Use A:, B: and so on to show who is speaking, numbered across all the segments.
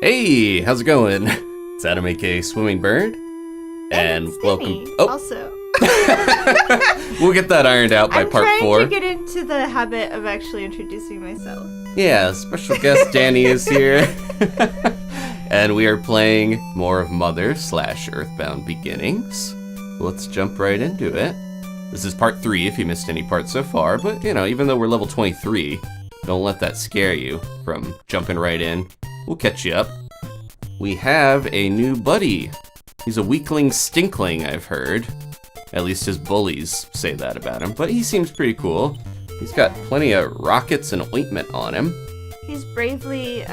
A: Hey, how's it going? It's Adam, aka Swimmingbird, and welcome.
B: Oh, also.
A: We'll get that ironed out by part 4.
B: I'm trying to get into the habit of actually introducing myself.
A: Yeah, special guest Dani is here, and we are playing more of Mother / EarthBound Beginnings. Let's jump right into it. This is part 3 if you missed any parts so far, but you know, even though we're level 23, don't let that scare you from jumping right in. We'll catch you up. We have a new buddy. He's a weakling stinkling, I've heard. At least his bullies say that about him, but he seems pretty cool. He's got plenty of rockets and ointment on him.
B: He's bravely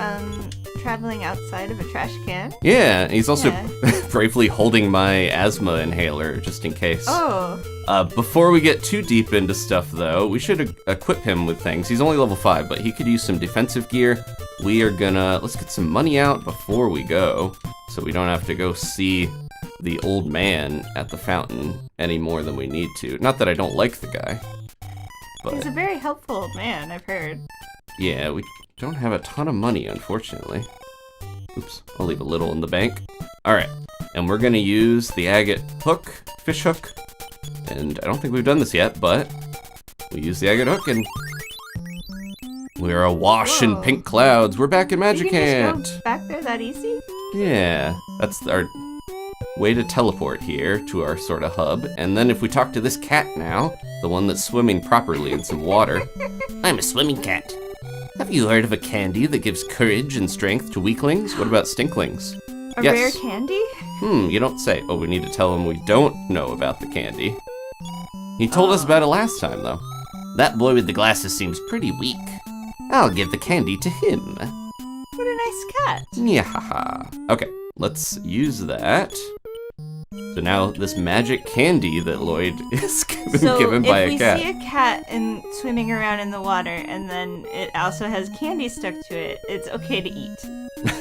B: traveling outside of a trash can.
A: Yeah, he's also bravely holding my asthma inhaler just in case.
B: Oh.
A: Before we get too deep into stuff, though, we should equip him with things. He's only level 5, but he could use some defensive gear. We are let's get some money out before we go, so we don't have to go see the old man at the fountain any more than we need to. Not that I don't like the guy, but
B: he's a very helpful old man, I've heard.
A: Yeah, we don't have a ton of money, unfortunately. Oops, I'll leave a little in the bank. Alright, and we're gonna use the agate hook, fish hook, and I don't think we've done this yet, but we use the agate hook and we're awash in pink clouds. We're back in Magic Hand.
B: You can just go back there that easy?
A: Yeah, that's our way to teleport here to our sort of hub. And then if we talk to this cat now, the one that's swimming properly in some water. I'm a swimming cat. Have you heard of a candy that gives courage and strength to weaklings? What about stinklings?
B: A rare candy?
A: You don't say. Oh, we need to tell him we don't know about the candy. He told us about it last time, though. That boy with the glasses seems pretty weak. I'll give the candy to him.
B: What a nice cat.
A: Yeah. Okay, let's use that. So now this magic candy that Lloyd is given by a cat.
B: So if we see a cat swimming around in the water and then it also has candy stuck to it, it's okay to eat.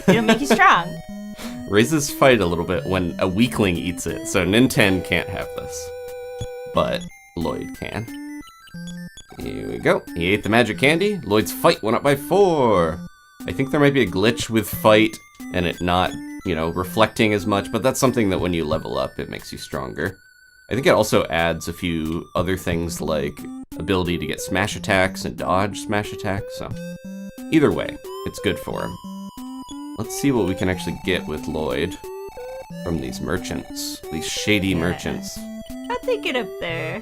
B: It'll make you strong.
A: Raises fight a little bit when a weakling eats it, so Nintendo can't have this. But Lloyd can. Here we go. He ate the magic candy. Lloyd's fight went up by 4. I think there might be a glitch with fight and it not, reflecting as much, but that's something that when you level up, it makes you stronger. I think it also adds a few other things like ability to get smash attacks and dodge smash attacks, so either way, it's good for him. Let's see what we can actually get with Lloyd from these merchants, these shady merchants.
B: How'd they get up there?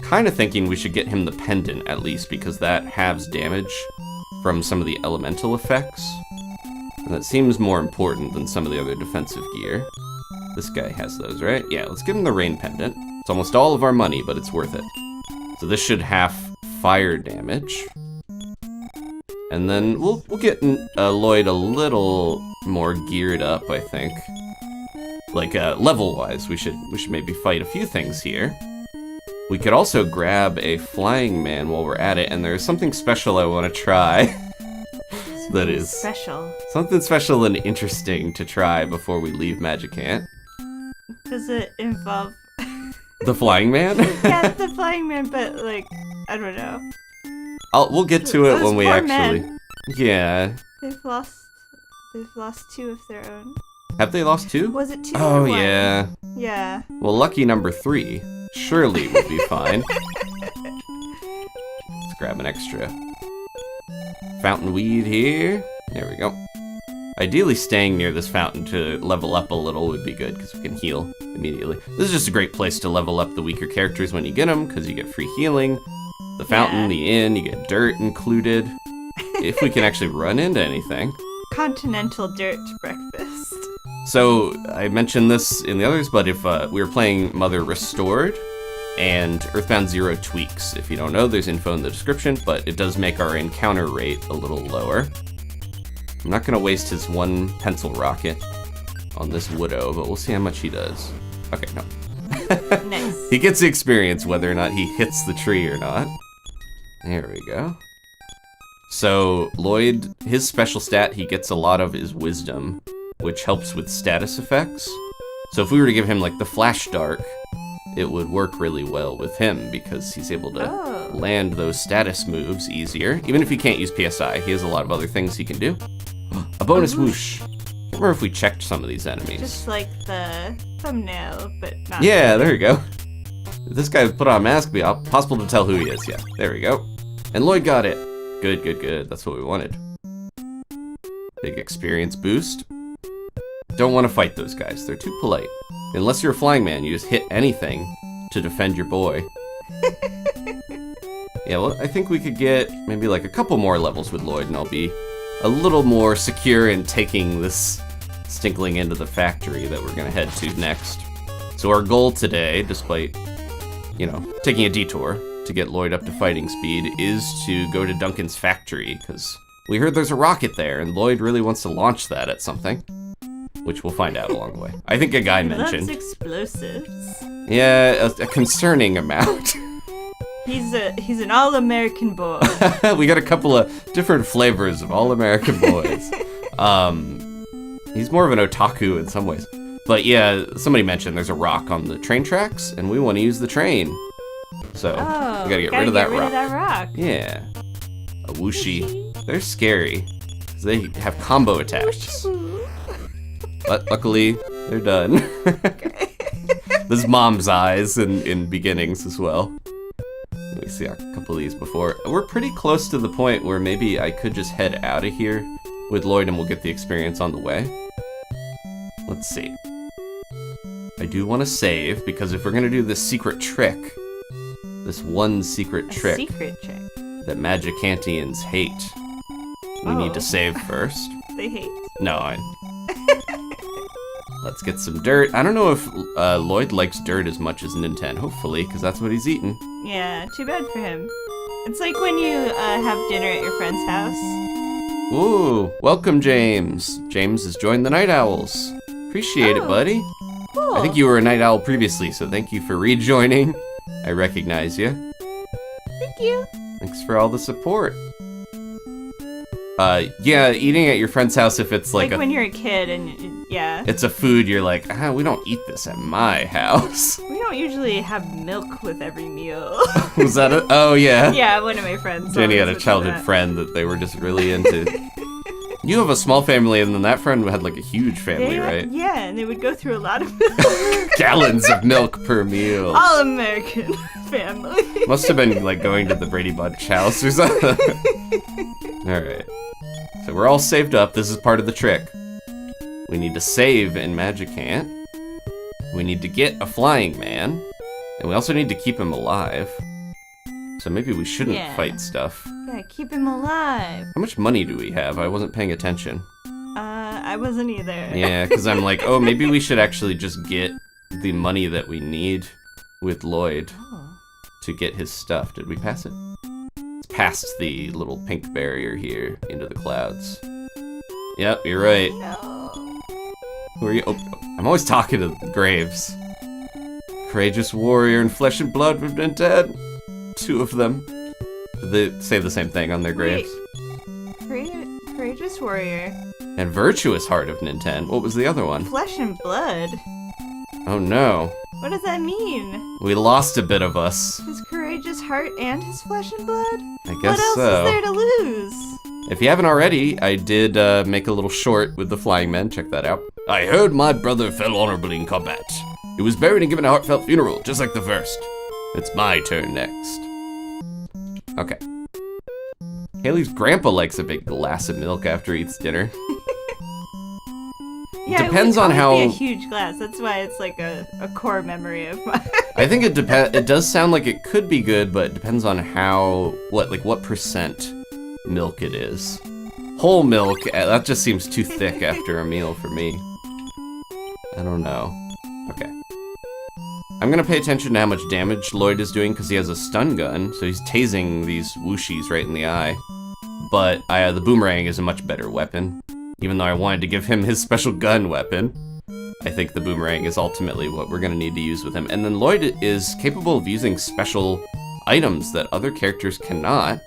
A: Kind of thinking we should get him the pendant at least, because that halves damage from some of the elemental effects. And that seems more important than some of the other defensive gear. This guy has those, right? Yeah, let's give him the rain pendant. It's almost all of our money, but it's worth it. So this should half fire damage. And then we'll get Lloyd a little more geared up, I think. Like level-wise, we should maybe fight a few things here. We could also grab a flying man while we're at it, and there's something special I want to try. That is
B: special.
A: Something special and interesting to try before we leave Magic Hand.
B: Does it involve
A: the flying man?
B: Yeah, the flying man, but I don't know.
A: We'll get to it when we actually.
B: Men.
A: Yeah.
B: They've lost 2 of their own.
A: Have they lost 2?
B: Was it 2?
A: Oh,
B: or 1?
A: yeah.
B: Yeah.
A: Well, lucky number 3. Surely we'll be fine. Let's grab an extra fountain weed here. There we go. Ideally, staying near this fountain to level up a little would be good, because we can heal immediately. This is just a great place to level up the weaker characters when you get them, because you get free healing. The fountain, the inn, you get dirt included. If we can actually run into anything.
B: Continental dirt breakfast.
A: So, I mentioned this in the others, but if we were playing Mother Restored and EarthBound Zero Tweaks. If you don't know, there's info in the description, but it does make our encounter rate a little lower. I'm not going to waste his 1 pencil rocket on this Widow, but we'll see how much he does. Okay, no.
B: Nice.
A: He gets the experience whether or not he hits the tree or not. There we go. So, Lloyd, his special stat he gets a lot of is Wisdom, which helps with status effects. So if we were to give him the Flash Dark, it would work really well with him because he's able to
B: Oh.
A: land those status moves easier. Even if he can't use PSI, he has a lot of other things he can do. A bonus whoosh. I can't remember if we checked some of these enemies.
B: Just like the thumbnail, but not.
A: Yeah, there you go. If this guy put on a mask, it'd be possible to tell who he is. Yeah, there we go. And Lloyd got it. Good, good, good. That's what we wanted. Big experience boost. Don't want to fight those guys. They're too polite. Unless you're a flying man, you just hit anything to defend your boy. Yeah, well, I think we could get maybe like a couple more levels with Lloyd, and I'll be a little more secure in taking this stinkling into the factory that we're gonna head to next. So our goal today, despite, you know, taking a detour to get Lloyd up to fighting speed, is to go to Duncan's factory, because we heard there's a rocket there, and Lloyd really wants to launch that at something, which we'll find out along the way. I think a guy
B: He
A: mentioned.
B: loves explosives.
A: Yeah, a concerning amount.
B: He's an all-American boy.
A: We got a couple of different flavors of all-American boys. He's more of an otaku in some ways. But yeah, somebody mentioned there's a rock on the train tracks, and we want to use the train. So,
B: Oh,
A: we gotta get rid of that rock.
B: that rock.
A: Yeah. A whooshy. They're scary, 'cause they have combo attacks. But luckily, they're done. This is Mom's eyes in Beginnings as well. Let me see a couple of these before. We're pretty close to the point where maybe I could just head out of here with Lloyd and we'll get the experience on the way. Let's see. I do want to save, because if we're going to do this secret trick, this one secret trick
B: Secret trick.
A: that Magicantians hate, we need to save first.
B: They hate.
A: No, let's get some dirt. I don't know if Lloyd likes dirt as much as Nintendo, hopefully, because that's what he's eating.
B: Yeah, too bad for him. It's like when you have dinner at your friend's house.
A: Ooh, welcome, James. James has joined the Night Owls. Appreciate it,
B: Oh.
A: buddy.
B: Cool.
A: I think you were a Night Owl previously, so thank you for rejoining. I recognize you.
B: Thank you.
A: Thanks for all the support. Yeah, eating at your friend's house if it's like
B: when you're a kid and yeah.
A: it's a food you're like, we don't eat this at my house.
B: We don't usually have milk with every meal.
A: Was that it? Oh, yeah.
B: Yeah, one of my friends.
A: Jenny had a
B: always
A: childhood
B: said that.
A: friend that they were just really into. You have a small family, and then that friend had like a huge family,
B: Yeah,
A: right?
B: Yeah, and they would go through a lot of milk.
A: Gallons of milk per meal.
B: All American family.
A: Must have been like going to the Brady Bunch house or something. Alright. So we're all saved up. This is part of the trick. We need to save in Magicant. We need to get a flying man. And we also need to keep him alive. So maybe we shouldn't
B: Yeah.
A: fight stuff.
B: Yeah, keep him alive.
A: How much money do we have? I wasn't paying attention.
B: I wasn't either.
A: Yeah, because I'm like, oh, maybe we should actually just get the money that we need with Lloyd
B: Oh.
A: to get his stuff. Did we pass it? It's past the little pink barrier here into the clouds. Yep, you're right.
B: No.
A: Who are you? Oh, I'm always talking to Graves. Courageous warrior in flesh and blood have been dead. Two of them. They say the same thing on their graves.
B: Courageous warrior.
A: And virtuous heart of Nintendo. What was the other one?
B: Flesh and blood.
A: Oh no.
B: What does that mean?
A: We lost a bit of us.
B: His courageous heart and his flesh and blood?
A: I guess
B: What else
A: so.
B: is there to lose?
A: If you haven't already, I did make a little short with the Flying Men. Check that out. I heard my brother fell honorably in combat. He was buried and given a heartfelt funeral, just like the first. It's my turn next. Okay. Haley's grandpa likes a big glass of milk after he eats dinner.
B: Yeah,
A: Depends
B: it would
A: on
B: always
A: how-
B: be a huge glass. That's why it's like a core memory of mine.
A: I think it depends. It does sound like it could be good, but it depends on what percent milk it is. Whole milk, that just seems too thick after a meal for me. I don't know. Okay. I'm gonna pay attention to how much damage Lloyd is doing because he has a stun gun, so he's tasing these whooshies right in the eye. But the boomerang is a much better weapon. Even though I wanted to give him his special gun weapon, I think the boomerang is ultimately what we're gonna need to use with him. And then Lloyd is capable of using special items that other characters cannot.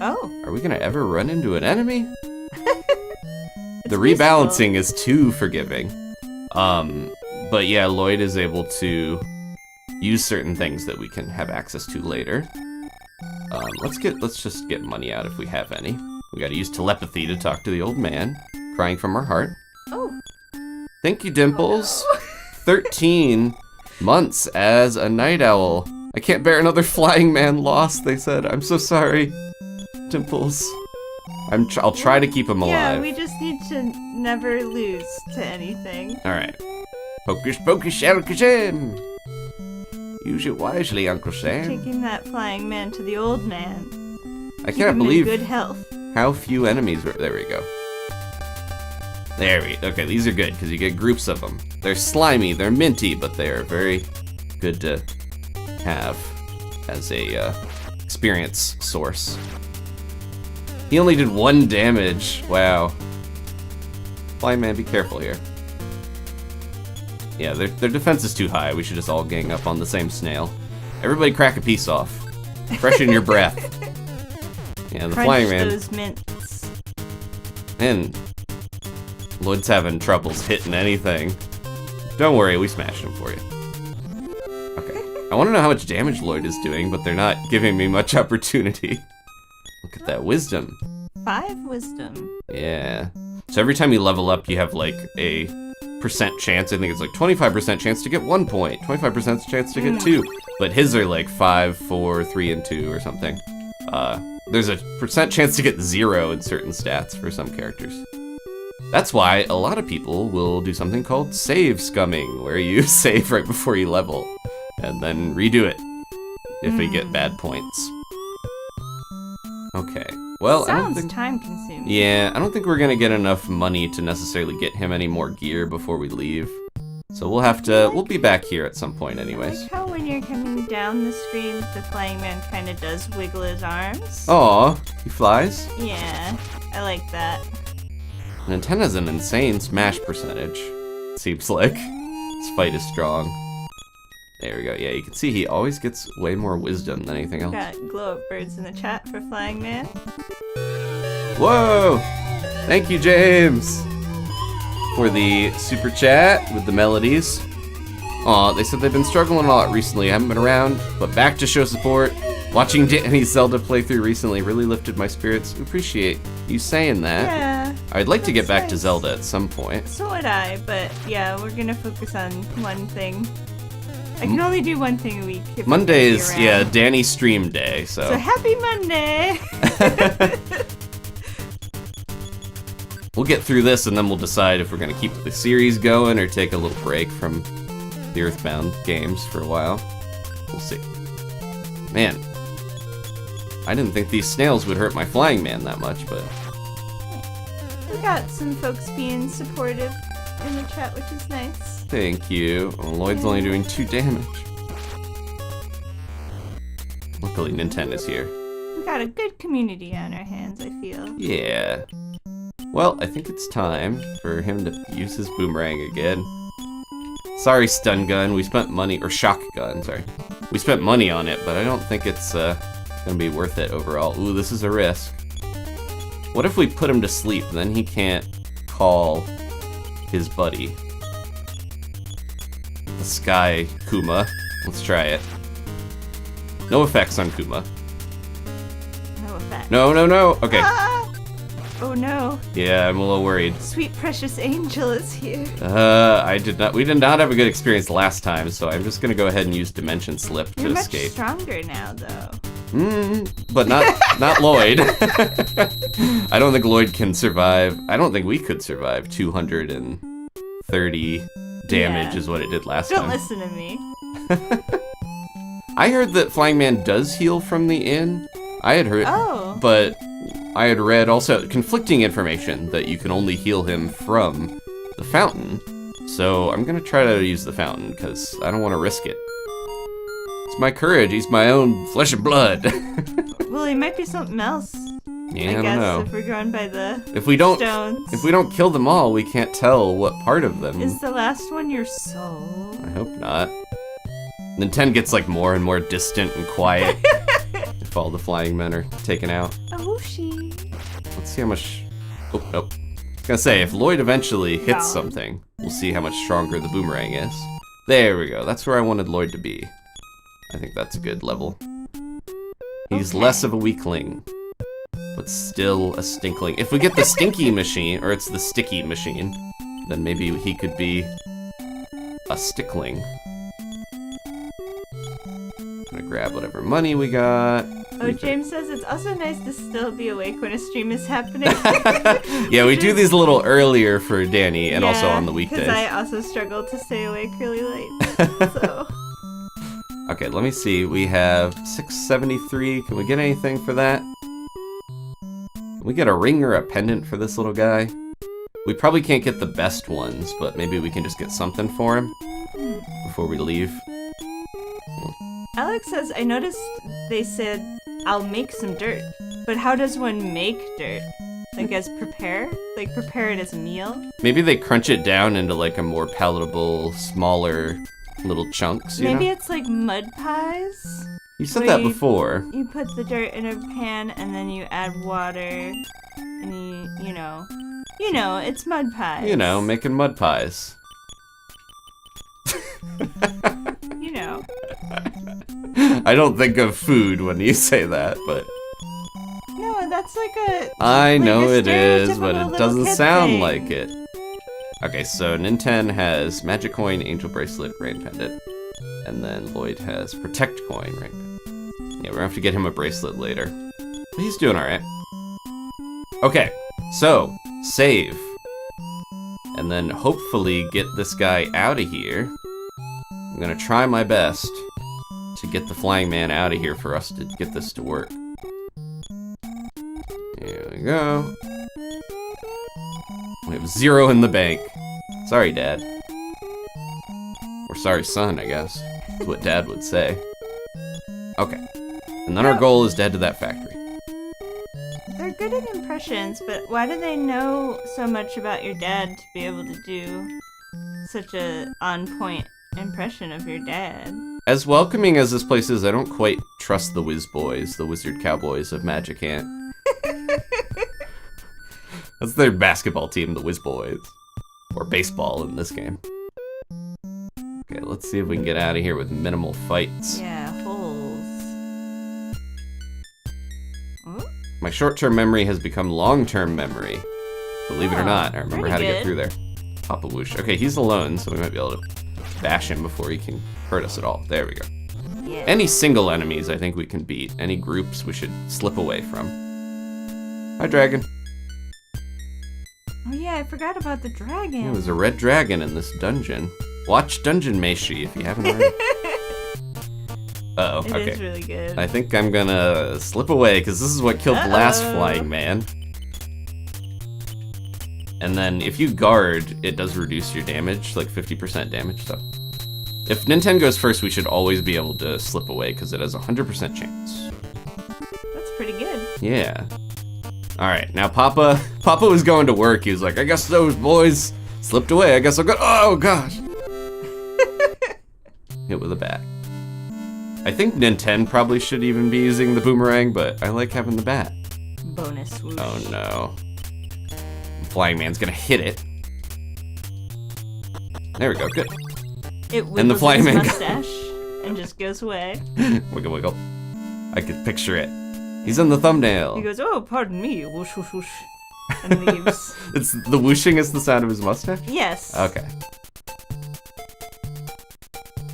B: Oh.
A: Are we gonna ever run into an enemy?
B: It's
A: The rebalancing is too forgiving. But yeah, Lloyd is able to use certain things that we can have access to later. Let's just get money out if we have any. We gotta use telepathy to talk to the old man, crying from our heart.
B: Oh.
A: Thank you, Dimples.
B: Oh, no.
A: 13 months as a night owl. I can't bear another flying man loss, they said. I'm so sorry, Dimples. I'll try to keep him alive.
B: Yeah, we just need to never lose to anything.
A: Alright. Hocus pocus alakazam! Use it wisely, Uncle Sam.
B: Taking that flying man to the old man.
A: I
B: Keep
A: cannot
B: him
A: believe
B: in good health.
A: how few enemies were. There we go. Okay, these are good because you get groups of them. They're slimy, they're minty, but they are very good to have as a experience source. He only did 1 damage. Wow. Flying man, be careful here. Yeah, their defense is too high. We should just all gang up on the same snail. Everybody crack a piece off. Freshen your breath. Yeah, the
B: Crunch
A: flying man.
B: those mints.
A: And Lloyd's having troubles hitting anything. Don't worry, we smashed him for you. Okay. I want to know how much damage Lloyd is doing, but they're not giving me much opportunity. Look at that wisdom.
B: 5 wisdom.
A: Yeah. So every time you level up, you have like a percent chance. I think it's like 25% chance to get 1 point, 25% chance to get 2. But his are like 5, 4, 3, and 2 or something. There's a percent chance to get 0 in certain stats for some characters. That's why a lot of people will do something called save scumming, where you save right before you level, and then redo it if we get bad points. Okay. Well, I don't think...
B: time consuming.
A: Yeah, I don't think we're gonna get enough money to necessarily get him any more gear before we leave. So we'll have to... We'll be back here at some point anyways.
B: Like how when you're coming down the screen, the flying man kind of does wiggle his arms.
A: Aw, he flies.
B: Yeah, I like that.
A: Nintendo's an insane smash percentage, seems like. This fight is strong. There we go. Yeah, you can see he always gets way more wisdom than anything else.
B: Got glow-up birds in the chat for flying man.
A: Whoa! Thank you, James, for the super chat with the melodies. Aw, they said they've been struggling a lot recently. I haven't been around, but back to show support. Watching Dani's Zelda playthrough recently really lifted my spirits. Appreciate you saying that.
B: Yeah.
A: I'd like to get back to
B: nice.
A: Zelda at some point.
B: So would I, but yeah, we're gonna focus on one thing. I can only do one thing a week. If
A: Monday
B: I'm gonna be
A: is,
B: around.
A: yeah, Danny stream day,
B: So happy Monday!
A: We'll get through this and then we'll decide if we're gonna keep the series going or take a little break from the EarthBound games for a while. We'll see. Man, I didn't think these snails would hurt my flying man that much, but...
B: We got some folks being supportive in the chat, which is nice.
A: Thank you. Oh, Lloyd's only doing 2 damage. Luckily, Nintendo's here.
B: We got a good community on our hands, I feel.
A: Yeah. Well, I think it's time for him to use his boomerang again. Sorry, stun gun. We spent money, or shock gun, sorry. We spent money on it, but I don't think it's gonna be worth it overall. Ooh, this is a risk. What if we put him to sleep, then he can't call his buddy? The Sky Kuma. Let's try it. No effects on Kuma.
B: No effect.
A: No, no, no. Okay.
B: Ah! Oh no.
A: Yeah, I'm a little worried.
B: Sweet precious angel is here.
A: We did not have a good experience last time, so I'm just gonna go ahead and use Dimension Slip to
B: You're much
A: escape.
B: stronger now, though.
A: But not Lloyd. I don't think Lloyd can survive. I don't think we could survive 230 damage is what it did last
B: Don't
A: time.
B: listen to me.
A: I heard that Flying Man does heal from the inn. I had heard, but I had read also conflicting information that you can only heal him from the fountain. So I'm gonna try to use the fountain because I don't want to risk it. It's my courage. He's my own flesh and blood.
B: Well, he might be something else.
A: Yeah, I
B: guess
A: don't know.
B: if we're going by the
A: If we don't
B: stones.
A: kill them all, we can't tell what part of them.
B: Is the last one your soul?
A: I hope not. Nintendo gets like more and more distant and quiet if all the flying men are taken out.
B: Oh, she.
A: Let's see how much. Oh, nope. I was gonna say, if Lloyd eventually hits something, we'll see how much stronger the boomerang is. There we go. That's where I wanted Lloyd to be. I think that's a good level. He's
B: Okay.
A: less of a weakling, but still a stinkling. If we get the stinky machine, or it's the sticky machine, then maybe he could be a stickling. I'm gonna grab whatever money we got.
B: Oh, James says it's also nice to still be awake when a stream is happening.
A: Yeah, we do these a little earlier for Dani and also on the weekdays.
B: Because I also struggle to stay awake really late. So.
A: Okay, let me see. We have 673. Can we get anything for that? Can we get a ring or a pendant for this little guy? We probably can't get the best ones, but maybe we can just get something for him before we leave.
B: Alex says, I noticed they said, I'll make some dirt. But how does one make dirt? Like as prepare? Like prepare it as a meal?
A: Maybe they crunch it down into like a more palatable, smaller little chunks, you
B: Maybe
A: know?
B: it's like mud pies?
A: You said
B: where
A: that before.
B: You put the dirt in a pan and then you add water and you know, it's mud pies.
A: You know, making mud pies.
B: You know.
A: I don't think of food when you say that, but
B: No, that's like a...
A: I
B: like
A: know
B: a
A: it is, but
B: stereotypical
A: it
B: little
A: doesn't
B: kid
A: sound
B: thing.
A: like it. Okay, so Ninten has Magic Coin, Angel Bracelet, Rain Pendant, and then Lloyd has Protect Coin, Rain Pendant. Yeah, we're gonna have to get him a bracelet later. But he's doing alright. Okay, so, save. And then hopefully get this guy out of here. I'm gonna try my best to get the flying man out of here for us to get this to work. Here we go. We have 0 in the bank. Sorry, Dad. Or sorry, son, I guess. That's what Dad would say. Okay. And then our goal is to head to that factory.
B: They're good at impressions, but why do they know so much about your dad to be able to do such a on-point impression of your dad?
A: As welcoming as this place is, I don't quite trust the Whiz Boys, the Wizard Cowboys of Magic Ant. That's their basketball team, the Whiz Boys. Or baseball in this game. Okay, let's see if we can get out of here with minimal fights.
B: Yeah, holes. Oh,
A: My short-term memory has become long-term memory. Believe it or not, I remember
B: pretty
A: how to get
B: good.
A: through there. Papa Whoosh. Okay, he's alone, so we might be able to bash him before he can hurt us at all. There we go.
B: yeah.
A: Any single enemies I think we can beat. Any groups we should slip away from. Hi, dragon.
B: Oh yeah, I forgot about the dragon.
A: Yeah, there's a red dragon in this dungeon. Watch Dungeon Meishi if you haven't already. Uh-oh,
B: It
A: okay.
B: is really good.
A: I think I'm gonna slip away, because this is what killed the last
B: Uh-oh.
A: flying man. And then if you guard, it does reduce your damage, like 50% damage, so. If Ninten goes first, we should always be able to slip away, because it has a 100% chance.
B: That's pretty good.
A: Yeah. Alright, now Papa was going to work. He was like, I guess those boys slipped away. I guess I'll go. Oh, gosh. Hit with a bat. I think Ninten probably should even be using the boomerang, but I like having the bat.
B: Bonus swoosh.
A: Oh, no. Flying man's gonna hit it. There we go, good.
B: It wiggles
A: And the flying
B: his
A: man
B: mustache and just goes away.
A: Wiggle, wiggle. I could picture it. He's in the thumbnail.
B: He goes, oh, pardon me, whoosh, whoosh, whoosh, and leaves.
A: It's the whooshing is the sound of his mustache?
B: Yes.
A: Okay.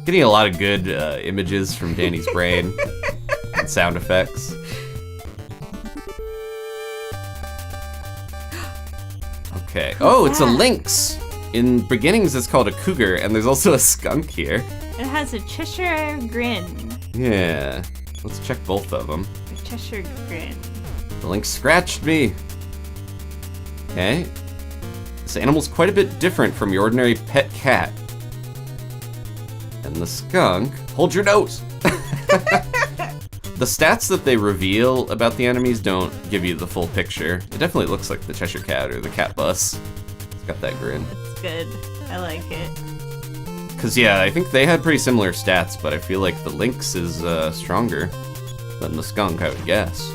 A: Getting a lot of good images from Dani's brain and sound effects. Okay. Oh, it's a lynx. In Beginnings, it's called a cougar, and there's also a skunk here.
B: It has a Cheshire grin.
A: Yeah. Let's check both of them.
B: A Cheshire grin.
A: The lynx scratched me. Okay. This animal's quite a bit different from your ordinary pet cat. And the skunk, hold your nose! The stats that they reveal about the enemies don't give you the full picture. It definitely looks like the Cheshire Cat or the Cat Bus. It's got that grin.
B: It's good. I like it.
A: Cause yeah, I think they had pretty similar stats, but I feel like the lynx is stronger than the skunk, I would guess.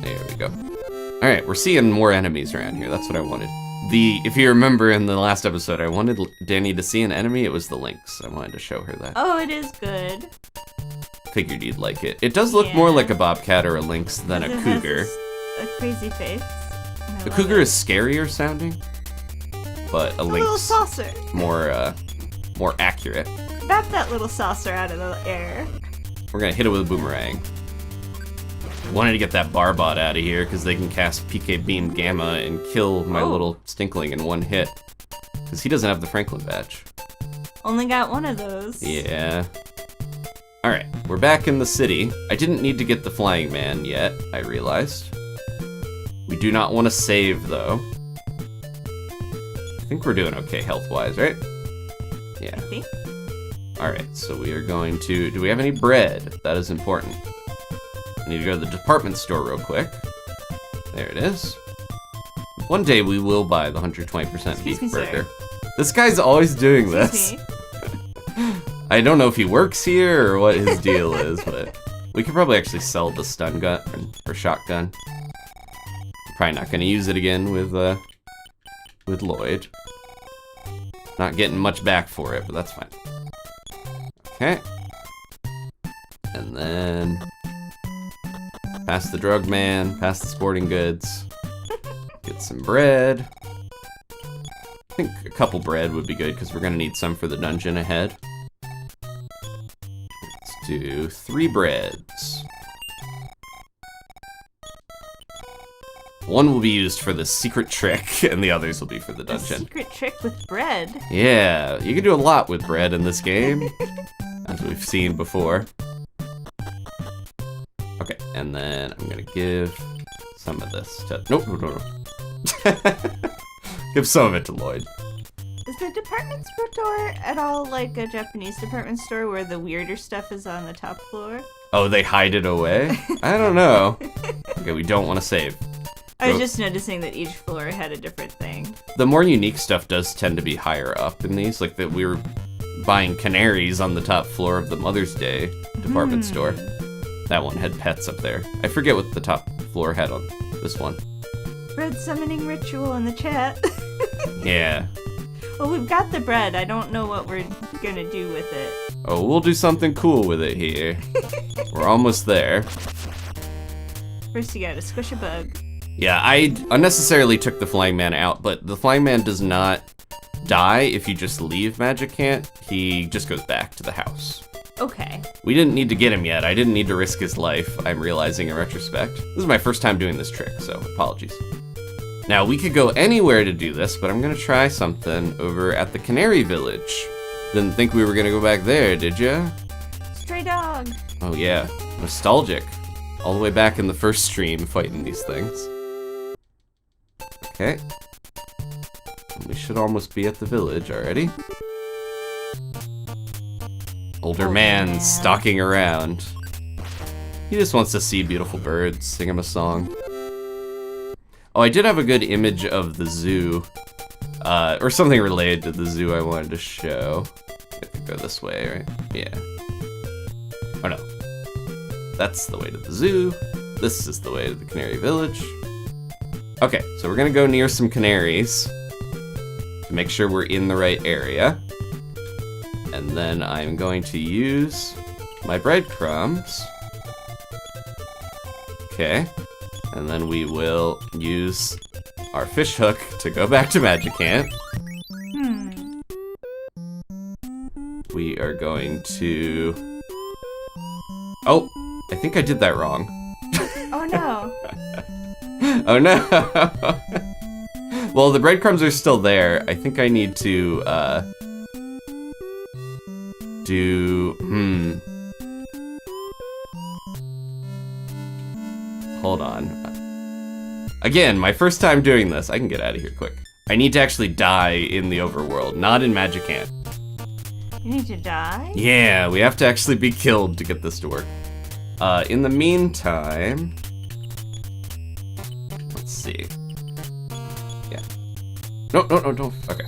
A: There we go. Alright, we're seeing more enemies around here. That's what I wanted. If you remember in the last episode, I wanted Dani to see an enemy. It was the lynx. I wanted to show her that.
B: Oh, it is good.
A: Figured you'd like it. It does look more like a bobcat or a lynx than a cougar.
B: Has a crazy face.
A: The cougar is scarier sounding, but a lynx
B: little saucer.
A: More accurate.
B: Bat that little saucer out of the air.
A: We're gonna hit it with a boomerang. Wanted to get that Barbot out of here because they can cast PK Beam Gamma and kill my little Stinkling in one hit. Because he doesn't have the Franklin badge.
B: Only got one of those.
A: Yeah. Alright, we're back in the city. I didn't need to get the Flying Man yet, I realized. We do not want to save, though. I think we're doing okay health-wise, right? Yeah.
B: I think.
A: Alright, so we are going to... Do we have any bread? That is important. I need to go to the department store real quick. There it is. One day we will buy the 120% beef burger.
B: Sir.
A: This guy's always doing this. I don't know if he works here or what his deal is, but we could probably actually sell the stun gun or shotgun. Probably not going to use it again with Lloyd. Not getting much back for it, but that's fine. Okay. And then past the drug man, past the sporting goods. Get some bread. I think a couple bread would be good because we're going to need some for the dungeon ahead. Let's do 3 breads. One will be used for the secret trick, and the others will be for the dungeon.
B: A secret trick with bread?
A: Yeah, you can do a lot with bread in this game, as we've seen before. Okay, and then I'm gonna give some of this to... Nope, no. Give some of it to Lloyd.
B: Is the department store at all like a Japanese department store where the weirder stuff is on the top floor?
A: Oh, they hide it away? I don't know. Okay, we don't want to save.
B: I was just noticing that each floor had a different thing.
A: The more unique stuff does tend to be higher up in these, like that we were buying canaries on the top floor of the Mother's Day department store. That one had pets up there. I forget what the top floor had on this one.
B: Bread summoning ritual in the chat.
A: Yeah.
B: Well, we've got the bread. I don't know what we're gonna do with it.
A: Oh, we'll do something cool with it here. We're almost there.
B: First you gotta squish a bug.
A: Yeah, I unnecessarily took the Flying Man out, but the Flying Man does not die if you just leave Magicant. He just goes back to the house.
B: Okay.
A: We didn't need to get him yet. I didn't need to risk his life, I'm realizing in retrospect. This is my first time doing this trick, so apologies. Now, we could go anywhere to do this, but I'm gonna try something over at the Canary Village. Didn't think we were gonna go back there, did ya?
B: Stray dog.
A: Oh yeah, nostalgic. All the way back in the first stream fighting these things. Okay. We should almost be at the village already. Older man stalking around. He just wants to see beautiful birds, sing him a song. Oh, I did have a good image of the zoo. Or something related to the zoo I wanted to show. I have to go this way, right? Yeah. Oh no. That's the way to the zoo. This is the way to the Canary Village. Okay, so we're gonna go near some canaries to make sure we're in the right area. And then I'm going to use my breadcrumbs. Okay. And then we will use our fish hook to go back to Magicant. We are going to... Oh, I think I did that wrong.
B: Oh no.
A: Oh no! Well, the breadcrumbs are still there. I think I need to, Hold on. Again, my first time doing this. I can get out of here quick. I need to actually die in the overworld, not in Magicant.
B: You need to die?
A: Yeah, we have to actually be killed to get this to work. In the meantime... Let's see. Yeah. No, don't. Okay.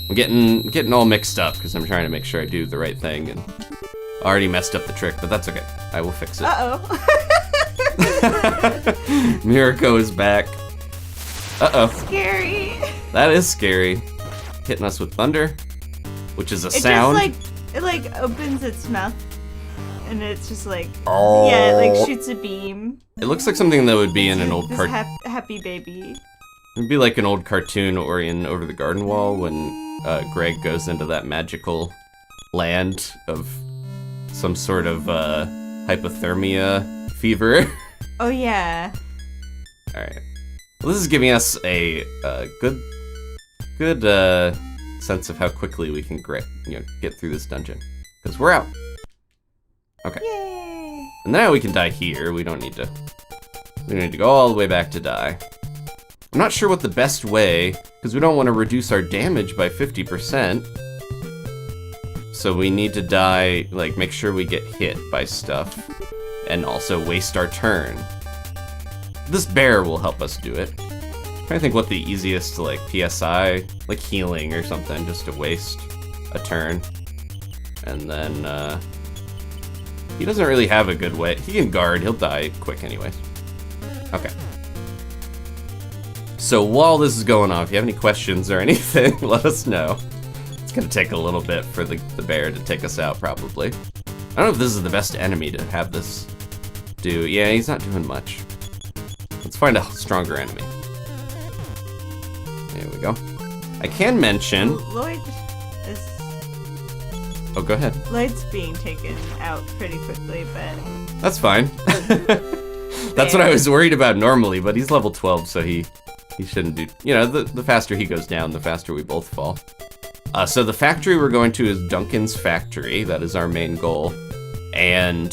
A: I'm getting all mixed up because I'm trying to make sure I do the right thing and I already messed up the trick, but that's okay. I will fix it.
B: Uh-oh.
A: Mirko is back. Uh-oh.
B: Scary.
A: That is scary. Hitting us with thunder, which is a
B: It
A: sound.
B: it like opens its mouth, and it's just like,
A: Oh.
B: yeah, it like shoots a beam.
A: It looks like something that would be in an old
B: This
A: cartoon.
B: happy baby.
A: It'd be like an old cartoon or in Over the Garden Wall when Greg goes into that magical land of some sort of hypothermia fever.
B: Oh yeah.
A: All right. Well, this is giving us a good sense of how quickly we can get through this dungeon, because we're out. Okay.
B: Yay.
A: And now we can die here. We don't need to go all the way back to die. I'm not sure what the best way, because we don't want to reduce our damage by 50%. So we need to die, like, make sure we get hit by stuff, and also waste our turn. This bear will help us do it. I'm trying to think what the easiest, like, PSI, like healing or something, just to waste a turn. And then, he doesn't really have a good way. He can guard, he'll die quick anyways. Okay. So while this is going on, if you have any questions or anything, let us know. It's gonna take a little bit for the bear to take us out, probably. I don't know if this is the best enemy to have this do. Yeah, he's not doing much. Let's find a stronger enemy. There we go. I can mention...
B: Lloyd is...
A: Oh, go ahead.
B: Lloyd's being taken out pretty quickly, but...
A: That's fine. That's what I was worried about normally, but he's level 12, so he shouldn't do... You know, the faster he goes down, the faster we both fall. So the factory we're going to is Duncan's factory. That is our main goal. And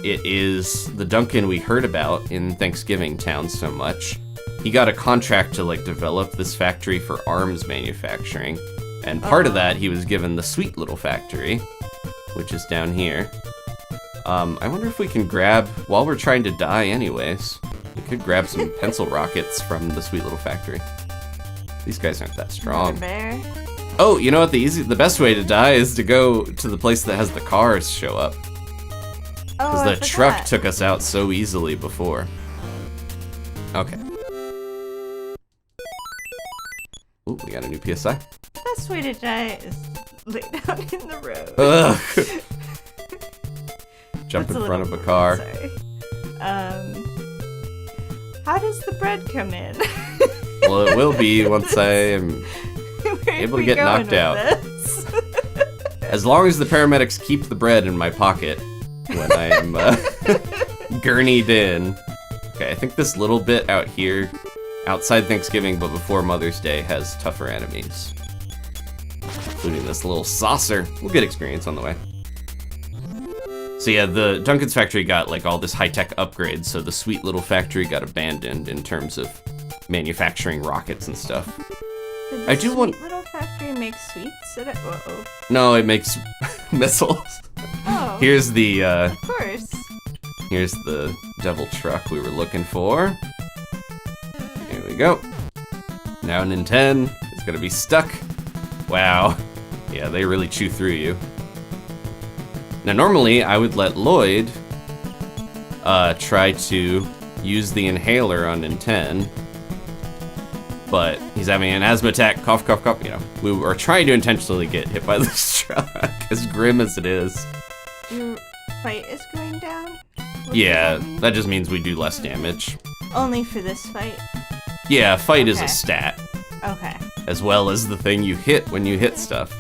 A: it is the Duncan we heard about in Thanksgiving Town so much. He got a contract to, like, develop this factory for arms manufacturing. And part of that, he was given the sweet little factory, which is down here. I wonder if we can grab, while we're trying to die anyways, we could grab some pencil rockets from the sweet little factory. These guys aren't that strong.
B: Bear.
A: Oh, you know what? The best way to die is to go to the place that has the cars show up.
B: Oh,
A: Because the truck took us out so easily before. Okay. Ooh, we got a new PSI.
B: The best way to die is lay down in the road.
A: Ugh. Jump
B: That's
A: in
B: a
A: front of
B: little
A: a car.
B: Sorry. How does the bread come in?
A: Well, it will be once I am able to get knocked out. As long as the paramedics keep the bread in my pocket when I am gurneyed in. Okay, I think this little bit out here, outside Thanksgiving but before Mother's Day, has tougher enemies. Including this little saucer. We'll get experience on the way. So yeah, the Duncan's factory got like all this high-tech upgrades, so the sweet little factory got abandoned in terms of manufacturing rockets and stuff.
B: Did
A: I
B: the
A: do want-
B: sweet little factory make sweets? Uh-oh.
A: No, it makes missiles.
B: Oh,
A: Here's the
B: of course.
A: here's the devil truck we were looking for. Here we go. Now an N10 is gonna be stuck. Wow. Yeah, they really chew through you. Now normally I would let Lloyd try to use the inhaler on N10, but he's having an asthma attack, cough, cough, cough. You know, we were trying to intentionally get hit by this truck, as grim as it is.
B: Your fight is going down? What
A: Yeah,
B: does that mean?
A: that just means we do less damage.
B: Only for this fight?
A: Yeah, fight is a
B: Okay.
A: stat,
B: Okay.
A: as well as the thing you hit when you hit stuff.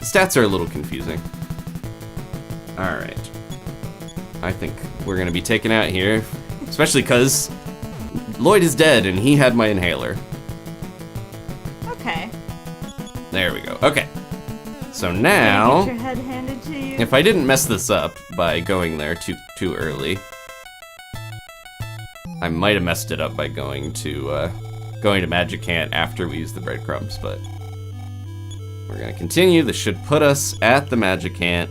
A: The stats are a little confusing. Alright. I think we're gonna be taken out here, especially because Lloyd is dead and he had my inhaler.
B: Okay.
A: There we go. Okay. So
B: Gonna
A: now,
B: get your head handed to you?
A: if I didn't mess this up by going there too early, I might have messed it up by going to Magic Ant after we use the breadcrumbs, but we're gonna continue. This should put us at the Magic Ant.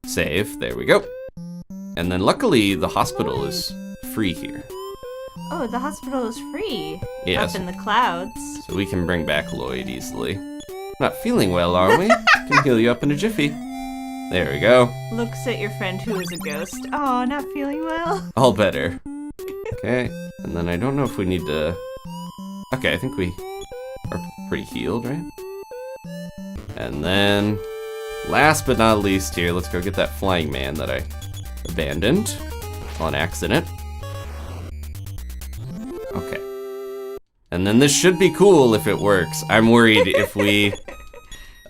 A: Save. There we go. And then luckily the hospital is free here,
B: Oh, the hospital is free.
A: Yes.
B: Up in the clouds.
A: so we can bring back Lloyd easily. Not feeling well, are we? Can heal you up in a jiffy. There we go.
B: Looks at your friend who is a ghost. Oh, not feeling well.
A: All better. Okay, and then I don't know if we need to... Okay, I think we are pretty healed, right? And then, last but not least here, let's go get that flying man that I abandoned on accident. Okay. And then this should be cool if it works. I'm worried if we...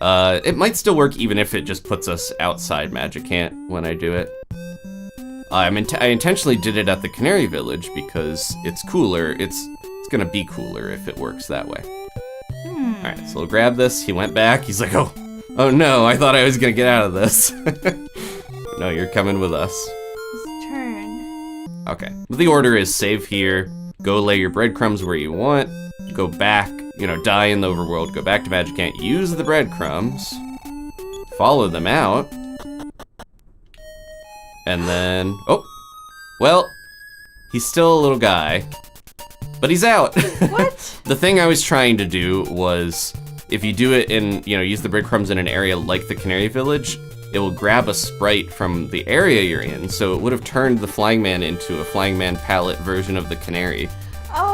A: it might still work even if it just puts us outside Magicant when I do it. I intentionally did it at the Canary Village because it's cooler. It's gonna be cooler if it works that way. Alright, so we'll grab this. He went back. He's like, oh no, I thought I was gonna get out of this. No, you're coming with us.
B: His turn.
A: Okay. The order is save here, go lay your breadcrumbs where you want, go back, die in the overworld, go back to Magicant, use the breadcrumbs, follow them out, and then, well, he's still a little guy, but he's out.
B: What?
A: The thing I was trying to do was, if you do it in, use the breadcrumbs in an area like the Canary Village, it will grab a sprite from the area you're in, so it would have turned the Flying Man into a Flying Man palette version of the Canary,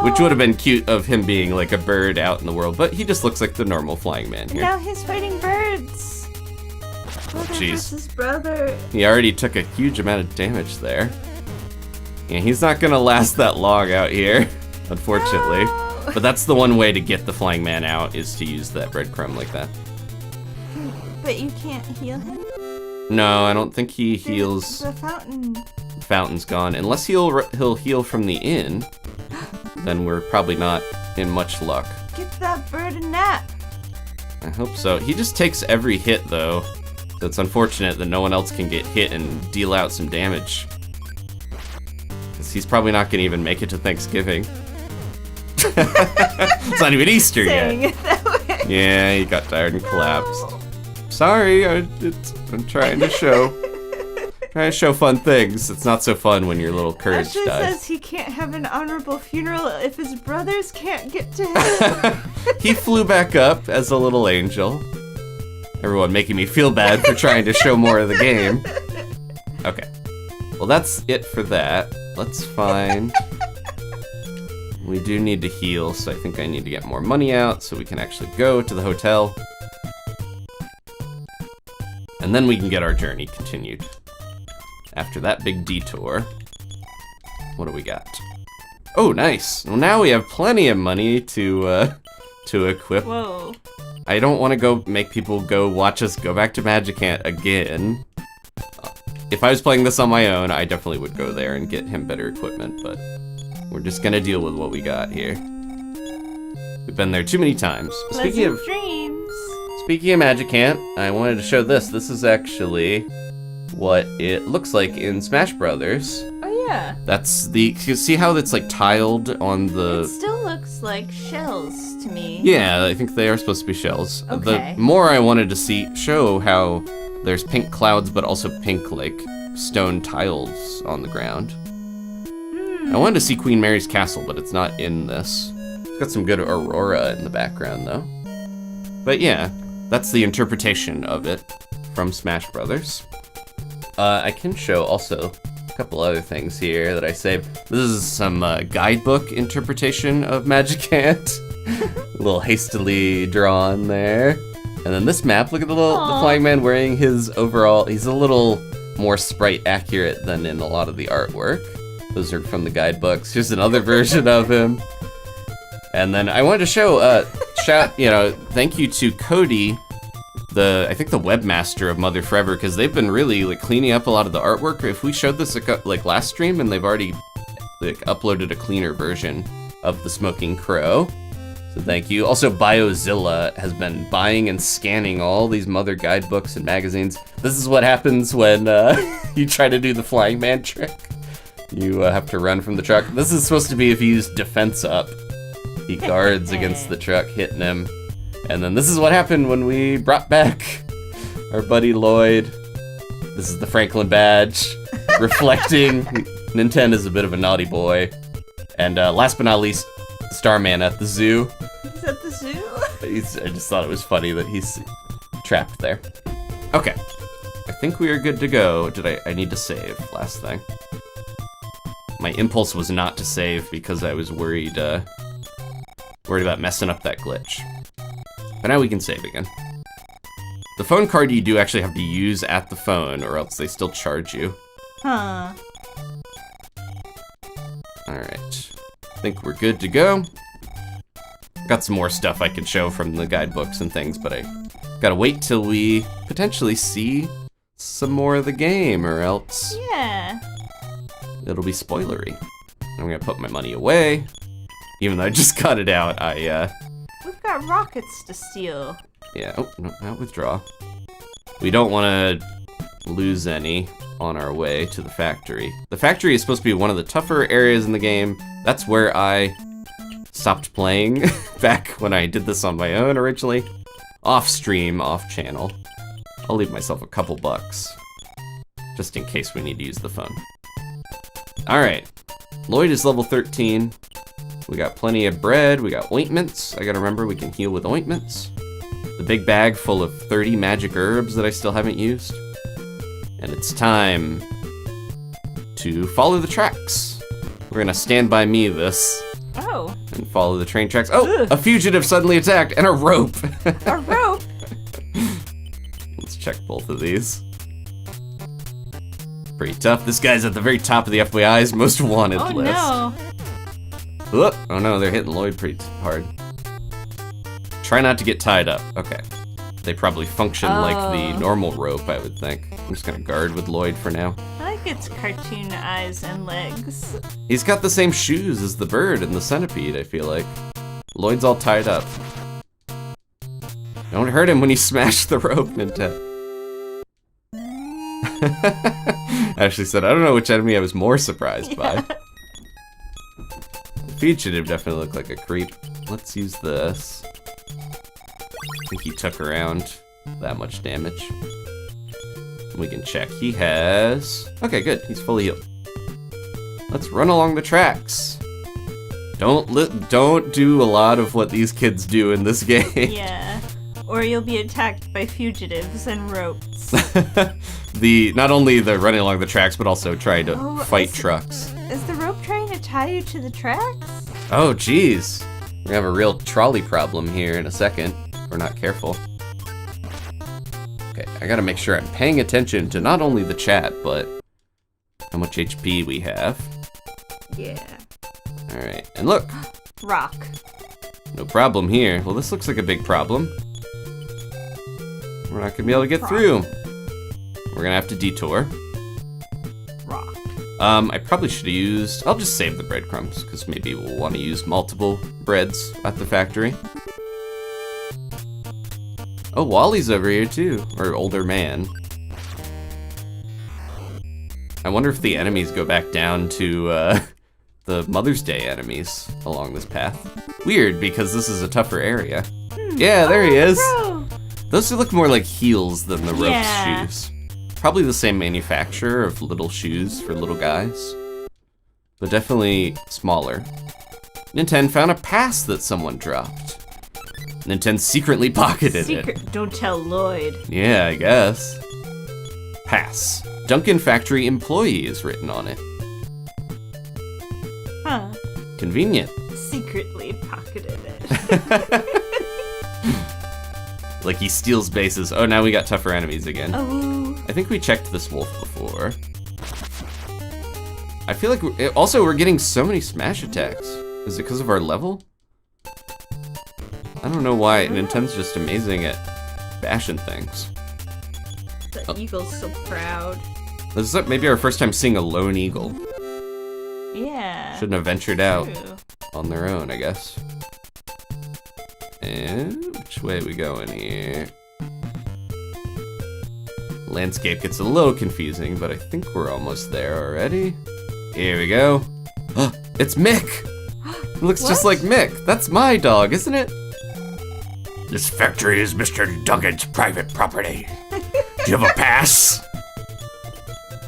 A: which would have been cute of him being like a bird out in the world, but he just looks like the normal Flying Man here.
B: Now he's fighting birds.
A: Jeez.
B: His brother.
A: He already took a huge amount of damage there. Yeah, he's not gonna last that long out here, unfortunately.
B: No.
A: But that's the one way to get the Flying Man out, is to use that breadcrumb like that.
B: But you can't heal him?
A: No, I don't think he heals.
B: The fountain.
A: The fountain's gone. Unless he'll heal from the inn, then we're probably not in much luck.
B: Get that bird a nap.
A: I hope so. He just takes every hit, though. So it's unfortunate that no one else can get hit and deal out some damage. Because he's probably not going to even make it to Thanksgiving. It's not even Easter
B: Saying
A: yet.
B: it that way.
A: Yeah, he got tired and collapsed. Sorry, I'm trying to show fun things. It's not so fun when your little courage
B: Ashley
A: dies.
B: says he can't have an honorable funeral if his brothers can't get to him.
A: He flew back up as a little angel. Everyone making me feel bad for trying to show more of the game. Okay. Well, that's it for that. Let's find... We do need to heal, so I think I need to get more money out so we can actually go to the hotel. And then we can get our journey continued. After that big detour. What do we got? Oh, nice. Well, now we have plenty of money to equip.
B: Whoa.
A: I don't want to go make people go watch us go back to Magicant again. If I was playing this on my own, I definitely would go there and get him better equipment, but we're just gonna deal with what we got here. We've been there too many times. Speaking of Magicant, I wanted to show this. This is actually what it looks like in Smash Brothers.
B: Oh yeah.
A: That's the, you see how it's like tiled on the...
B: It still looks like shells to me.
A: Yeah, I think they are supposed to be shells.
B: Okay.
A: The more I wanted to show how there's pink clouds, but also pink, like, stone tiles on the ground. I wanted to see Queen Mary's castle, but it's not in this. It's got some good aurora in the background, though. But yeah, that's the interpretation of it from Smash Brothers. I can show also a couple other things here that I saved. This is some guidebook interpretation of Magicant. A little hastily drawn there. And then this map, look at the Flying Man wearing his overall. He's a little more sprite accurate than in a lot of the artwork. Those are from the guidebooks. Here's another version of him. And then I wanted to show, thank you to Cody, I think the webmaster of Mother Forever, because they've been really like cleaning up a lot of the artwork. If we showed this like last stream, and they've already like uploaded a cleaner version of the Smoking Crow. So thank you. Also, BioZilla has been buying and scanning all these Mother guidebooks and magazines. This is what happens when you try to do the Flying Man trick. You have to run from the truck. This is supposed to be if you use defense up. He guards against the truck, hitting him. And then this is what happened when we brought back our buddy Lloyd. This is the Franklin badge, reflecting Nintendo is a bit of a naughty boy. And last but not least, Starman at the zoo.
B: He's at the zoo?
A: I just thought it was funny that he's trapped there. Okay, I think we are good to go. I need to save, last thing. My impulse was not to save because I was worried Worried about messing up that glitch. But now we can save again. The phone card you do actually have to use at the phone, or else they still charge you.
B: Huh.
A: Alright. I think we're good to go. Got some more stuff I could show from the guidebooks and things, but I gotta wait till we potentially see some more of the game, or else
B: Yeah.
A: it'll be spoilery. I'm gonna put my money away. Even though I just got it out,
B: We've got rockets to steal.
A: yeah, oh, no, not withdraw. We don't want to lose any on our way to the factory. The factory is supposed to be one of the tougher areas in the game. That's where I stopped playing back when I did this on my own originally. Off stream, off channel. I'll leave myself a couple bucks, just in case we need to use the phone. Alright, Lloyd is level 13. We got plenty of bread, we got ointments. I gotta remember we can heal with ointments. The big bag full of 30 magic herbs that I still haven't used. And it's time to follow the tracks. We're gonna stand by me this.
B: Oh.
A: And follow the train tracks. Oh,
B: Ugh.
A: a fugitive suddenly attacked, and a rope.
B: A rope?
A: Let's check both of these. Pretty tough. This guy's at the very top of the FBI's most wanted
B: Oh
A: list.
B: no.
A: Oh no, they're hitting Lloyd pretty hard. Try not to get tied up. Okay. They probably function like the normal rope, I would think. I'm just gonna guard with Lloyd for now.
B: I like its cartoon eyes and legs.
A: He's got the same shoes as the bird and the centipede, I feel like. Lloyd's all tied up. Don't hurt him when you smash the rope, Nintendo. I actually said, I don't know which enemy I was more surprised by. The fugitive definitely looked like a creep. Let's use this. I think he took around that much damage. We can check. He has... Okay, good. He's fully healed. Let's run along the tracks. Don't do a lot of what these kids do in this game.
B: Yeah. Or you'll be attacked by fugitives and ropes.
A: Not only the running along the tracks, but also trying to fight trucks.
B: Is the rope trying to tie you to the tracks?
A: Oh, jeez. We're gonna have a real trolley problem here in a second. If we're not careful. Okay, I gotta make sure I'm paying attention to not only the chat, but how much HP we have.
B: Yeah.
A: Alright, and look.
B: Rock.
A: No problem here. Well, this looks like a big problem. We're not gonna be able to get through. We're gonna have to detour.
B: Rock.
A: I probably should have used... I'll just save the breadcrumbs, because maybe we'll want to use multiple breads at the factory. Oh, Wally's over here too, or older man. I wonder if the enemies go back down to the Mother's Day enemies along this path. Weird, because this is a tougher area. Yeah, there he is.
B: Bro.
A: Those look more like heels than the rope's
B: Yeah.
A: shoes. Probably the same manufacturer of little shoes for little guys, but definitely smaller. Nintendo found a pass that someone dropped. Nintendo secretly pocketed it.
B: Don't tell Lloyd.
A: Yeah, I guess. Pass. Duncan Factory employee is written on it.
B: Huh.
A: Convenient.
B: Secretly pocketed it.
A: Like he steals bases. Oh, now we got tougher enemies again.
B: Oh.
A: I think we checked this wolf before. I feel like we're getting so many smash attacks. Is it because of our level? I don't know why. Nintendo's just amazing at bashing things.
B: The eagle's so proud.
A: This is maybe our first time seeing a lone eagle.
B: Yeah.
A: Shouldn't have ventured out
B: True.
A: on their own, I guess. And which way are we going here? Landscape gets a little confusing, but I think we're almost there already. Here we go. It's Mick! It looks just like Mick. That's my dog, isn't it? This factory is Mr. Duncan's private property. Do you have a pass?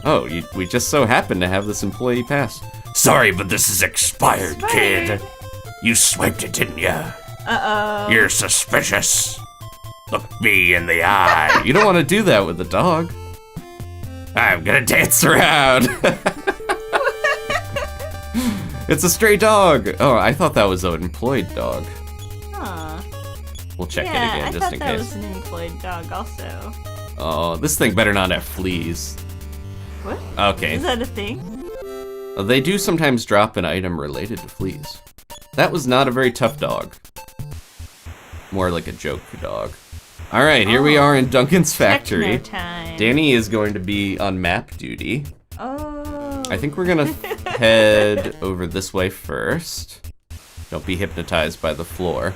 A: Oh, we just so happen to have this employee pass. Sorry, but this is expired, kid. You swiped it, didn't you?
B: Uh-oh.
A: You're suspicious. Look me in the eye. You don't want to do that with a dog. I'm gonna dance around. It's a stray dog. Oh, I thought that was an employed dog.
B: Huh.
A: We'll check it again just in
B: I thought that
A: case.
B: was an employed dog also.
A: Oh, this thing better not have fleas.
B: What?
A: Okay.
B: Is that a thing?
A: They do sometimes drop an item related to fleas. That was not a very tough dog. More like a joke dog. All right, here we are in Duncan's factory.
B: Techno time.
A: Danny is going to be on map duty.
B: Oh.
A: I think we're gonna head over this way first. Don't be hypnotized by the floor.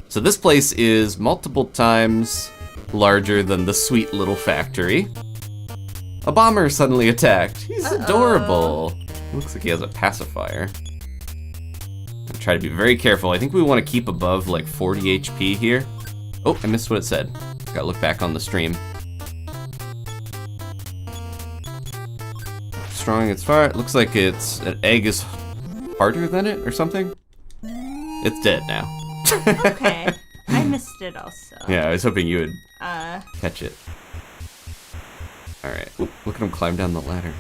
A: So this place is multiple times larger than the sweet little factory. A bomber suddenly attacked. He's adorable. Looks like he has a pacifier. I'll try to be very careful. I think we want to keep above like 40 HP here. Oh, I missed what it said. Gotta look back on the stream. Strong, it's fire. It looks like an egg is harder than it or something. It's dead now.
B: Okay. I missed it also.
A: Yeah, I was hoping you would catch it. Alright, look at him climb down the ladder.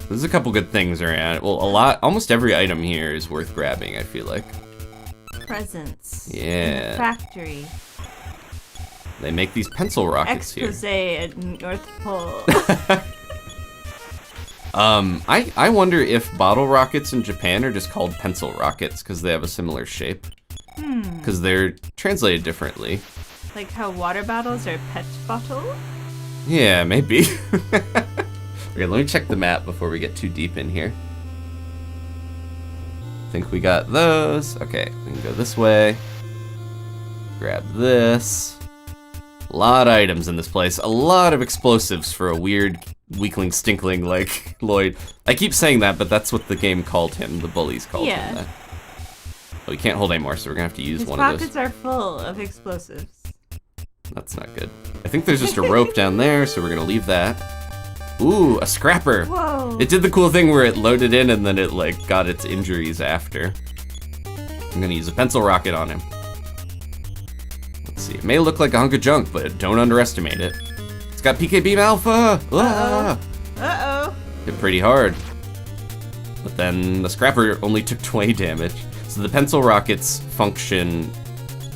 A: There's a couple good things around. Well, almost every item here is worth grabbing, I feel like.
B: Presents.
A: Yeah.
B: In the factory.
A: They make these pencil rockets
B: Expose at North Pole.
A: I wonder if bottle rockets in Japan are just called pencil rockets because they have a similar shape. Because they're translated differently.
B: Like how water bottles are pet bottle?
A: Yeah, maybe. Okay, let me check the map before we get too deep in here. Think we got those. Okay, we can go this way. Grab this. A lot of items in this place. A lot of explosives for a weird weakling stinkling like Lloyd. I keep saying that, but that's what the game called him. The bullies called him that. Oh, we can't hold anymore, so we're gonna have to use
B: His
A: one of those.
B: pockets are full of explosives.
A: That's not good. I think there's just a rope down there, so we're gonna leave that. Ooh, a scrapper.
B: Whoa.
A: It did the cool thing where it loaded in and then it like got its injuries after. I'm gonna use a pencil rocket on him. Let's see, it may look like a hunk of junk, but don't underestimate it. It's got PK Beam Alpha! Ah!
B: Uh-oh.
A: Hit pretty hard. But then the scrapper only took 20 damage. So the pencil rockets function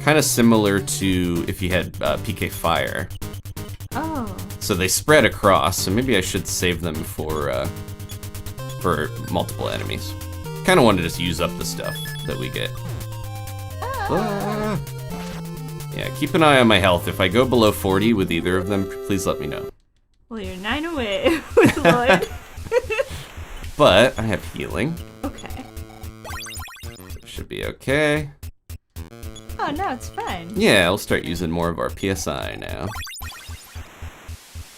A: kind of similar to if you had PK Fire.
B: Oh.
A: So they spread across, so maybe I should save them for multiple enemies. Kind of want to just use up the stuff that we get. Ah. Yeah, keep an eye on my health. If I go below 40 with either of them, please let me know.
B: Well, you're 9 away with Lloyd.
A: But I have healing.
B: Okay.
A: Should be okay.
B: Oh, no, it's fine.
A: Yeah, I'll start using more of our PSI now.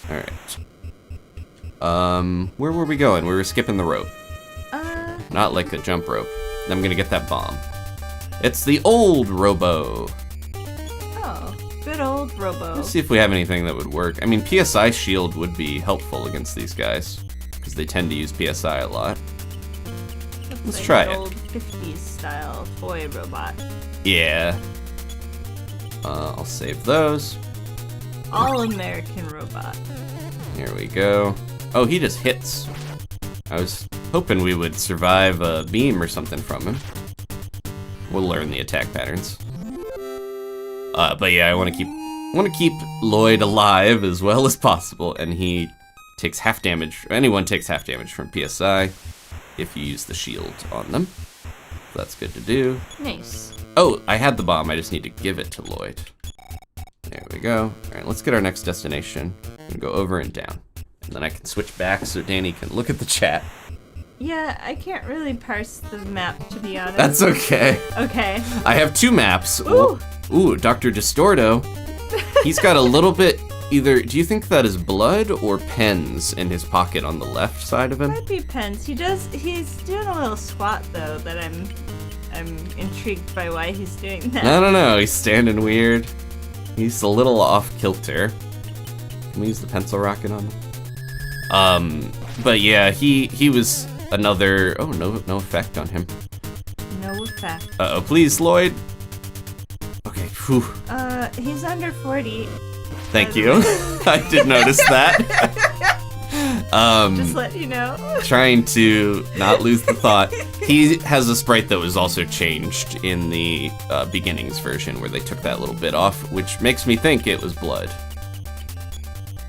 A: Alright. Where were we going? We were skipping the rope. Not like a jump rope. I'm gonna get that bomb. It's the old Robo.
B: Oh, good old Robo.
A: Let's see if we have anything that would work. I mean, PSI shield would be helpful against these guys, because they tend to use PSI a lot. Let's
B: like
A: try
B: an
A: it.
B: Old 50s style toy robot.
A: Yeah. I'll save those.
B: All American robot.
A: Here we go. Oh, he just hits. I was hoping we would survive a beam or something from him. We'll learn the attack patterns. But yeah, I want to keep Lloyd alive as well as possible, and he takes half damage. Anyone takes half damage from PSI if you use the shield on them. That's good to do.
B: Nice.
A: Oh, I had the bomb. I just need to give it to Lloyd. There we go. All right, let's get our next destination. I'm gonna go over and down, and then I can switch back so Danny can look at the chat.
B: Yeah, I can't really parse the map, to be honest.
A: That's okay.
B: Okay.
A: I have two maps.
B: Ooh.
A: Ooh, Dr. Distorto. He's got a little bit, either, do you think that is blood or pens in his pocket on the left side of him?
B: Might be pens. He's doing a little squat though that I'm intrigued by why he's doing that.
A: I don't know, he's standing weird. He's a little off kilter. Can we use the pencil rocket on him? But yeah, he was another, oh, no effect on him.
B: No effect.
A: Uh-oh, please, Lloyd. Okay, whew.
B: He's under 40.
A: Thank you. I did notice that.
B: Just let you know.
A: Trying to not lose the thought. He has a sprite that was also changed in the beginnings version where they took that little bit off, which makes me think it was blood.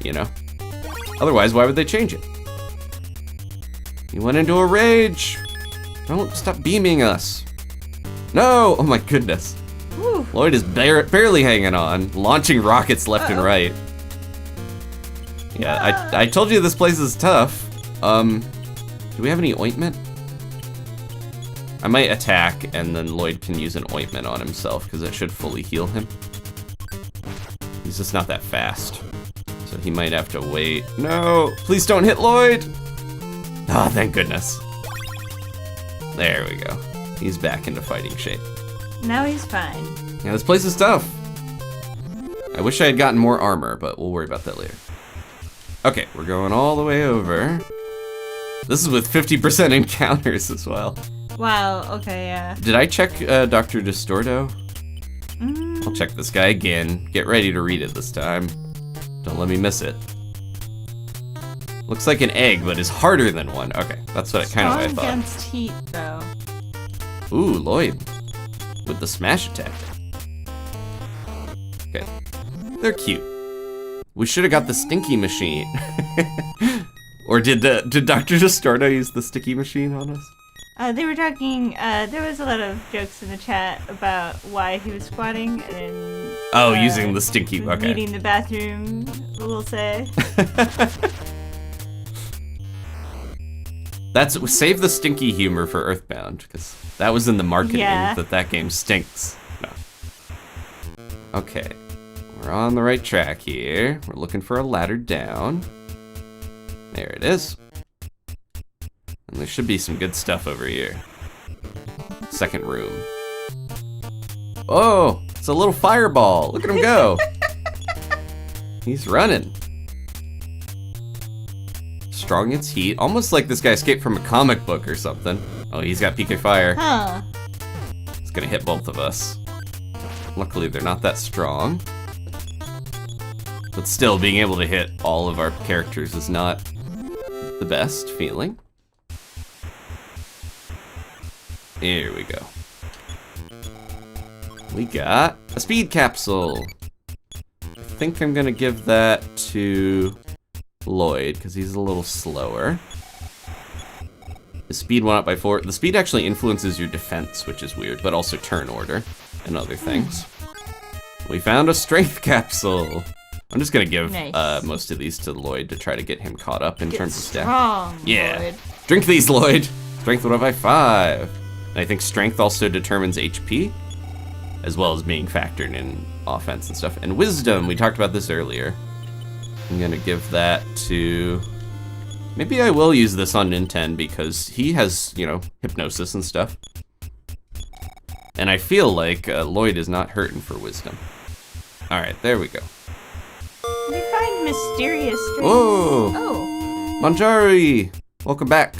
A: You know? Otherwise, why would they change it? He went into a rage. Don't stop beaming us. No! Oh my goodness.
B: Whew.
A: Lloyd is barely hanging on, launching rockets left and right. Yeah, I told you this place is tough. Do we have any ointment? I might attack, and then Lloyd can use an ointment on himself, because it should fully heal him. He's just not that fast. So he might have to wait. No! Please don't hit Lloyd! Oh, thank goodness. There we go. He's back into fighting shape.
B: Now he's fine.
A: Yeah, this place is tough. I wish I had gotten more armor, but we'll worry about that later. Okay, we're going all the way over. This is with 50% encounters as well.
B: Wow, okay, yeah.
A: Did I check Dr. Distorto? I'll check this guy again. Get ready to read it this time. Don't let me miss it. Looks like an egg, but is harder than one. Okay, that's what I kind of
B: Strong
A: thought.
B: against heat, though.
A: Ooh, Lloyd. With the smash attack. Okay. They're cute. We should have got the stinky machine. Or did Dr. Distorto use the sticky machine on us?
B: They were talking, there was a lot of jokes in the chat about why he was squatting and...
A: using the stinky, okay.
B: Needing the bathroom, we'll say.
A: Save the stinky humor for EarthBound, because that was in the marketing that game stinks. No. Okay, we're on the right track here. We're looking for a ladder down. There it is. And there should be some good stuff over here. Second room. Oh, it's a little fireball. Look at him go. He's running. Strong against heat. Almost like this guy escaped from a comic book or something. Oh, he's got PK Fire.
B: Huh.
A: It's gonna hit both of us. Luckily, they're not that strong. But still, being able to hit all of our characters is not the best feeling. Here we go. We got a speed capsule. I think I'm gonna give that to Lloyd, because he's a little slower. His speed went up by 4. The speed actually influences your defense, which is weird, but also turn order and other things. We found a strength capsule. I'm just gonna give most of these to Lloyd to try to get him caught up in terms of stat.
B: Strong,
A: Yeah.
B: Lloyd.
A: Drink these, Lloyd. Strength went up by 5. And I think strength also determines HP, as well as being factored in offense and stuff. And wisdom, we talked about this earlier. I'm gonna give that to... Maybe I will use this on Nintendo because he has, you know, hypnosis and stuff. And I feel like Lloyd is not hurting for wisdom. Alright, there we go.
B: We find mysterious strings.
A: Whoa!
B: Oh.
A: Manjari! Welcome back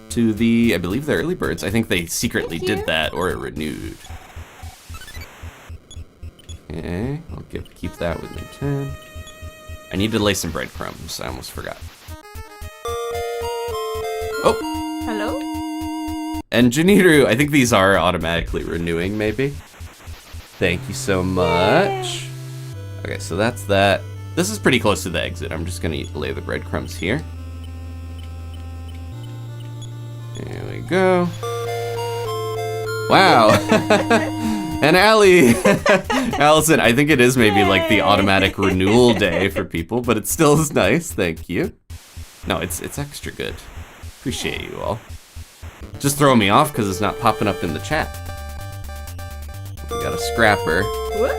A: to the, I believe, the early birds. I think they secretly
B: Thank you.
A: did that, or it renewed. Okay, I'll keep that with me 10. I need to lay some breadcrumbs. I almost forgot. Oh!
B: Hello?
A: And Janiru, I think these are automatically renewing, maybe. Thank you so much. Okay, so that's that. This is pretty close to the exit. I'm just gonna lay the breadcrumbs here. There we go. Wow. And Allie. Allison, I think it is maybe like the automatic renewal day for people, but it still is nice. Thank you. No, it's extra good. Appreciate you all. Just throw me off because it's not popping up in the chat. We got a scrapper.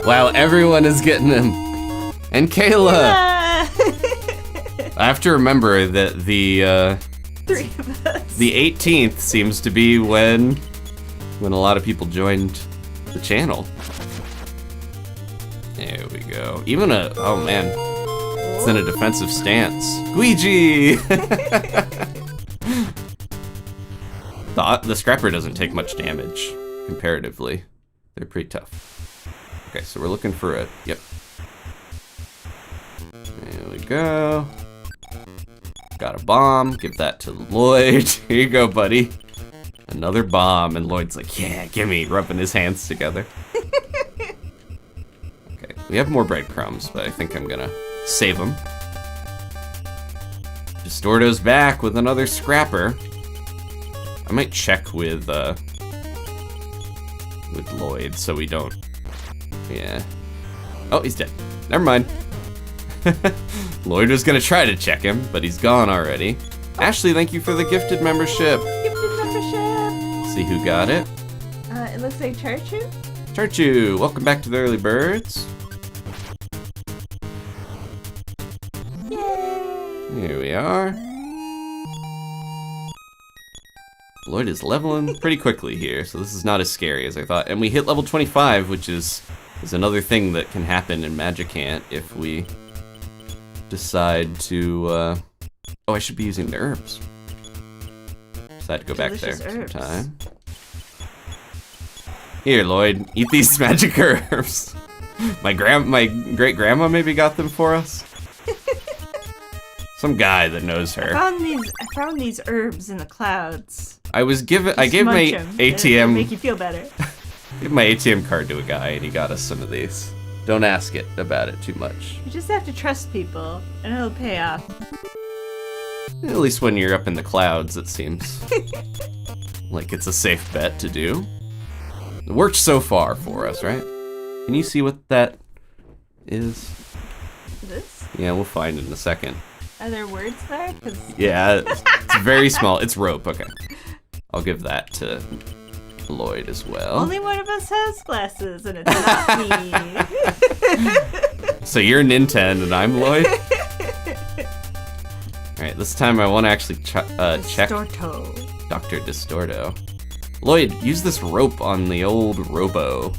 A: Wow, everyone is getting him. And Kayla. I have to remember that the
B: 3 of us.
A: the 18th seems to be when a lot of people joined the channel. There we go. Even oh man, it's in a defensive stance. Squeegee! The scrapper doesn't take much damage, comparatively. They're pretty tough. Okay, so we're looking for a, yep. There we go. Got a bomb. Give that to Lloyd. Here you go, buddy. Another bomb. And Lloyd's like, yeah, gimme, rubbing his hands together. Okay, we have more breadcrumbs, but I think I'm gonna save them. Distorto's back with another scrapper. I might check with Lloyd so we don't. Yeah. Oh, he's dead. Never mind. Lloyd was gonna try to check him, but he's gone already. Ashley, thank you for the gifted membership.
B: Gifted membership.
A: See who got it?
B: It looks like Charchu.
A: Charchu, welcome back to the Early Birds.
B: Yay!
A: Here we are. Lloyd is leveling pretty quickly here, so this is not as scary as I thought. And we hit level 25, which is another thing that can happen in Magicant if we decide to, oh, I should be using the herbs. Decide to go back there
B: Delicious
A: sometime. Here, Lloyd, eat these magic herbs. My great-grandma maybe got them for us. Some guy that knows her.
B: I found these herbs in the clouds.
A: I gave my ATM.
B: It'll make you feel better.
A: Give my ATM card to a guy and he got us some of these. Don't ask it about it too much.
B: You just have to trust people, and it'll pay off.
A: At least when you're up in the clouds, it seems like it's a safe bet to do. It worked so far for us, right? Can you see what that is?
B: This?
A: Yeah, we'll find it in a second.
B: Are there words there? 'Cause
A: Yeah, it's very small. It's rope. Okay. I'll give that to Lloyd as well.
B: only one of us has glasses, and it's not me.
A: So you're Nintendo and I'm Lloyd? Alright, this time I want to actually check
B: Distorto.
A: Dr. Distorto. Lloyd, use this rope on the old Robo.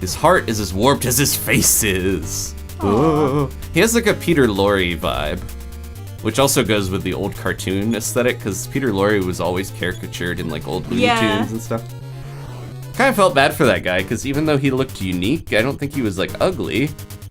A: His heart is as warped as his face is. Oh. He has like a Peter Lorre vibe, which also goes with the old cartoon aesthetic, because Peter Lorre was always caricatured in like old Looney Tunes and stuff. Kind of felt bad for that guy, because even though he looked unique, I don't think he was like ugly,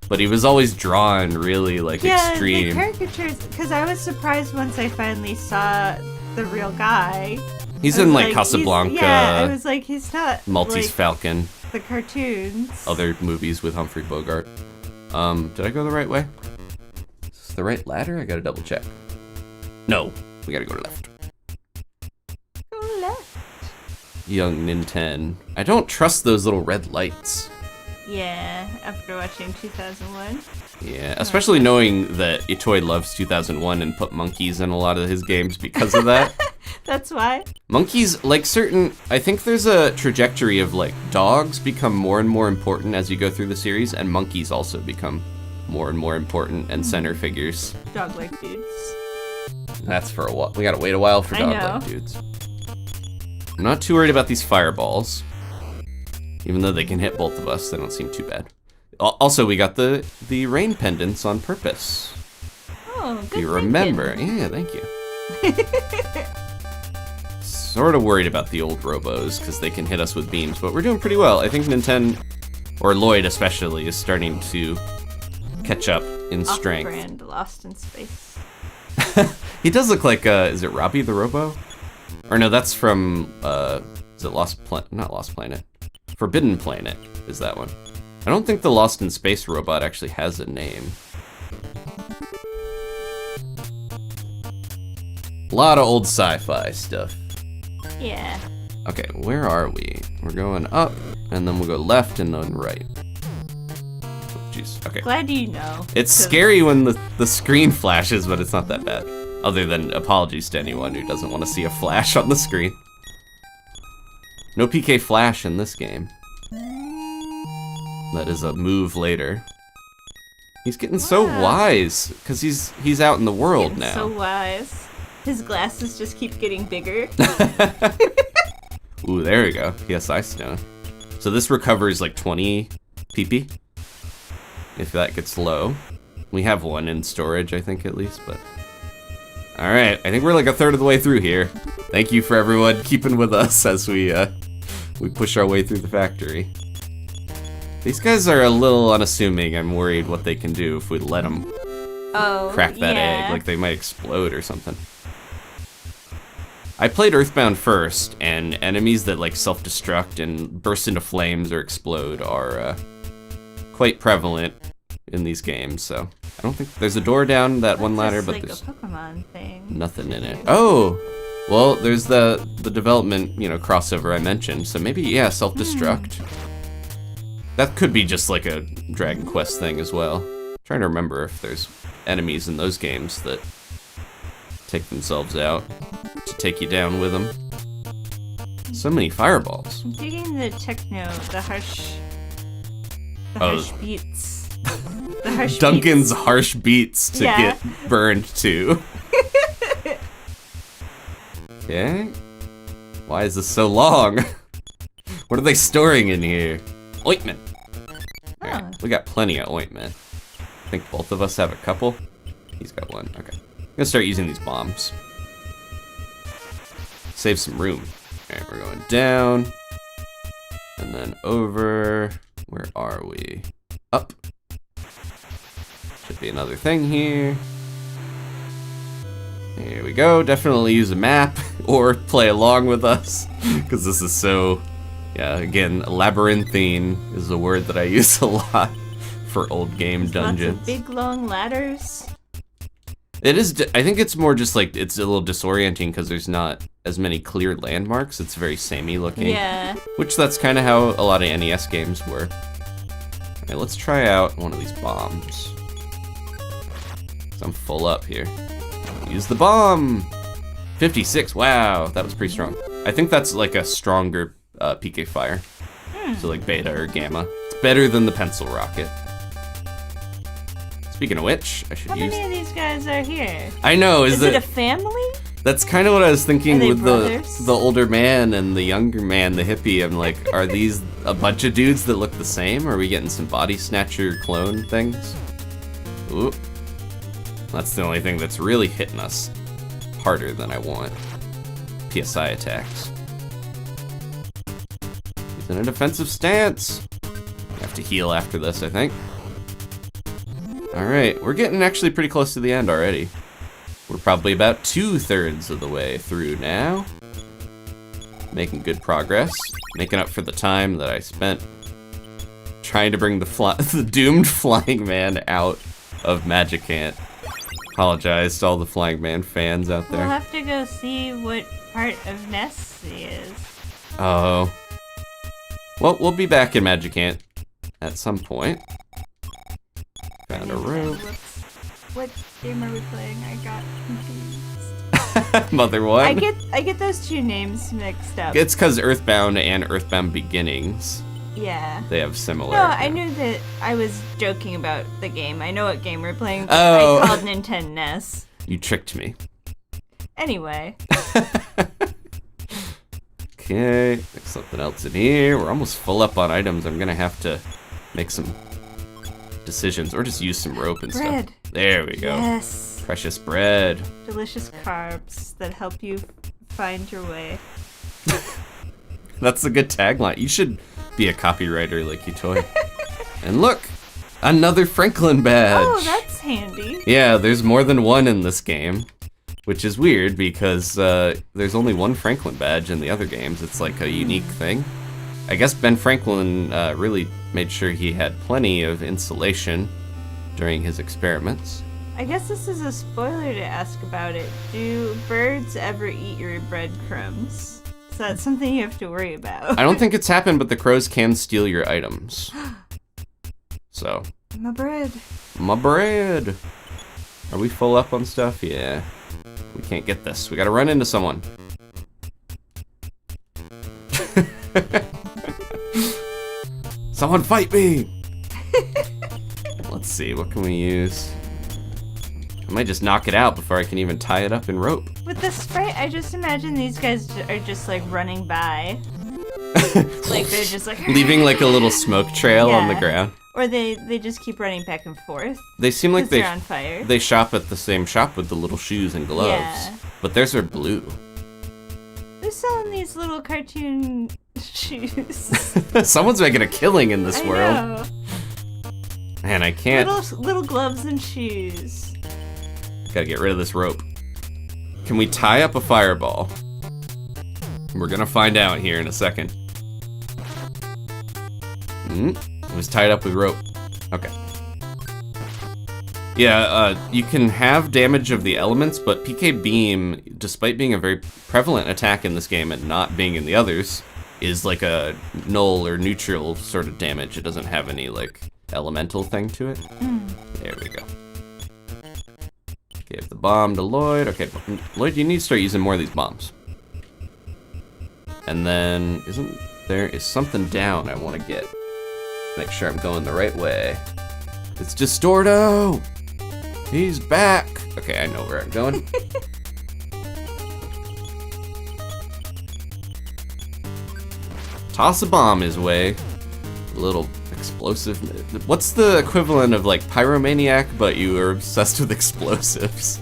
A: but he was always drawn really like extreme.
B: Yeah, the caricatures, because I was surprised once I finally saw the real guy.
A: He's in like Casablanca.
B: Yeah, I was like, he's not
A: Maltese
B: like
A: Falcon.
B: the cartoons.
A: Other movies with Humphrey Bogart. Did I go the right way? Is this the right ladder? I gotta double check. No, we gotta go to left.
B: Go left.
A: Young Nintendo. I don't trust those little red lights.
B: Yeah, after watching 2001.
A: Yeah, especially knowing that Itoi loves 2001 and put monkeys in a lot of his games because of that.
B: That's why.
A: Monkeys, like I think there's a trajectory of like dogs become more and more important as you go through the series, and monkeys also become more and more important and center figures.
B: Dog-like dudes.
A: That's for a while. We gotta wait a while for dog-like dudes. I'm not too worried about these fireballs. Even though they can hit both of us, they don't seem too bad. Also, we got the rain pendants on purpose.
B: Oh, good.
A: You remember. Yeah, thank you. Sort of worried about the old Robos, because they can hit us with beams, but we're doing pretty well. I think Nintendo, or Lloyd especially, is starting to catch up in strength.
B: Off-brand, Lost in Space.
A: He does look like, is it Robbie the Robo? Or no, that's from, is it not Lost Planet. Forbidden Planet is that one. I don't think the Lost in Space robot actually has a name. A lot of old sci-fi stuff.
B: Yeah.
A: Okay, where are we? We're going up, and then we'll go left and then right. Oh, jeez, okay.
B: Glad you know.
A: It's scary when the screen flashes, but it's not that bad. Other than apologies to anyone who doesn't want to see a flash on the screen. No PK flash in this game. That is a move later. He's getting so wise, because he's out in the world now.
B: So wise. His glasses just keep getting bigger.
A: Ooh, there we go. PSI stone. So this recovers like 20 PP. If that gets low. We have one in storage, I think, at least, but... Alright, I think we're like a third of the way through here. Thank you for everyone keeping with us as we push our way through the factory. These guys are a little unassuming. I'm worried what they can do if we let them crack that
B: yeah.
A: egg. Like they might explode or something. I played EarthBound first, and enemies that like self-destruct and burst into flames or explode are quite prevalent in these games. So I don't think there's a door down that one ladder, but
B: like
A: there's
B: a Pokemon thing.
A: nothing in it. Oh, well, there's the development, crossover I mentioned. So maybe self-destruct. That could be just like a Dragon Quest thing as well. I'm trying to remember if there's enemies in those games that take themselves out to take you down with them. So many fireballs.
B: I'm digging the techno, the harsh beats. The harsh
A: Duncan's
B: beats.
A: harsh beats to get burned to. Okay. Why is this so long? What are they storing in here? Ointment. Alright, we got plenty of ointment. I think both of us have a couple. He's got one. Okay. I'm gonna start using these bombs. Save some room. Alright, we're going down. And then over. Where are we? Up. Should be another thing here. Here we go. Definitely use a map or play along with us because this is so, again, labyrinthine is a word that I use a lot for old game dungeons.
B: Lots of big long ladders.
A: It is, I think it's more just like, it's a little disorienting because there's not as many clear landmarks. It's very samey looking.
B: Yeah.
A: Which that's kind of how a lot of NES games were. Okay, let's try out one of these bombs. I'm full up here. Use the bomb! 56, wow, that was pretty strong. I think that's like a stronger PK fire. So like beta or gamma. It's better than the pencil rocket. Speaking of which, I should
B: How
A: use...
B: many of these guys are here?
A: I know,
B: Is it a family?
A: That's kind of what I was thinking
B: Are they
A: with
B: brothers?
A: the older man and the younger man, the hippie. I'm like, are these a bunch of dudes that look the same? Or are we getting some body snatcher clone things? Ooh. That's the only thing that's really hitting us harder than I want. PSI attacks. He's in a defensive stance. I have to heal after this, I think. Alright, we're getting actually pretty close to the end already. We're probably about 2/3 of the way through now. Making good progress. Making up for the time that I spent trying to bring the doomed flying man out of Magicant. Apologize to all the Flying Man fans out there.
B: We'll have to go see what part of Ness he is.
A: Oh. Well, we'll be back in Magicant at some point. Found a rope.
B: What game are we playing? I got confused.
A: Mother one.
B: I get those two names mixed up.
A: It's because EarthBound and EarthBound Beginnings.
B: Yeah.
A: They have similar.
B: No, I knew that I was joking about the game. I know what game we're playing. But
A: Oh.
B: I called Nintendo NES.
A: You tricked me.
B: Anyway.
A: Okay, there's something else in here. We're almost full up on items. I'm gonna have to make some decisions or just use some rope and
B: Bread.
A: stuff. There we go.
B: Yes.
A: Precious bread.
B: Delicious carbs that help you find your way.
A: That's a good tagline. You should be a copywriter like you toy. And look, another Franklin badge.
B: Oh, that's handy.
A: Yeah, there's more than one in this game, which is weird because there's only one Franklin badge in the other games. It's like a unique thing. I guess Ben Franklin really made sure he had plenty of insulation during his experiments.
B: I guess this is a spoiler to ask about it. Do birds ever eat your breadcrumbs? Is that something you have to worry about?
A: I don't think it's happened, but the crows can steal your items. So.
B: My bread.
A: My bread. Are we full up on stuff? Yeah. We can't get this. We gotta run into someone. Someone fight me! Let's see, what can we use? I might just knock it out before I can even tie it up in rope.
B: With the sprite, I just imagine these guys are just like running by. Like they're just like
A: leaving like a little smoke trail on the
B: Yeah.
A: ground.
B: Or they just keep running back and forth.
A: They seem like
B: 'Cause they're on fire.
A: they shop at the same shop with the little shoes and gloves.
B: Yeah.
A: But theirs are blue.
B: They're selling these little cartoon shoes.
A: Someone's making a killing in this
B: I
A: world.
B: know.
A: Man, I can't.
B: Little gloves and shoes.
A: Gotta get rid of this rope. Can we tie up a fireball? We're gonna find out here in a second. It was tied up with rope. Okay. Yeah, you can have damage of the elements, but PK Beam, despite being a very prevalent attack in this game and not being in the others, is like a null or neutral sort of damage. It doesn't have any, like, elemental thing to it. There we go. Give the bomb to Lloyd. Okay, Lloyd, you need to start using more of these bombs. And then, is something down I want to get? Make sure I'm going the right way. It's Distorto! He's back! Okay, I know where I'm going. Toss a bomb his way. A little explosive. What's the equivalent of like pyromaniac, but you are obsessed with explosives?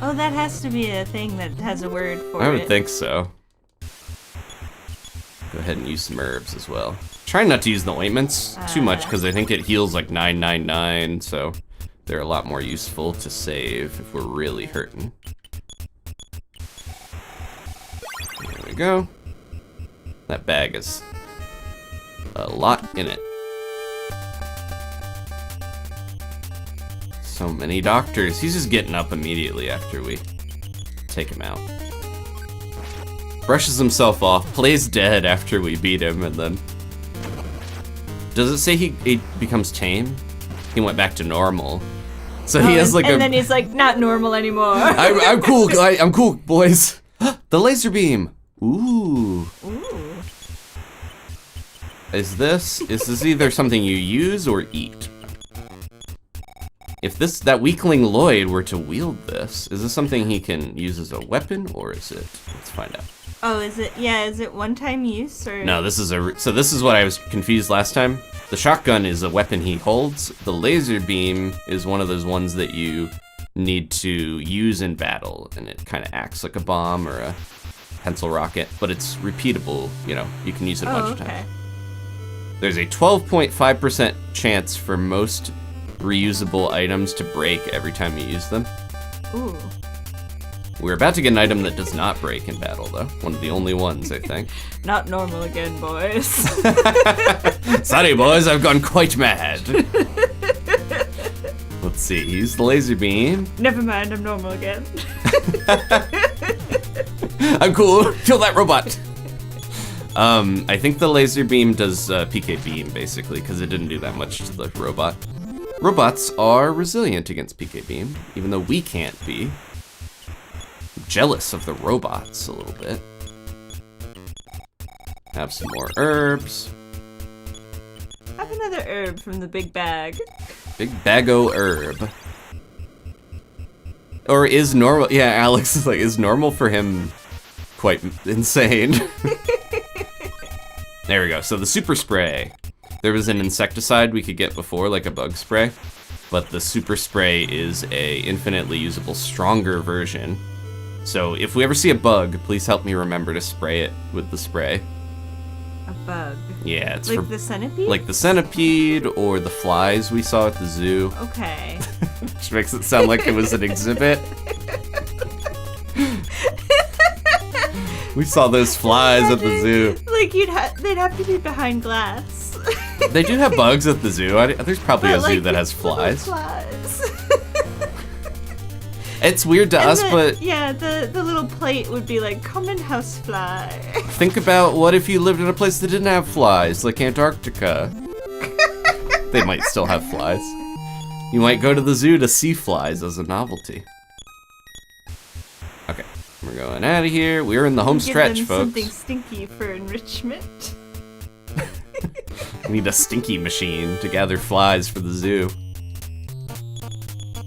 B: Oh, that has to be a thing that has a word for it.
A: I would think so. Go ahead and use some herbs as well. Try not to use the ointments too much because I think it heals like 999, so they're a lot more useful to save if we're really hurting. There we go. That bag is a lot in it. So many doctors. He's just getting up immediately after we take him out. Brushes himself off, plays dead after we beat him, and then... Does it say he becomes tame? He went back to normal. So he has like
B: and then he's like, not normal anymore.
A: I'm cool, I'm cool, boys. The laser beam. Ooh. Is this either something you use or eat? If that weakling Lloyd were to wield this, is this something he can use as a weapon, or is it? Let's find out.
B: Oh, is it? Yeah, is it one-time use or?
A: No, this is what I was confused last time. The shotgun is a weapon he holds. The laser beam is one of those ones that you need to use in battle, and it kind of acts like a bomb or a pencil rocket, but it's repeatable. You know, you can use it a bunch of times. There's a 12.5% chance for most reusable items to break every time you use them.
B: Ooh.
A: We're about to get an item that does not break in battle, though. One of the only ones, I think.
B: Not normal again, boys.
A: Sorry, boys, I've gone quite mad. Let's see, use the laser beam.
B: Never mind, I'm normal again.
A: I'm cool, kill that robot. I think the laser beam does PK beam, basically, because it didn't do that much to the robot. Robots are resilient against PK beam, even though we can't be. Jealous of the robots a little bit. Have some more herbs.
B: Have another herb from the big bag.
A: Big bag-o herb. Or is normal? Yeah, Alex is like, is normal for him quite insane? There we go. So the super spray. There was an insecticide we could get before, like a bug spray, but the super spray is a infinitely usable, stronger version. So if we ever see a bug, please help me remember to spray it with the spray.
B: A bug?
A: Yeah, it's
B: like the centipede?
A: Like the centipede or the flies we saw at the zoo.
B: Okay.
A: Which makes it sound like it was an exhibit. We saw those flies at the zoo.
B: Like they'd have to be behind glass.
A: They do have bugs at the zoo. There's probably a zoo that has flies. It's weird to us, but...
B: Yeah, the little plate would be like, common housefly.
A: Think about what if you lived in a place that didn't have flies, like Antarctica. They might still have flies. You might go to the zoo to see flies as a novelty. Okay, we're going out of here. We're in the home stretch,
B: folks.
A: Something
B: stinky for enrichment.
A: We need a stinky machine to gather flies for the zoo.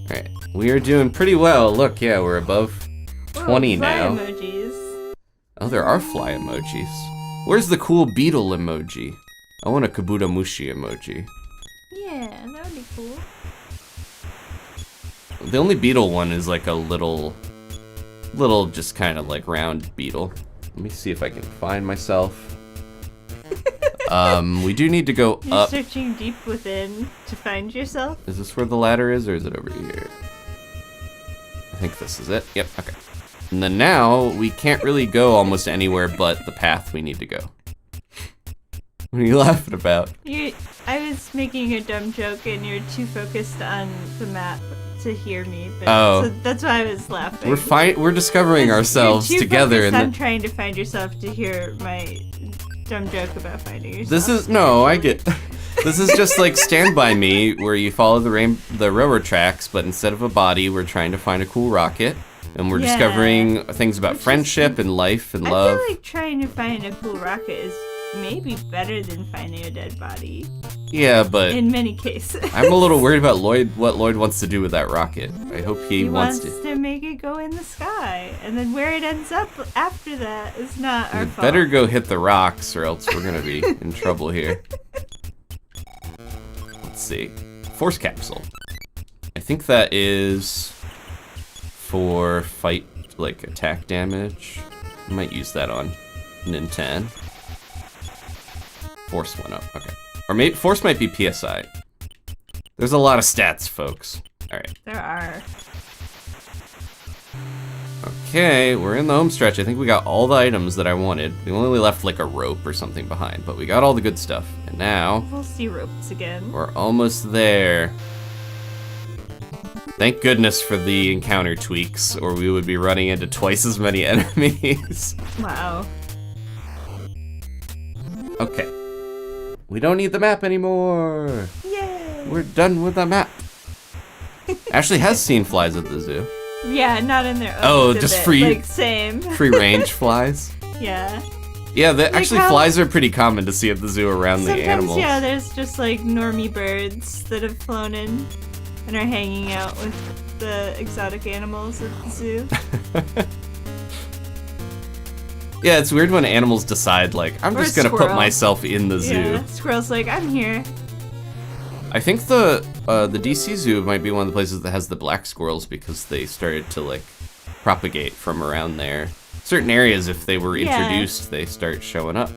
A: Alright, we are doing pretty well. Look, yeah, we're above 20 now.
B: Fly emojis.
A: Oh, there are fly emojis. Where's the cool beetle emoji? I want a Kabuto Mushi emoji.
B: Yeah, that would be cool.
A: The only beetle one is like a little just kind of like round beetle. Let me see if I can find myself. We do need to go
B: You're
A: up.
B: Searching deep within to find yourself?
A: Is this where the ladder is, or is it over here? I I think this is it. Yep, okay. And then now, we can't really go almost anywhere but the path we need to go. What are you laughing about?
B: I was making a dumb joke and you're too focused on the map to hear me. But, so that's why I was laughing.
A: We're discovering ourselves together.
B: And I'm trying to find yourself to hear my dumb joke about finding yourself.
A: This is, no, I get... This is just like Stand By Me, where you follow the railroad tracks, but instead of a body, we're trying to find a cool rocket. And we're discovering things about friendship and life and love.
B: I feel like trying to find a cool rocket is maybe better than finding a dead body.
A: Yeah, but...
B: in many cases.
A: I'm a little worried about what Lloyd wants to do with that rocket. I hope he wants
B: to make it go in the sky. And then where it ends up after that is not our fault.
A: Better go hit the rocks or else we're going to be in trouble here. Let's see. Force capsule. I think that is for fight, like, attack damage. I might use that on Nintendo. Force went up, okay. Or maybe Force might be PSI. There's a lot of stats, folks. Alright.
B: There are.
A: Okay, we're in the home stretch. I think we got all the items that I wanted. We only left like a rope or something behind, but we got all the good stuff. And now...
B: we'll see ropes again.
A: We're almost there. Thank goodness for the encounter tweaks, or we would be running into twice as many enemies.
B: Wow.
A: Okay. We don't need the map anymore.
B: Yay!
A: We're done with the map. Ashley has seen flies at the zoo.
B: Yeah, not in their own exhibit.
A: Just free,
B: like, same.
A: free range flies.
B: Yeah.
A: Yeah, actually flies are pretty common to see at the zoo around the animals.
B: Yeah, there's just like normie birds that have flown in and are hanging out with the exotic animals at the zoo.
A: Yeah, it's weird when animals decide, like, I'm just gonna put myself in the zoo.
B: Yeah, squirrel's like, I'm here.
A: I think the DC Zoo might be one of the places that has the black squirrels because they started to, like, propagate from around there. Certain areas, if they were introduced, they start showing up.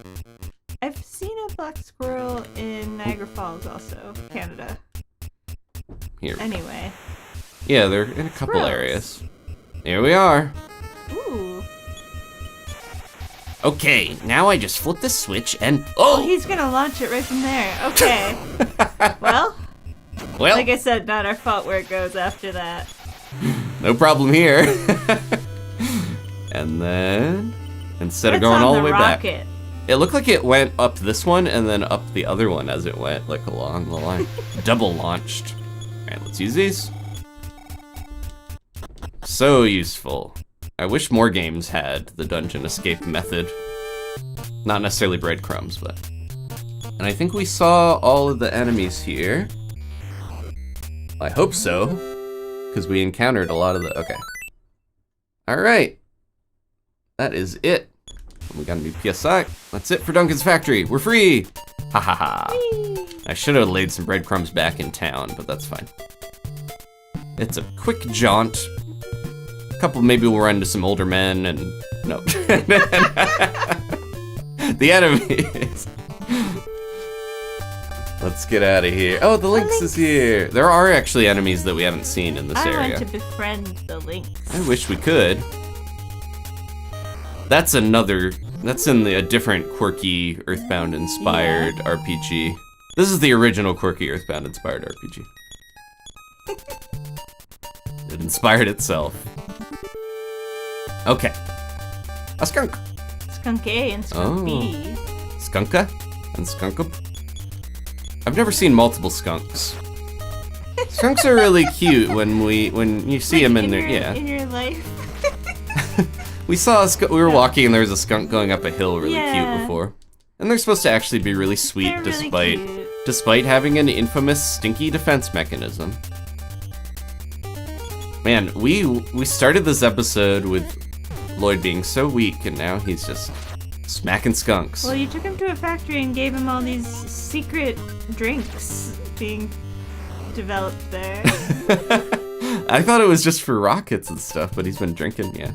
B: I've seen a black squirrel in Niagara Falls also, Canada.
A: Here.
B: Anyway.
A: Yeah, they're in a couple areas. Here we are.
B: Ooh.
A: Okay, now I just flip the switch and...
B: Oh, he's gonna launch it right from there. Okay. Well, like I said, not our fault where it goes after that.
A: No problem here. And then, instead of going all the way back, it looked like it went up this one and then up the other one as it went, like along the line. Double launched. Alright, let's use these. So useful. I wish more games had the dungeon escape method. Not necessarily breadcrumbs, but... And I think we saw all of the enemies here. I hope so, because we encountered a lot of the... Okay. Alright. That is it. We got a new PSI. That's it for Duncan's Factory. We're free! Ha ha ha. I should have laid some breadcrumbs back in town, but that's fine. It's a quick jaunt. Couple, maybe we'll run into some older men and no. The enemies. Let's get out of here. Oh, the Lynx is here. There are actually enemies that we haven't seen in this area.
B: I want to befriend the Lynx.
A: I wish we could. That's another. That's in a different quirky EarthBound inspired RPG. This is the original quirky EarthBound inspired RPG. It inspired itself. Okay. A skunk.
B: Skunk A and skunk B.
A: Skunka and skunkup. I've never seen multiple skunks. Skunks are really cute when you see them in their
B: in your life.
A: We saw we were walking and there was a skunk going up a hill really cute before. And they're supposed to actually be really sweet despite having an infamous stinky defense mechanism. Man, we started this episode with Lloyd being so weak, and now he's just smacking skunks.
B: Well, you took him to a factory and gave him all these secret drinks being developed there.
A: I thought it was just for rockets and stuff, but he's been drinking, yeah.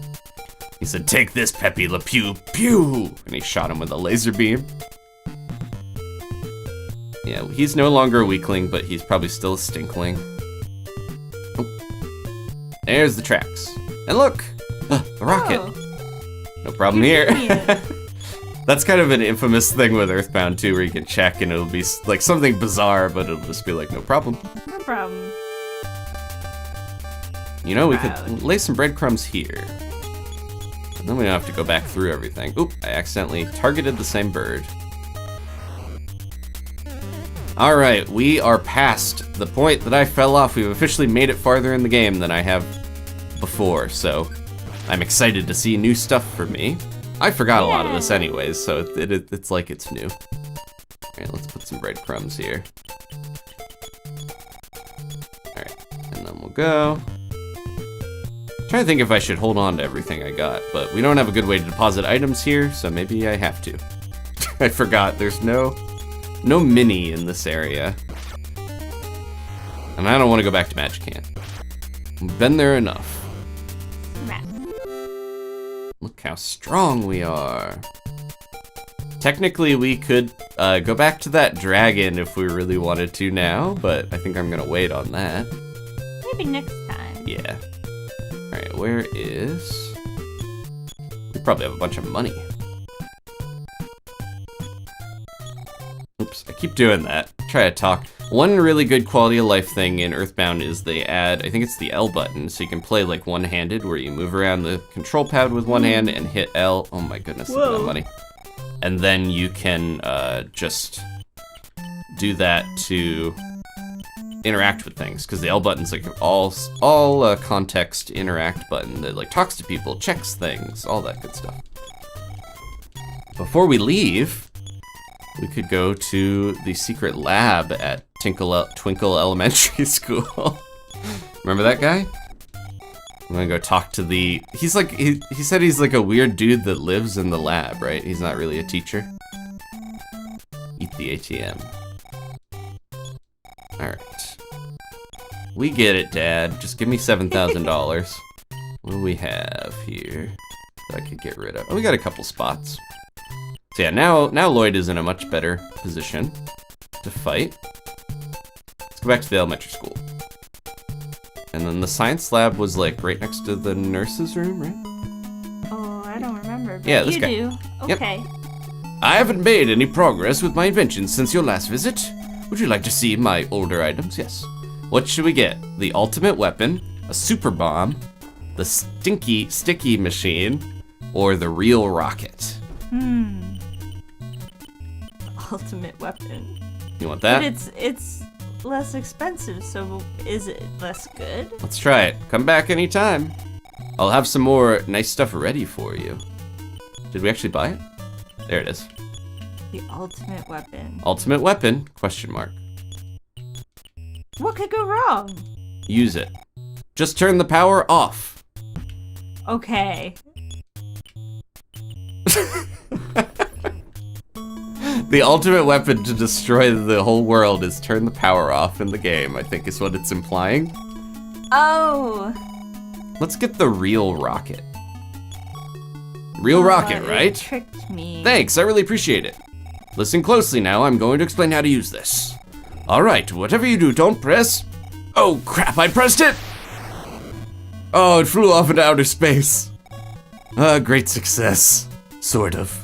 A: He said, "Take this, Pepe Le Pew Pew!" And he shot him with a laser beam. Yeah, he's no longer a weakling, but he's probably still a stinkling. Oh. There's the tracks. And look! A rocket.
B: Oh,
A: No problem
B: you're
A: here.
B: doing it.
A: That's kind of an infamous thing with EarthBound 2 where you can check and it'll be like something bizarre, but it'll just be like, no problem.
B: No problem.
A: You know, we
B: Proud.
A: could lay some breadcrumbs here. And then we don't have to go back through everything. Oop, I accidentally targeted the same bird. Alright, we are past the point that I fell off. We've officially made it farther in the game than I have before, so I'm excited to see new stuff for me. I forgot a lot of this anyways, so it's like it's new. Alright, let's put some breadcrumbs here. Alright, and then we'll go. I'm trying to think if I should hold on to everything I got, but we don't have a good way to deposit items here, so maybe I have to. I forgot, there's no mini in this area. And I don't want to go back to Magic Hand. We've been there enough. Look how strong we are. Technically, we could go back to that dragon if we really wanted to now, but I think I'm gonna wait on that.
B: Maybe next time.
A: Yeah. Alright, where is... We probably have a bunch of money. Oops, I keep doing that. Try to talk. One really good quality of life thing in EarthBound is they add, I think it's the L button, so you can play like one-handed where you move around the control pad with one hand and hit L. Oh my goodness, look at that money. And then you can just do that to interact with things, because the L button's like all context interact button that like talks to people, checks things, all that good stuff. Before we leave, we could go to the secret lab at Twinkle Elementary School. Remember that guy? I'm gonna go talk to the... He's like... He said he's like a weird dude that lives in the lab, right? He's not really a teacher. Eat the ATM. Alright. We get it, Dad. Just give me $7,000. What do we have here that I could get rid of? Oh, we got a couple spots. So yeah, now Lloyd is in a much better position to fight. Let's go back to the elementary school. And then the science lab was like right next to the nurse's room, right?
B: Oh, I don't remember. But
A: Yeah, this
B: you
A: guy.
B: do. Okay.
A: Yep. I haven't made any progress with my inventions since your last visit. Would you like to see my older items? Yes. What should we get? The ultimate weapon, a super bomb, the sticky machine, or the real rocket?
B: Ultimate weapon.
A: You want that?
B: But it's less expensive, so is it less good?
A: Let's try it. Come back anytime. I'll have some more nice stuff ready for you. Did we actually buy it? There it is.
B: The ultimate weapon.
A: Ultimate weapon, question mark.
B: What could go wrong?
A: Use it. Just turn the power off.
B: Okay.
A: The ultimate weapon to destroy the whole world is turn the power off in the game, I think is what it's implying.
B: Oh.
A: Let's get the real rocket. Real rocket,
B: It
A: right?
B: tricked me.
A: Thanks, I really appreciate it. Listen closely now, I'm going to explain how to use this. Alright, whatever you do, don't press... Oh crap, I pressed it! Oh, it flew off into outer space. Great success. Sort of.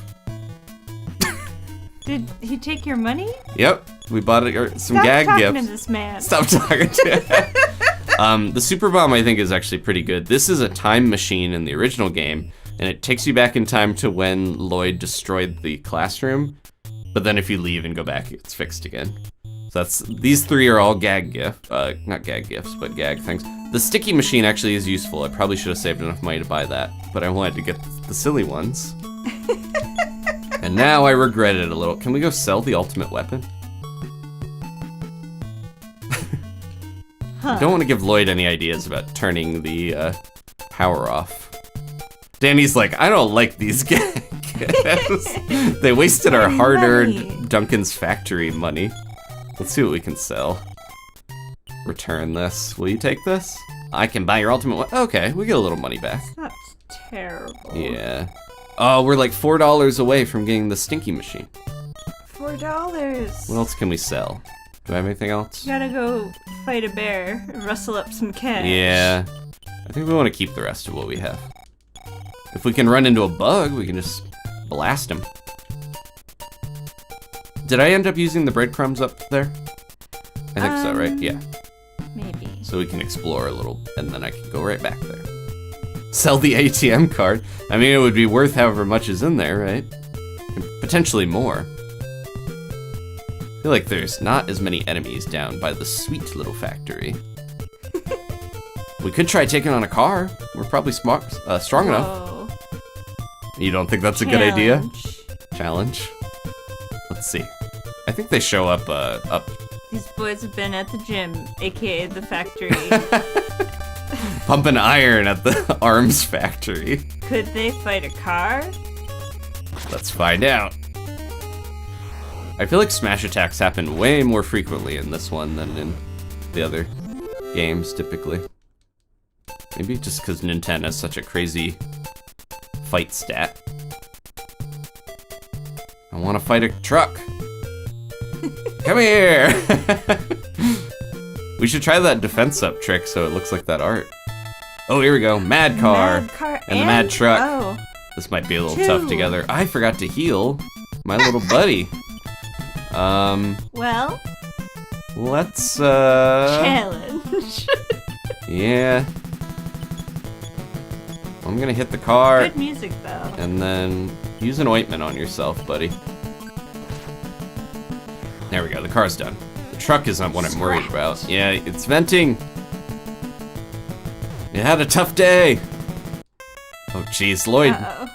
B: Did he take your money?
A: Yep, we bought some
B: Stop
A: gag
B: talking
A: gifts.
B: to this man.
A: Stop talking to the super bomb I think is actually pretty good. This is a time machine in the original game, and it takes you back in time to when Lloyd destroyed the classroom. But then if you leave and go back, it's fixed again. So these three are all gag gift, not gag gifts, but gag things. The sticky machine actually is useful. I probably should have saved enough money to buy that, but I wanted to get the silly ones. And now I regret it a little. Can we go sell the ultimate weapon? I don't want to give Lloyd any ideas about turning the power off. Danny's like, I don't like these gags. They wasted our hard-earned Duncan's factory money. Let's see what we can sell. Return this. Will you take this? I can buy your ultimate weapon. Okay, we get a little money back.
B: That's terrible.
A: Yeah. Oh, we're like $4 away from getting the stinky machine.
B: $4.
A: What else can we sell? Do I have anything else?
B: You gotta go fight a bear and rustle up some cash.
A: Yeah. I think we want to keep the rest of what we have. If we can run into a bug, we can just blast him. Did I end up using the breadcrumbs up there? I think so, right? Yeah.
B: Maybe.
A: So we can explore a little, and then I can go right back there. Sell the ATM card. I mean, it would be worth however much is in there, right? And potentially more. I feel like there's not as many enemies down by the sweet little factory. We could try taking on a car. We're probably strong enough. You don't think that's a good idea? Challenge. Let's see. I think they show up up.
B: These boys have been at the gym, aka the factory.
A: Pumping iron at the arms factory.
B: Could they fight a car?
A: Let's find out. I feel like smash attacks happen way more frequently in this one than in the other games, typically. Maybe just because Nintendo has such a crazy fight stat. I want to fight a truck. Come here! We should try that defense up trick so it looks like that art. Oh, here we go. Mad car. And the mad truck.
B: Oh.
A: This might be a little tough together. I forgot to heal my little buddy.
B: Well.
A: Let's,
B: Challenge.
A: Yeah. I'm gonna hit the car.
B: Good music, though.
A: And then use an ointment on yourself, buddy. There we go, the car's done. The truck is not what I'm worried about. Yeah, it's venting. You had a tough day. Oh, jeez, Lloyd.
B: Uh-oh.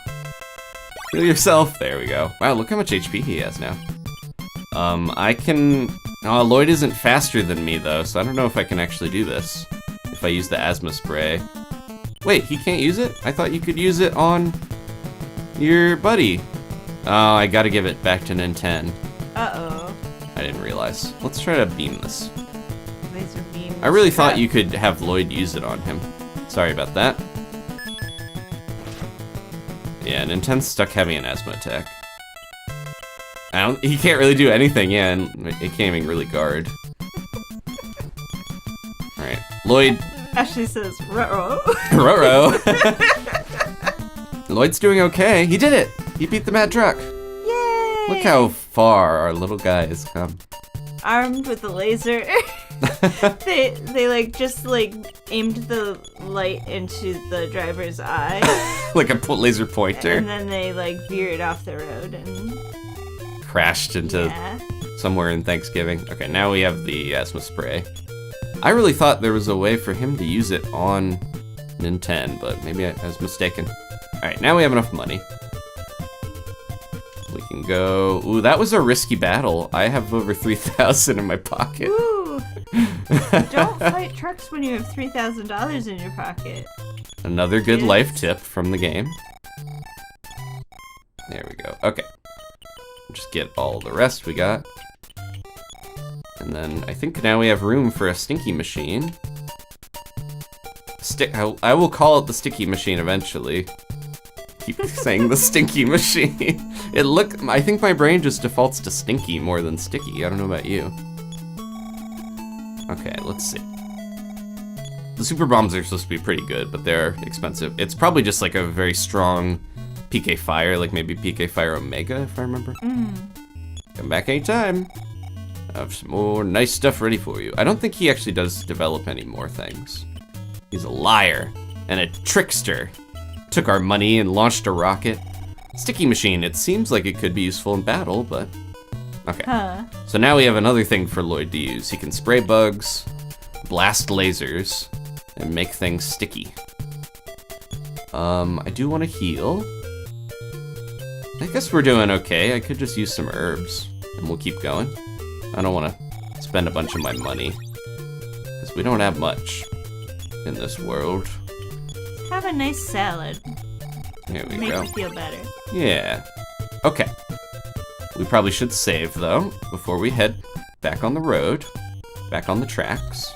A: Heal yourself. There we go. Wow, look how much HP he has now. I can... Oh, Lloyd isn't faster than me, though, so I don't know if I can actually do this. If I use the asthma spray. Wait, he can't use it? I thought you could use it on your buddy. Oh, I gotta give it back to Nintendo.
B: Uh-oh.
A: I didn't realize. Let's try to beam this.
B: Laser beam.
A: I really thought you could have Lloyd use it on him. Sorry about that. Yeah, Nintendo's stuck having an asthma attack. He can't really do anything, yeah, and it can't even really guard. Alright, Lloyd.
B: Ashley says, ruh-roh.
A: Ruh-roh. Lloyd's doing okay. He did it! He beat the mad truck.
B: Yay!
A: Look how far our little guy has come.
B: Armed with a laser. they like just like aimed the light into the driver's eye.
A: Like a laser pointer.
B: And then they like veered off the road and
A: crashed into somewhere in Thanksgiving. Okay, now we have the asthma spray. I really thought there was a way for him to use it on Nintendo, but maybe I was mistaken. Alright, now we have enough money. We can go... Ooh, that was a risky battle. I have over 3,000 in my pocket.
B: Ooh! Don't fight trucks when you have $3,000 in your pocket.
A: Another good life tip from the game. There we go. Okay. Just get all the rest we got. And then I think now we have room for a stinky machine. I will call it the sticky machine eventually. Keep saying the stinky machine. I think my brain just defaults to stinky more than sticky. I don't know about you. Okay, let's see. The super bombs are supposed to be pretty good, but they're expensive. It's probably just like a very strong PK Fire, like maybe PK Fire Omega, if I remember. Come back anytime. I have some more nice stuff ready for you. I don't think he actually does develop any more things. He's a liar and a trickster. Took our money and launched a rocket. Sticky machine, it seems like it could be useful in battle, but... Okay. So now we have another thing for Lloyd to use. He can spray bugs, blast lasers, and make things sticky. I do want to heal. I guess we're doing okay. I could just use some herbs, and we'll keep going. I don't want to spend a bunch of my money, because we don't have much in this world.
B: Have a nice salad.
A: There we
B: Make
A: go.
B: you feel better.
A: Yeah. Okay. We probably should save, though, before we head back on the road, back on the tracks.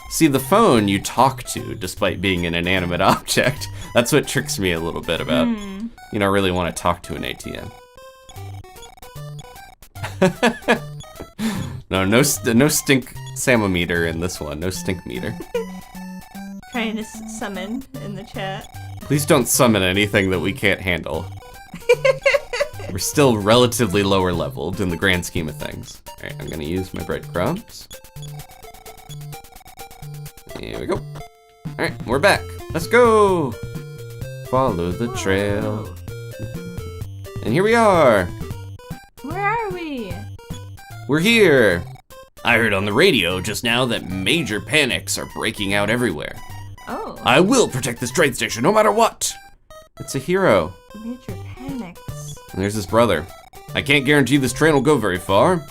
A: See, the phone you talk to, despite being an inanimate object, that's what tricks me a little bit about. You don't really want to talk to an ATM. No stink samometer in this one. No stink meter.
B: Trying heinous summon in the chat.
A: Please don't summon anything that we can't handle. We're still relatively lower leveled in the grand scheme of things. Alright, I'm gonna use my breadcrumbs. Here we go. Alright, we're back. Let's go! Follow the trail. And here we are!
B: Where are we?
A: We're here! I heard on the radio just now that major panics are breaking out everywhere.
B: Oh.
A: I will protect this train station no matter what! It's a hero.
B: Major panics.
A: And there's his brother. I can't guarantee this train will go very far,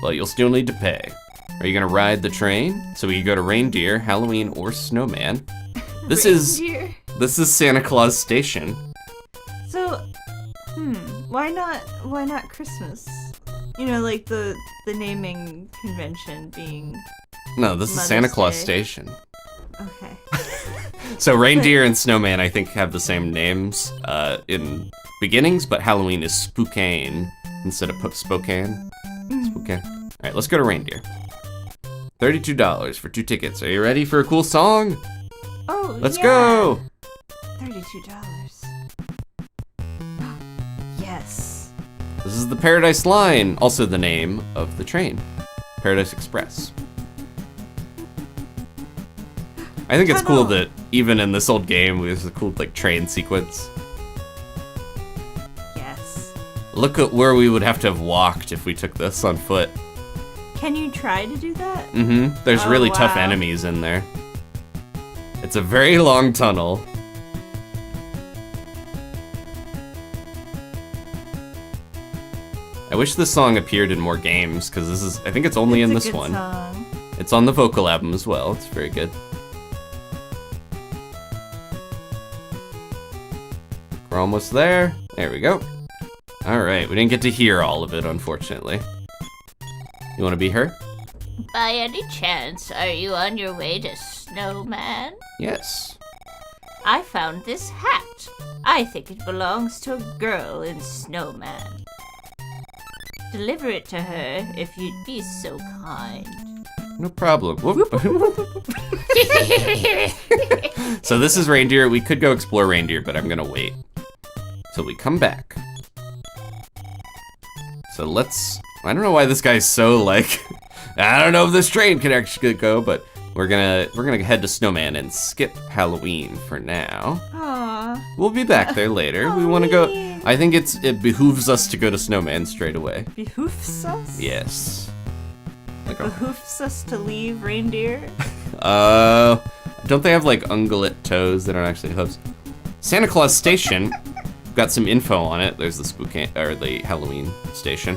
A: but you'll still need to pay. Are you gonna ride the train? So we can go to Reindeer, Halloween, or Snowman. This is Santa Claus Station.
B: So, why not Christmas? You know, like the naming convention being
A: No, this is
B: Mother's
A: Santa Claus
B: Day.
A: Station.
B: Okay.
A: So Reindeer and Snowman, I think, have the same names in Beginnings, but Halloween is Spokane instead of Spokane. Spokane. All right, let's go to Reindeer. $32 for 2 tickets. Are you ready for a cool song?
B: Oh,
A: Let's
B: yeah.
A: go!
B: $32. Yes.
A: This is the Paradise Line, also the name of the train. Paradise Express. I think it's cool that even in this old game, there's a cool like train sequence.
B: Yes.
A: Look at where we would have to have walked if we took this on foot.
B: Can you try to do that?
A: Mm-hmm. There's
B: Oh,
A: really tough
B: wow.
A: enemies in there. It's a very long tunnel. I wish this song appeared in more games, because I think it's only in
B: It's a
A: this
B: good
A: one.
B: song.
A: It's on the vocal album as well. It's very good. We're almost there. There we go. All right, we didn't get to hear all of it, unfortunately. You want to be her?
C: By any chance, are you on your way to Snowman?
A: Yes.
C: I found this hat. I think it belongs to a girl in Snowman. Deliver it to her if you'd be so kind.
A: No problem. Whoop. So this is Reindeer. We could go explore Reindeer, but I'm gonna wait till we come back. So I don't know why this guy's so like, I don't know if this train can actually go, but we're gonna head to Snowman and skip Halloween for now.
B: Aww.
A: We'll be back there later. We want to go. I think it behooves us to go to Snowman straight away.
B: Behoofs us?
A: Yes. Like
B: Behoofs us to leave Reindeer?
A: don't they have like ungulate toes that aren't actually hooves? Santa Claus Station. Got some info on it. There's the Halloween station.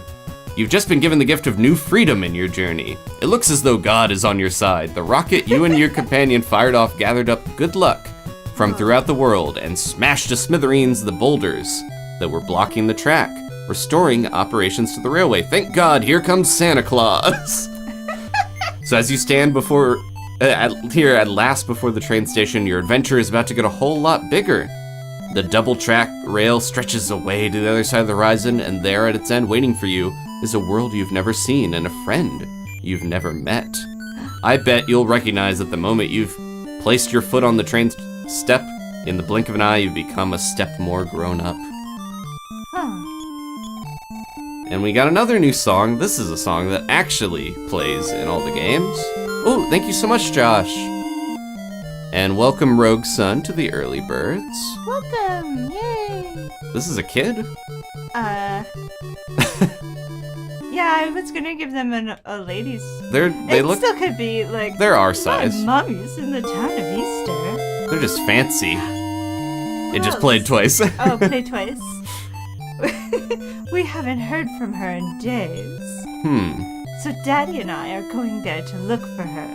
A: You've just been given the gift of new freedom in your journey. It looks as though God is on your side. The rocket you and your companion fired off gathered up good luck from throughout the world and smashed to smithereens the boulders that were blocking the track, restoring operations to the railway. Thank God, here comes Santa Claus. So as you stand here at last before the train station, your adventure is about to get a whole lot bigger. The double track rail stretches away to the other side of the horizon, and there at its end waiting for you is a world you've never seen and a friend you've never met. I bet you'll recognize at the moment you've placed your foot on the train step, in the blink of an eye, you've become a step more grown up. And we got another new song. This is a song that actually plays in all the games. Oh, thank you so much, Josh. And welcome, Rogue Sun, to the Early Birds.
B: Welcome! Yay!
A: This is a kid?
B: Yeah, I was gonna give them a ladies.
A: They look.
B: Still could be like.
A: They're our
B: my
A: size.
B: mummies in the town of Easter.
A: They're just fancy. It just played twice.
B: Oh, play twice. We haven't heard from her in days. So Daddy and I are going there to look for her.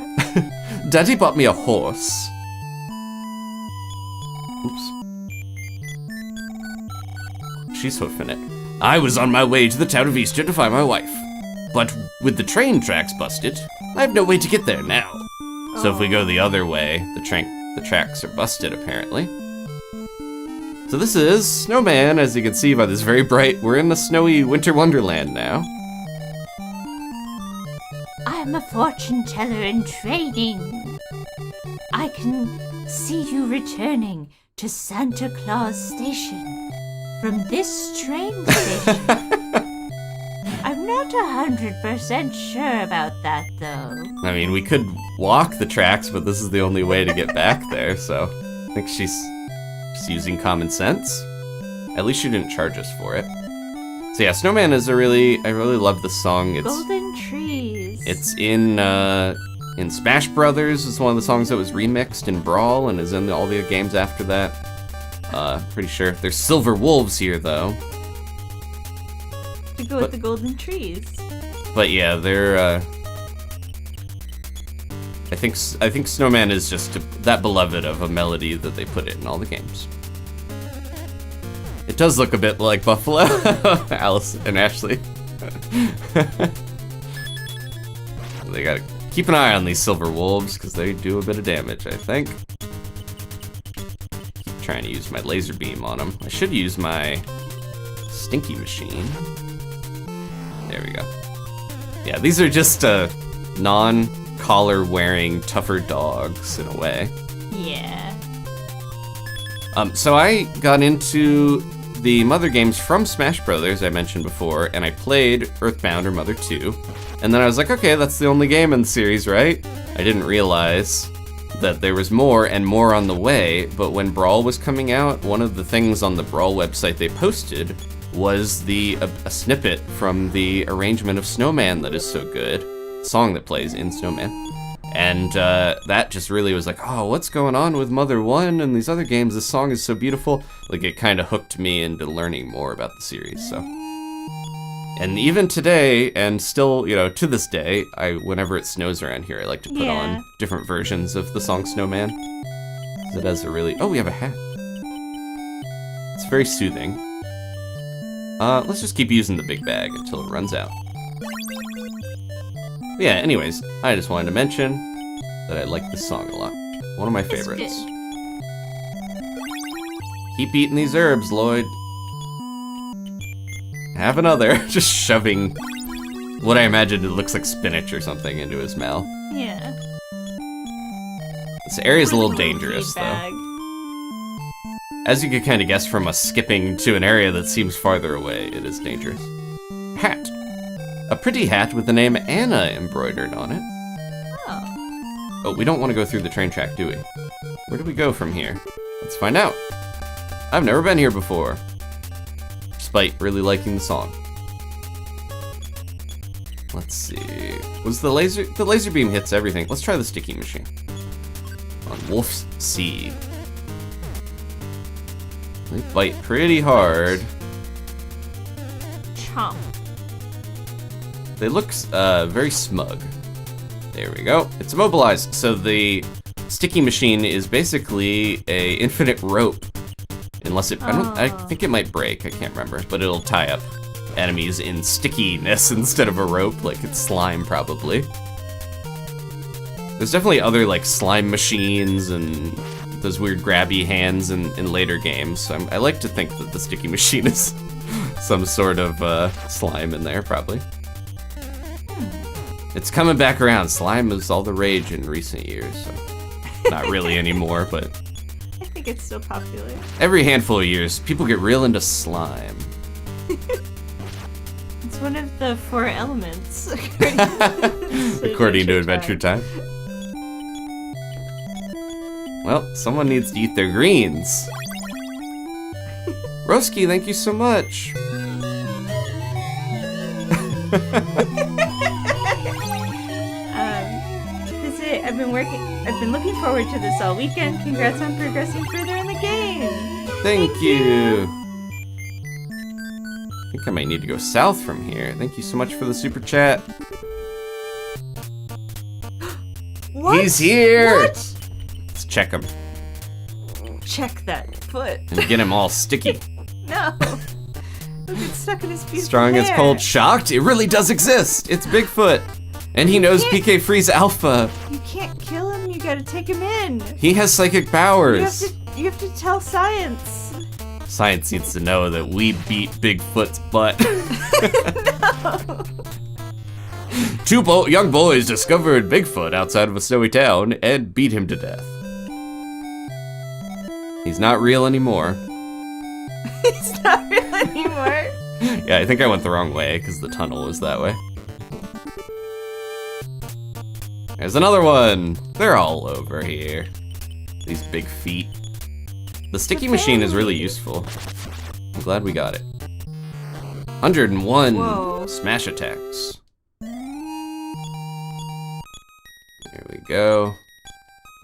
A: Daddy bought me a horse. Oops. She's hoofing it. I was on my way to the town of Easter to find my wife. But with the train tracks busted, I have no way to get there now. So if we go the other way, the tracks are busted apparently. So this is Snowman, as you can see by this very bright, we're in the snowy winter wonderland now.
C: I'm a fortune teller in training. I can see you returning to Santa Claus Station from this train station. I'm not 100% sure about that, though.
A: I mean, we could walk the tracks, but this is the only way to get back there, so I think she's using common sense. At least she didn't charge us for it. So yeah, Snowman is I really love this song. It's
B: Golden Trees.
A: It's in Smash Brothers. It's one of the songs that was remixed in Brawl and is in all the games after that. Pretty sure. There's Silver Wolves here, though.
B: To go with the Golden Trees.
A: But yeah, they're, I think Snowman is just that beloved of a melody that they put it in all the games. It does look a bit like Buffalo, Alice and Ashley. They gotta keep an eye on these Silver Wolves, because they do a bit of damage, I think. Keep trying to use my laser beam on them. I should use my stinky machine. There we go. Yeah, these are just non-collar wearing tougher dogs in a way.
B: Yeah.
A: So I got into the Mother games from Smash Brothers, I mentioned before, and I played EarthBound or Mother 2. And then I was like, okay, that's the only game in the series, right? I didn't realize that there was more and more on the way, but when Brawl was coming out, one of the things on the Brawl website they posted was a snippet from the arrangement of Snowman that is so good, song that plays in Snowman. And that just really was like, oh, what's going on with Mother 1 and these other games? This song is so beautiful. Like, it kind of hooked me into learning more about the series, so. And even today, and still, to this day, whenever it snows around here, I like to put on different versions of the song Snowman. It has a really, oh, we have a hat. It's very soothing. Let's just keep using the big bag until it runs out. But yeah, anyways, I just wanted to mention that I like this song a lot. One of my favorites. Keep eating these herbs, Lloyd. Have another. Just shoving what I imagine it looks like spinach or something into his mouth.
B: Yeah.
A: This area's a little dangerous, though. As you could kind of guess from us skipping to an area that seems farther away, it is dangerous. Hat. A pretty hat with the name Anna embroidered on it. Oh, we don't want to go through the train track, do we? Where do we go from here? Let's find out. I've never been here before. Despite really liking the song. Let's see. Was the laser beam hits everything. Let's try the sticky machine. On Wolf's Seed. They bite pretty hard.
B: Chomp.
A: They look very smug. There we go. It's immobilized. So the sticky machine is basically a infinite rope. Unless it, I think it might break. I can't remember, but it'll tie up enemies in stickiness instead of a rope, like it's slime probably. There's definitely other like slime machines and those weird grabby hands in later games. So I like to think that the sticky machine is some sort of slime in there, probably. It's coming back around. Slime is all the rage in recent years, so not really anymore, but
B: I think it's still popular.
A: every handful of years, people get real into slime.
B: It's one of the 4 elements.
A: According to Adventure Time. Well, someone needs to eat their greens. Roski, thank you so much.
B: I've been looking forward to this all weekend. Congrats on progressing further in the game.
A: Thank you. I think I might need to go south from here. Thank you so much for the super chat.
B: What?
A: He's here.
B: What?
A: Let's check him
B: Check that foot.
A: and get him all sticky.
B: No. Look, it's stuck in his beautiful
A: Strong as
B: hair.
A: cold, shocked. It really does exist. It's Bigfoot. And he knows PK Freeze Alpha.
B: You can't kill him. You gotta take him in.
A: He has psychic powers.
B: You have to tell science.
A: Science needs to know that we beat Bigfoot's butt.
B: No.
A: Two young boys discovered Bigfoot outside of a snowy town and beat him to death. He's not real anymore.
B: It's not real anymore.
A: Yeah, I think I went the wrong way because the tunnel was that way. There's another one. They're all over here. These big feet. The sticky machine is really useful. I'm glad we got it. 101
B: Whoa.
A: smash attacks. There we go.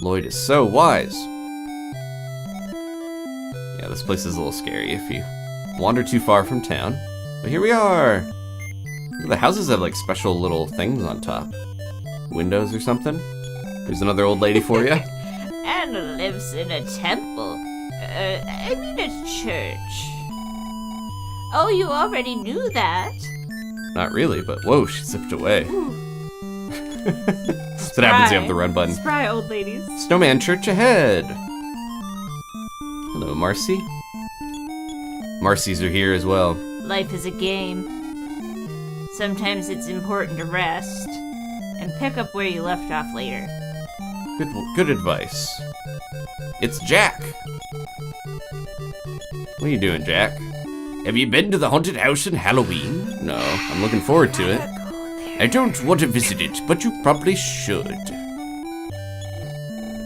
A: Lloyd is so wise. Yeah, this place is a little scary if you wander too far from town. But here we are. The houses have like special little things on top. Windows or something. There's another old lady for you.
C: Anna lives in a temple. I mean a church. Oh, you already knew that.
A: Not really, but whoa, she zipped away. That's what happens when you have the run button.
B: Spry old ladies.
A: Snowman church ahead. Hello, Marcy. Marcy's are here as well.
C: Life is a game. Sometimes it's important to rest and pick up where you left off later.
A: Good advice. It's Jack. What are you doing, Jack? Have you been to the haunted house in Halloween? No, I'm looking forward to it. I don't want to visit it, but you probably should.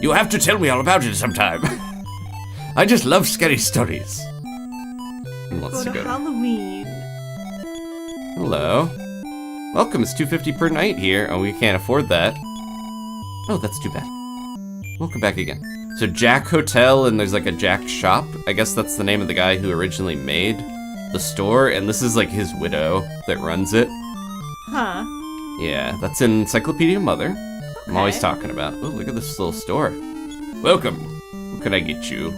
A: You have to tell me all about it sometime. I just love scary stories. Let's
B: Go to
A: go.
B: Halloween.
A: Hello. Welcome, it's $2.50 per night here. Oh, we can't afford that. Oh, that's too bad. Welcome back again. So Jack Hotel, and there's like a Jack shop. I guess that's the name of the guy who originally made the store, and this is like his widow that runs it.
B: Huh.
A: Yeah, that's in Encyclopedia Mother. I'm always
B: Okay.
A: talking about. Oh, look at this little store. Welcome. What can I get you?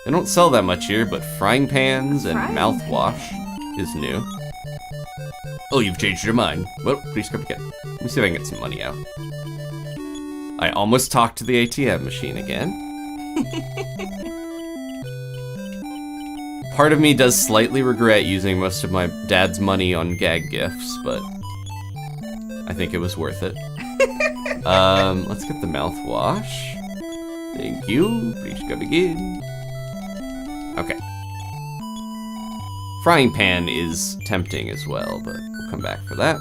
A: They don't sell that much here, but frying pans and
B: Frying
A: mouthwash is new. Oh, you've changed your mind. Well, please come again. Let me see if I can get some money out. I almost talked to the ATM machine again. Part of me does slightly regret using most of my dad's money on gag gifts, but I think it was worth it. Let's get the mouthwash. Thank you. Please come again. Okay. Frying pan is tempting as well, but we'll come back for that.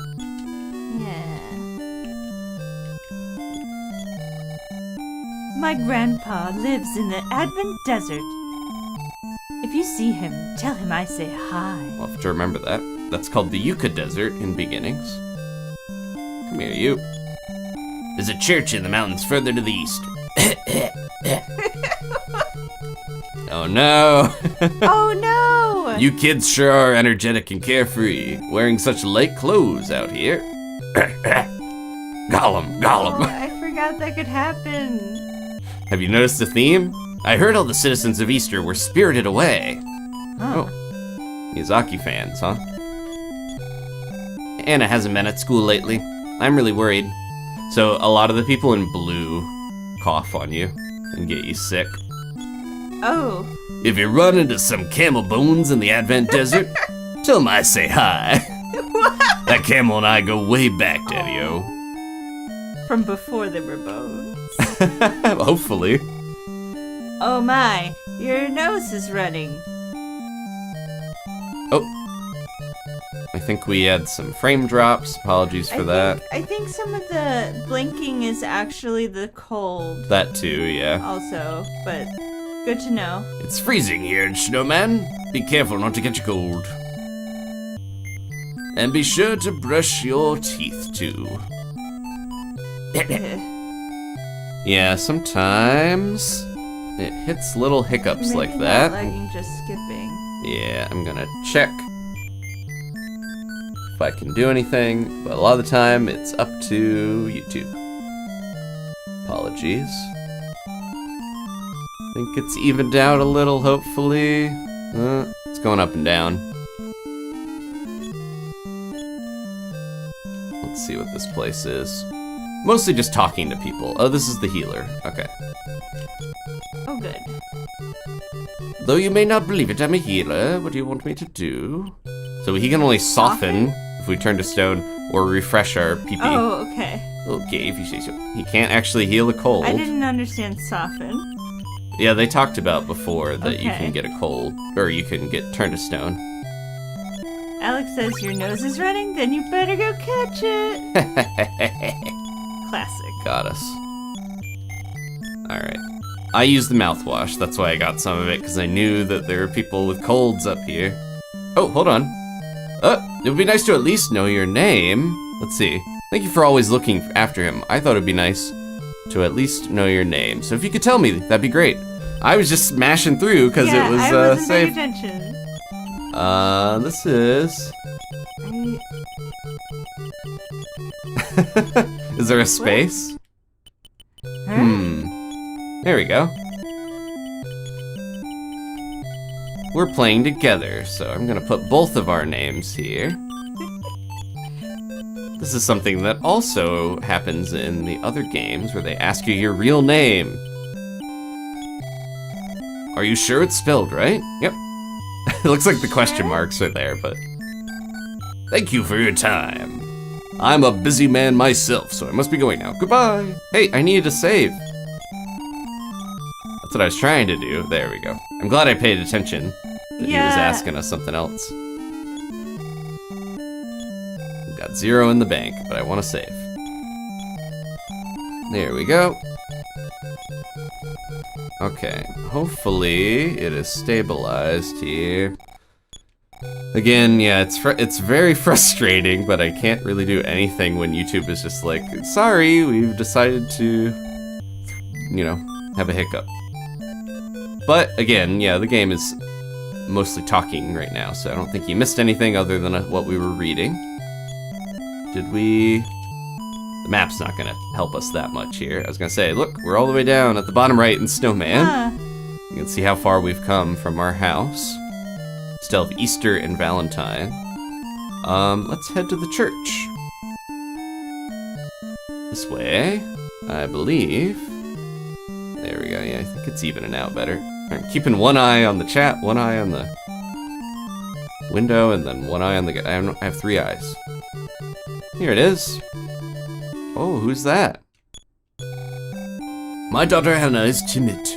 B: Yeah. My grandpa lives in the Advent Desert. If you see him, tell him I say hi.
A: We'll have to remember that. That's called the Yucca Desert in Beginnings. Come here, you. There's a church in the mountains further to the east. Oh no!
B: Oh no!
A: You kids sure are energetic and carefree, wearing such light clothes out here. Gollum, Gollum.
B: Oh, I forgot that could happen.
A: Have you noticed the theme? I heard all the citizens of Easter were spirited away.
B: Huh.
A: Oh, Miyazaki fans, huh? Anna hasn't been at school lately. I'm really worried. So a lot of the people in blue cough on you and get you sick.
B: Oh.
A: If you run into some camel bones in the Advent Desert, tell them I say hi. That camel and I go way back, Daddy-o.
B: From before there were bones.
A: Hopefully.
B: Oh my, your nose is running.
A: Oh. I think we had some frame drops. Apologies for that.
B: I think some of the blinking is actually the cold
A: That too, yeah.
B: also, but good to know.
A: It's freezing here in Snowman. Be careful not to catch a cold. And be sure to brush your teeth too. Yeah, sometimes it hits little hiccups like
B: Maybe
A: that.
B: Not lagging, just skipping.
A: Yeah, I'm gonna check if I can do anything, but a lot of the time it's up to YouTube. Apologies. I think it's evened out a little, hopefully. It's going up and down. Let's see what this place is. Mostly just talking to people. Oh, this is the healer. Okay.
B: Oh, good.
A: Though you may not believe it, I'm a healer. What do you want me to do? So he can only soften if we turn to stone or refresh our PP.
B: Oh, okay.
A: Okay, if you say so. He can't actually heal a cold.
B: I didn't understand soften.
A: Yeah, they talked about before that you
B: Okay.
A: can get a cold, or you can get turned to stone.
B: Alex says your nose is running, then you better go catch it. Classic.
A: Got us. Alright. I used the mouthwash, that's why I got some of it, because I knew that there were people with colds up here. Oh, hold on. It would be nice to at least know your name. Let's see. Thank you for always looking after him. I thought it'd be nice to at least know your name. So if you could tell me, that'd be great. I was just smashing through because
B: Yeah,
A: it was
B: I wasn't
A: safe.
B: paying attention.
A: This is. Is there a space? There we go. We're playing together, so I'm gonna put both of our names here. This is something that also happens in the other games where they ask you your real name. Are you sure it's spelled right? Yep. It looks like the question marks are there, but... Thank you for your time. I'm a busy man myself, so I must be going now. Goodbye. Hey, I needed to save. That's what I was trying to do. There we go. I'm glad I paid attention. That he was asking us something else. We've got 0 in the bank, but I want to save. There we go. Okay, hopefully it is stabilized here. Again, yeah, it's very frustrating, but I can't really do anything when YouTube is just like, sorry, we've decided to, you know, have a hiccup. But again, yeah, the game is mostly talking right now, so I don't think you missed anything other than what we were reading. Did we... The map's not gonna help us that much here. I was gonna say, look, we're all the way down at the bottom right in Snowman. You can see how far we've come from our house. Still have Easter and Valentine. Let's head to the church. This way, I believe. There we go, yeah, I think it's evening out better. I'm keeping one eye on the chat, one eye on the window, and then one eye on the... I have 3 eyes. Here it is. Oh, who's that? My daughter Hannah is timid,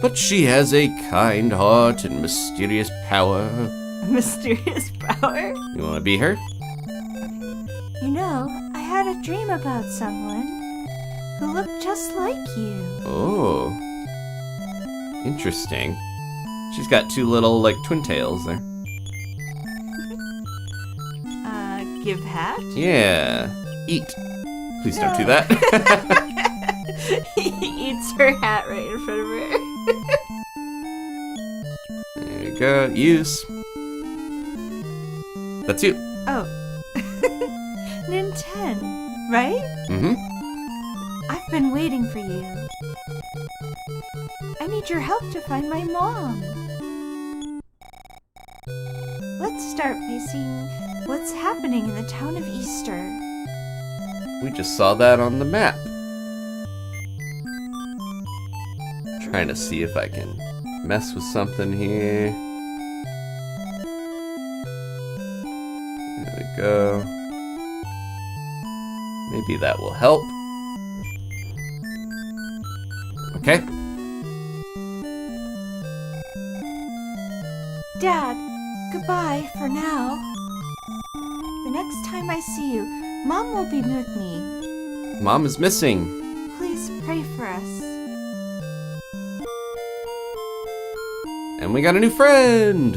A: but she has a kind heart and mysterious power.
B: Mysterious power?
A: You want to be her?
C: You know, I had a dream about someone who looked just like you.
A: Oh. Interesting. She's got 2 little, like, twin tails there.
B: Give hat?
A: Yeah. Eat. Please don't do that.
B: He eats her hat right in front of her.
A: There you go. Use. That's you.
B: Oh. Nintendo, right?
A: Mm-hmm.
C: I've been waiting for you. I need your help to find my mom. Let's start by seeing what's happening in the town of Easter.
A: We just saw that on the map. Trying to see if I can mess with something here. There we go. Maybe that will help. Okay.
C: Dad, goodbye for now. The next time I see you, Mom will be with me.
A: Mom is missing.
C: Please pray for us.
A: And we got a new friend.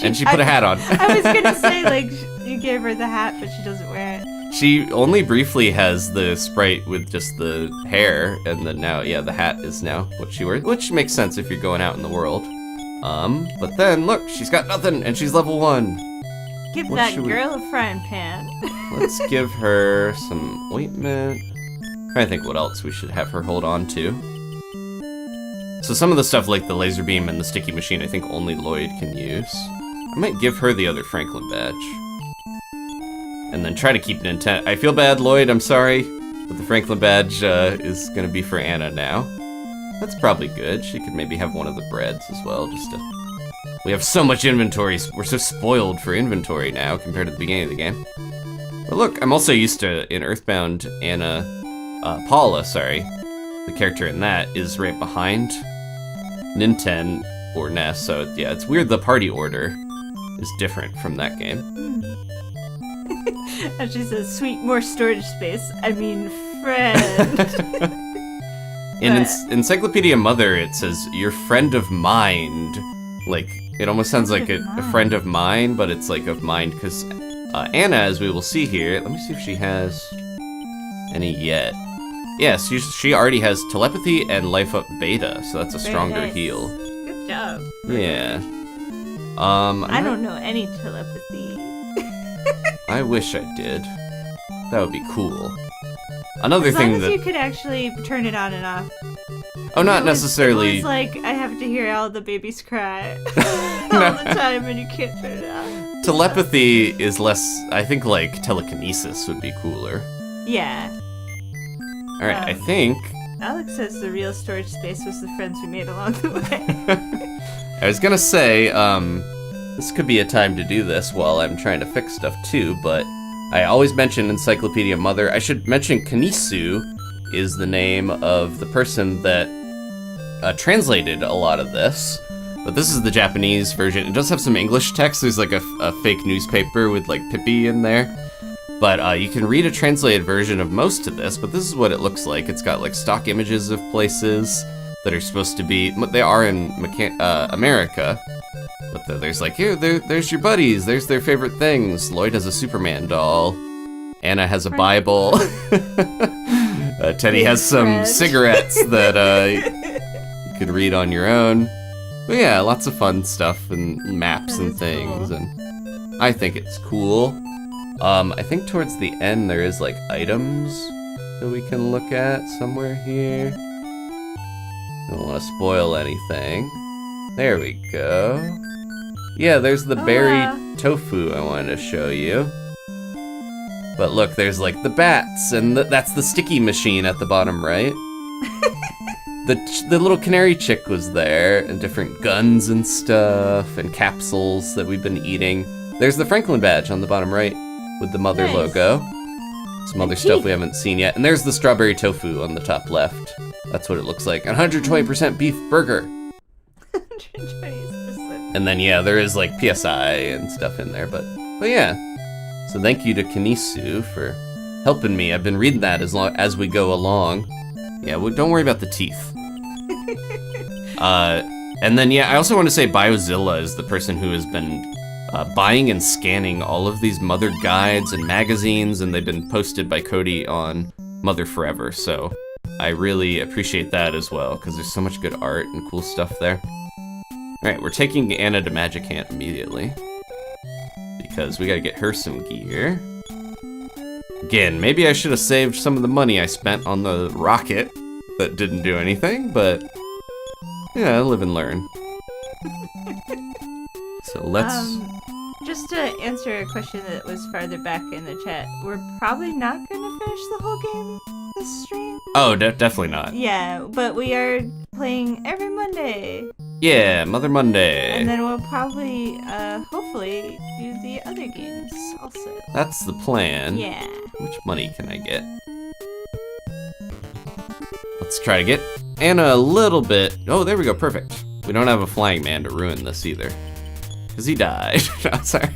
A: And she put a hat on.
B: I was gonna say, like, you gave her the hat, but she doesn't wear it.
A: She only briefly has the sprite with just the hair, and then now, yeah, the hat is now what she wears, which makes sense if you're going out in the world. But then, look, she's got nothing, and she's level 1.
B: Give
A: What
B: that
A: should we-
B: girl a frying pan.
A: Let's give her some ointment. Trying to think what else we should have her hold on to. So some of the stuff like the laser beam and the sticky machine, I think only Lloyd can use. I might give her the other Franklin badge. And then try to keep Nintendo. I feel bad, Lloyd, I'm sorry. But the Franklin badge is gonna be for Anna now. That's probably good. She could maybe have one of the breads as well, just to... We have so much inventory. We're so spoiled for inventory now compared to the beginning of the game. But look, I'm also used to, in EarthBound, Paula, sorry. The character in that is right behind Nintendo or NES, so yeah, it's weird the party order is different from that game.
B: And she says, sweet, more storage space. I mean, friend.
A: In Encyclopedia Mother, it says, your friend of mind. Like, it almost sounds like a friend of mine, but it's like of mind, because Anna, as we will see here, let me see if she has any yet. Yes, she already has telepathy and life up beta, so that's a stronger heal.
B: Good job.
A: Yeah.
B: I don't know any telepathy.
A: I wish I did. That would be cool. Another
B: as
A: thing
B: long as
A: that
B: you could actually turn it on and off.
A: Oh, not necessarily.
B: It was like I have to hear all the babies cry all the time, and you can't turn it off.
A: Telepathy is less. I think like telekinesis would be cooler.
B: Yeah.
A: All right, I think.
B: Alex says the real storage space was the friends we made along the way.
A: I was gonna say, this could be a time to do this while I'm trying to fix stuff too, but I always mention Encyclopedia Mother. I should mention Kanisu is the name of the person that translated a lot of this, but this is the Japanese version. It does have some English text. There's like a fake newspaper with like Pippi in there, but you can read a translated version of most of this, but this is what it looks like. It's got like stock images of places that are supposed to be, they are in America, but there's like, here, there's your buddies, there's their favorite things. Lloyd has a Superman doll, Anna has a Bible, Teddy has some cigarettes that you could read on your own. But yeah, lots of fun stuff and maps and things, cool. And I think it's cool. I think towards the end there is like items that we can look at somewhere here. Don't want to spoil anything. There we go. Yeah, there's the berry tofu I wanted to show you. But look, there's like the bats, and that's the sticky machine at the bottom right. The little canary chick was there, and different guns and stuff, and capsules that we've been eating. There's the Franklin badge on the bottom right with the mother logo. Some other stuff we haven't seen yet. And there's the strawberry tofu on the top left. That's what it looks like. 120% beef burger.
B: 120%.
A: And then, yeah, there is like PSI and stuff in there, but yeah. So thank you to Kanisu for helping me. I've been reading that as we go along. Yeah, well, don't worry about the teeth. And then, yeah, I also want to say Biozilla is the person who has been buying and scanning all of these Mother guides and magazines, and they've been posted by Cody on Mother Forever, so I really appreciate that as well, because there's so much good art and cool stuff there. Alright, we're taking Anna to Magic Hand immediately, because we gotta get her some gear. Again, maybe I should have saved some of the money I spent on the rocket that didn't do anything, but yeah, live and learn. So let's...
B: just to answer a question that was farther back in the chat, we're probably not going to finish the whole game this stream.
A: Oh, definitely not.
B: Yeah, but we are playing every Monday.
A: Yeah, Mother Monday.
B: And then we'll probably, hopefully, do the other games also.
A: That's the plan.
B: Yeah.
A: Which money can I get? Let's try to get Anna a little bit... Oh, there we go, perfect. We don't have a flying man to ruin this either. Because he died. No, sorry.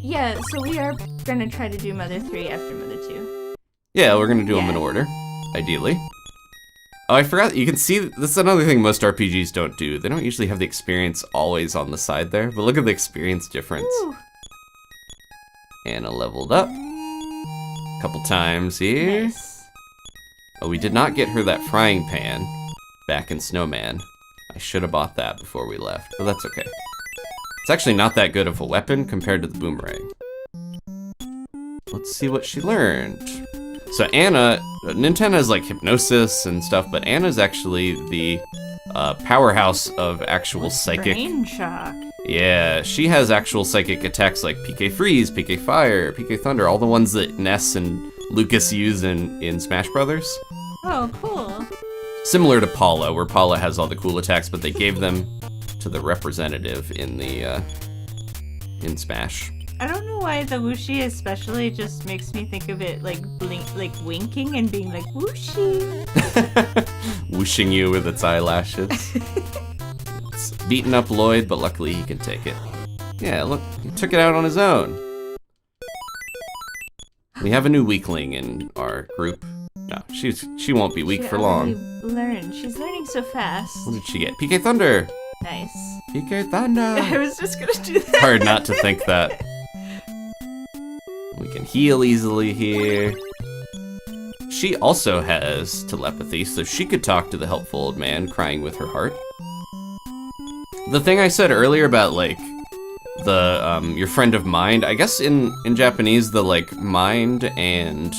B: Yeah, so we are going to try to do Mother 3 after Mother 2.
A: Yeah, we're going to do them in order, ideally. Oh, I forgot, you can see, this is another thing most RPGs don't do. They don't usually have the experience always on the side there, but look at the experience difference.
B: Ooh.
A: Anna leveled up. A couple times here.
B: Nice.
A: Oh, we did not get her that frying pan back in Snowman. I should have bought that before we left, but that's okay. It's actually not that good of a weapon compared to the boomerang. Let's see what she learned. So Anna, Nintendo has like hypnosis and stuff, but Anna's actually the powerhouse of actual psychic.
B: Brain shock.
A: Yeah, she has actual psychic attacks like PK Freeze, PK Fire, PK Thunder, all the ones that Ness and Lucas use in Smash Brothers.
B: Oh, cool.
A: Similar to Paula, where Paula has all the cool attacks, but they gave them to the representative in the in Smash.
B: I don't know why the whooshy especially just makes me think of it like winking and being like whooshy.
A: Whooshing you with its eyelashes. It's beating up Lloyd, but luckily he can take it. Yeah, look, he took it out on his own. We have a new weakling in our group. No, she won't be weak for long.
B: She's learning so fast.
A: What did she get? PK Thunder!
B: Nice.
A: PK Thunder!
B: I was just gonna do that.
A: Hard not to think that. We can heal easily here. She also has telepathy, so she could talk to the helpful old man crying with her heart. The thing I said earlier about, like, the, your friend of mind, I guess in Japanese, the, like, mind and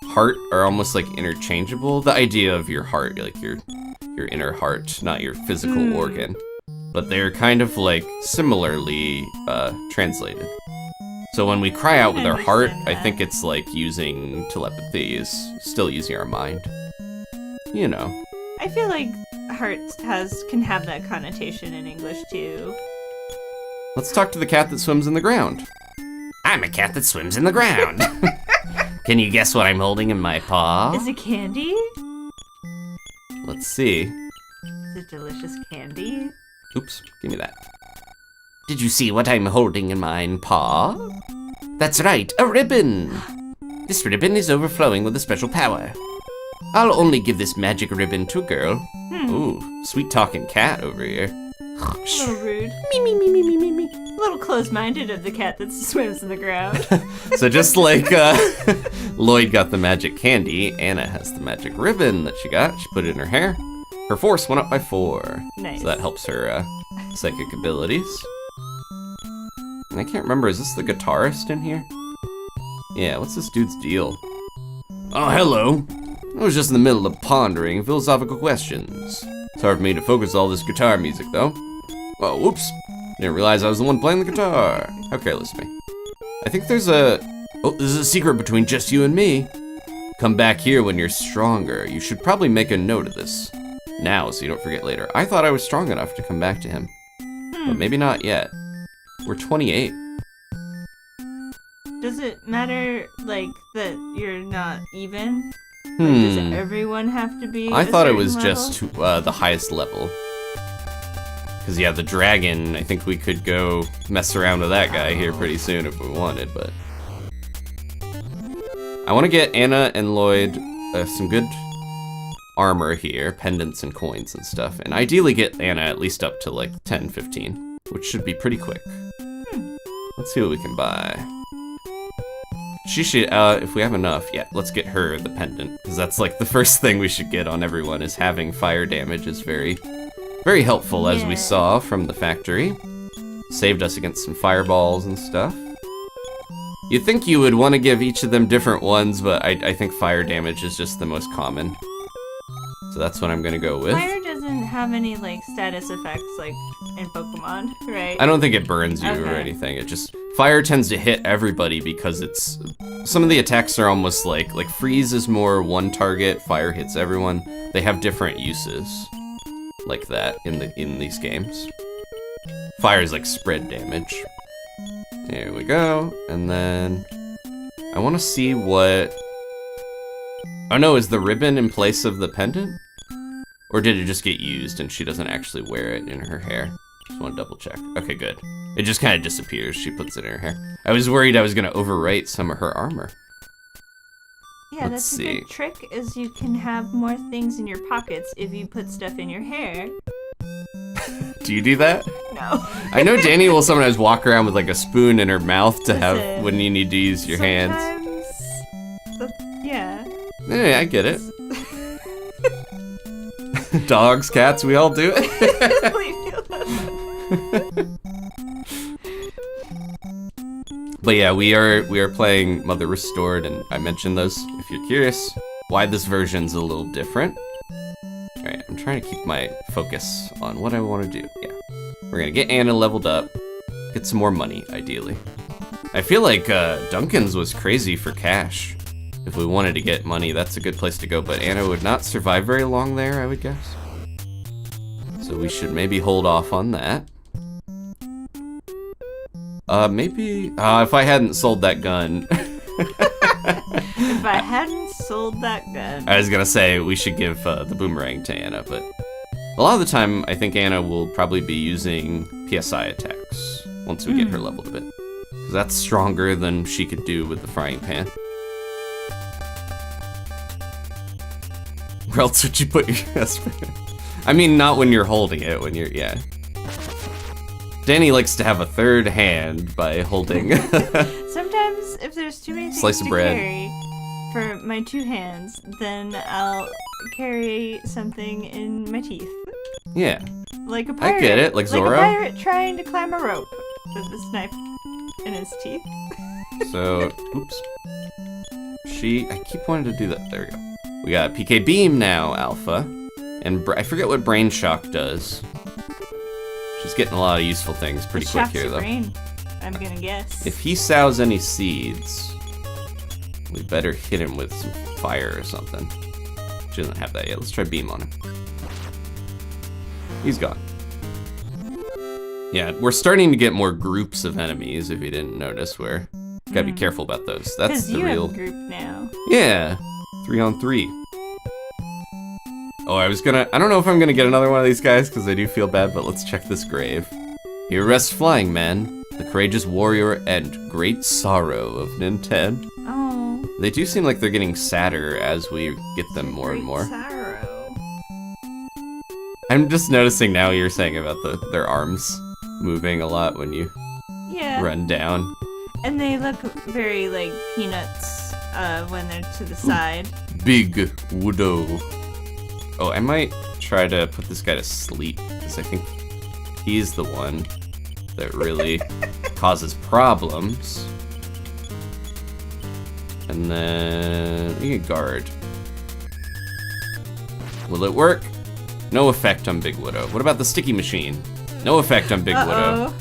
A: heart are almost, like, interchangeable. The idea of your heart, like, your inner heart, not your physical organ. But they're kind of, like, similarly, translated. So when we cry out with our heart, I think it's like using telepathy is still using our mind. You know.
B: I feel like heart can have that connotation in English too.
A: Let's talk to the cat that swims in the ground.
D: I'm a cat that swims in the ground. Can you guess what I'm holding in my paw?
B: Is it candy?
A: Let's see.
B: Is it delicious candy?
A: Oops, give me that.
D: Did you see what I'm holding in my paw? That's right, a ribbon! This ribbon is overflowing with a special power. I'll only give this magic ribbon to a girl.
A: Ooh, sweet talking cat over here.
B: A little rude.
D: Me.
B: A little close-minded of the cat that swims in the ground.
A: So just like Lloyd got the magic candy, Anna has the magic ribbon that she got. She put it in her hair. Her force went up by 4.
B: Nice.
A: So that helps her psychic abilities. And I can't remember, is this the guitarist in here? Yeah, what's this dude's deal? Oh, hello. I was just in the middle of pondering philosophical questions. It's hard for me to focus all this guitar music, though. Oh, whoops. Didn't realize I was the one playing the guitar. How careless of me. I think there's a... Oh, this is a secret between just you and me. Come back here when you're stronger. You should probably make a note of this. Now, so you don't forget later. I thought I was strong enough to come back to him. But maybe not yet. We're 28.
B: Does it matter, like, that you're not even? Like, does everyone have to be
A: I
B: a
A: thought it
B: certain
A: was
B: level?
A: just the highest level. Because, yeah, the dragon, I think we could go mess around with that guy here pretty soon if we wanted, but... I want to get Anna and Lloyd some good armor here, pendants and coins and stuff, and ideally get Anna at least up to, like, 10, 15, which should be pretty quick. Let's see what we can buy. She should, if we have enough, yeah, let's get her the pendant, because that's like the first thing we should get on everyone, is having fire damage is very, very helpful, as we saw from the factory. Saved us against some fireballs and stuff. You'd think you would want to give each of them different ones, but I think fire damage is just the most common. So that's what I'm gonna go with.
B: Fire doesn't have any, like, status effects, like, in Pokemon, right?
A: I don't think it burns you or
B: Okay.
A: anything. It just, fire tends to hit everybody because it's, some of the attacks are almost like freeze is more one target, fire hits everyone. They have different uses like that in these games. Fire is like spread damage. There we go. And then I want to see what, oh no, is the ribbon in place of the pendant? Or did it just get used and she doesn't actually wear it in her hair? Just want to double check. Okay, good. It just kind of disappears. She puts it in her hair. I was worried I was going to overwrite some of her armor.
B: Yeah,
A: Let's
B: that's a
A: see.
B: good trick, is you can have more things in your pockets if you put stuff in your hair.
A: Do you do that?
B: No.
A: I know Dani will sometimes walk around with like a spoon in her mouth to have
B: Listen,
A: when you need to use your hands.
B: Yeah.
A: Yeah, I get it. Dogs, cats, we all do it.
B: Leave me alone.
A: But yeah, we are playing Mother Restored, and I mentioned those if you're curious why this version's a little different. Alright, I'm trying to keep my focus on what I want to do. Yeah. We're gonna get Anna leveled up, get some more money, ideally. I feel like Duncan's was crazy for cash. If we wanted to get money, that's a good place to go, but Anna would not survive very long there, I would guess. So we should maybe hold off on that. Maybe... if I hadn't sold that gun...
B: If I hadn't sold that gun.
A: I was gonna say, we should give the boomerang to Anna, but... A lot of the time, I think Anna will probably be using PSI attacks once we get her leveled a bit. Because that's stronger than she could do with the frying pan. Where else would you put your I mean, not when you're holding it, when you're, yeah. Dani likes to have a third hand by holding...
B: Sometimes, if there's too many things
A: Slice of
B: to
A: bread.
B: carry for my two hands, then I'll carry something in my teeth.
A: Yeah.
B: Like a pirate.
A: I get it, like Zorro.
B: Like a pirate trying to climb a rope with this knife in his teeth.
A: So, oops. I keep wanting to do that. There we go. We got PK Beam now, Alpha. And I forget what Brain Shock does. She's getting a lot of useful things pretty quick here, though.
B: Brain, I'm gonna guess.
A: If he sows any seeds, we better hit him with some fire or something. She doesn't have that yet. Let's try Beam on him. He's gone. Yeah, we're starting to get more groups of enemies, if you didn't notice, where... Gotta be careful about those. That's the
B: you
A: real...
B: have a group now.
A: Yeah, 3-on-3. Oh, I don't know if I'm gonna get another one of these guys, because I do feel bad, but let's check this grave. Here rests Flying Man, the courageous warrior and great sorrow of Nintendo.
B: Oh.
A: They do seem like they're getting sadder as we get them more and more.
B: Sorrow.
A: I'm just noticing now you're saying about their arms moving a lot when you run down.
B: And they look very like peanuts when they're to the side.
A: Big Woodo. Oh, I might try to put this guy to sleep, because I think he's the one that really causes problems. And then you can guard. Will it work? No effect on Big Widow. What about the sticky machine? No effect on Big Widow.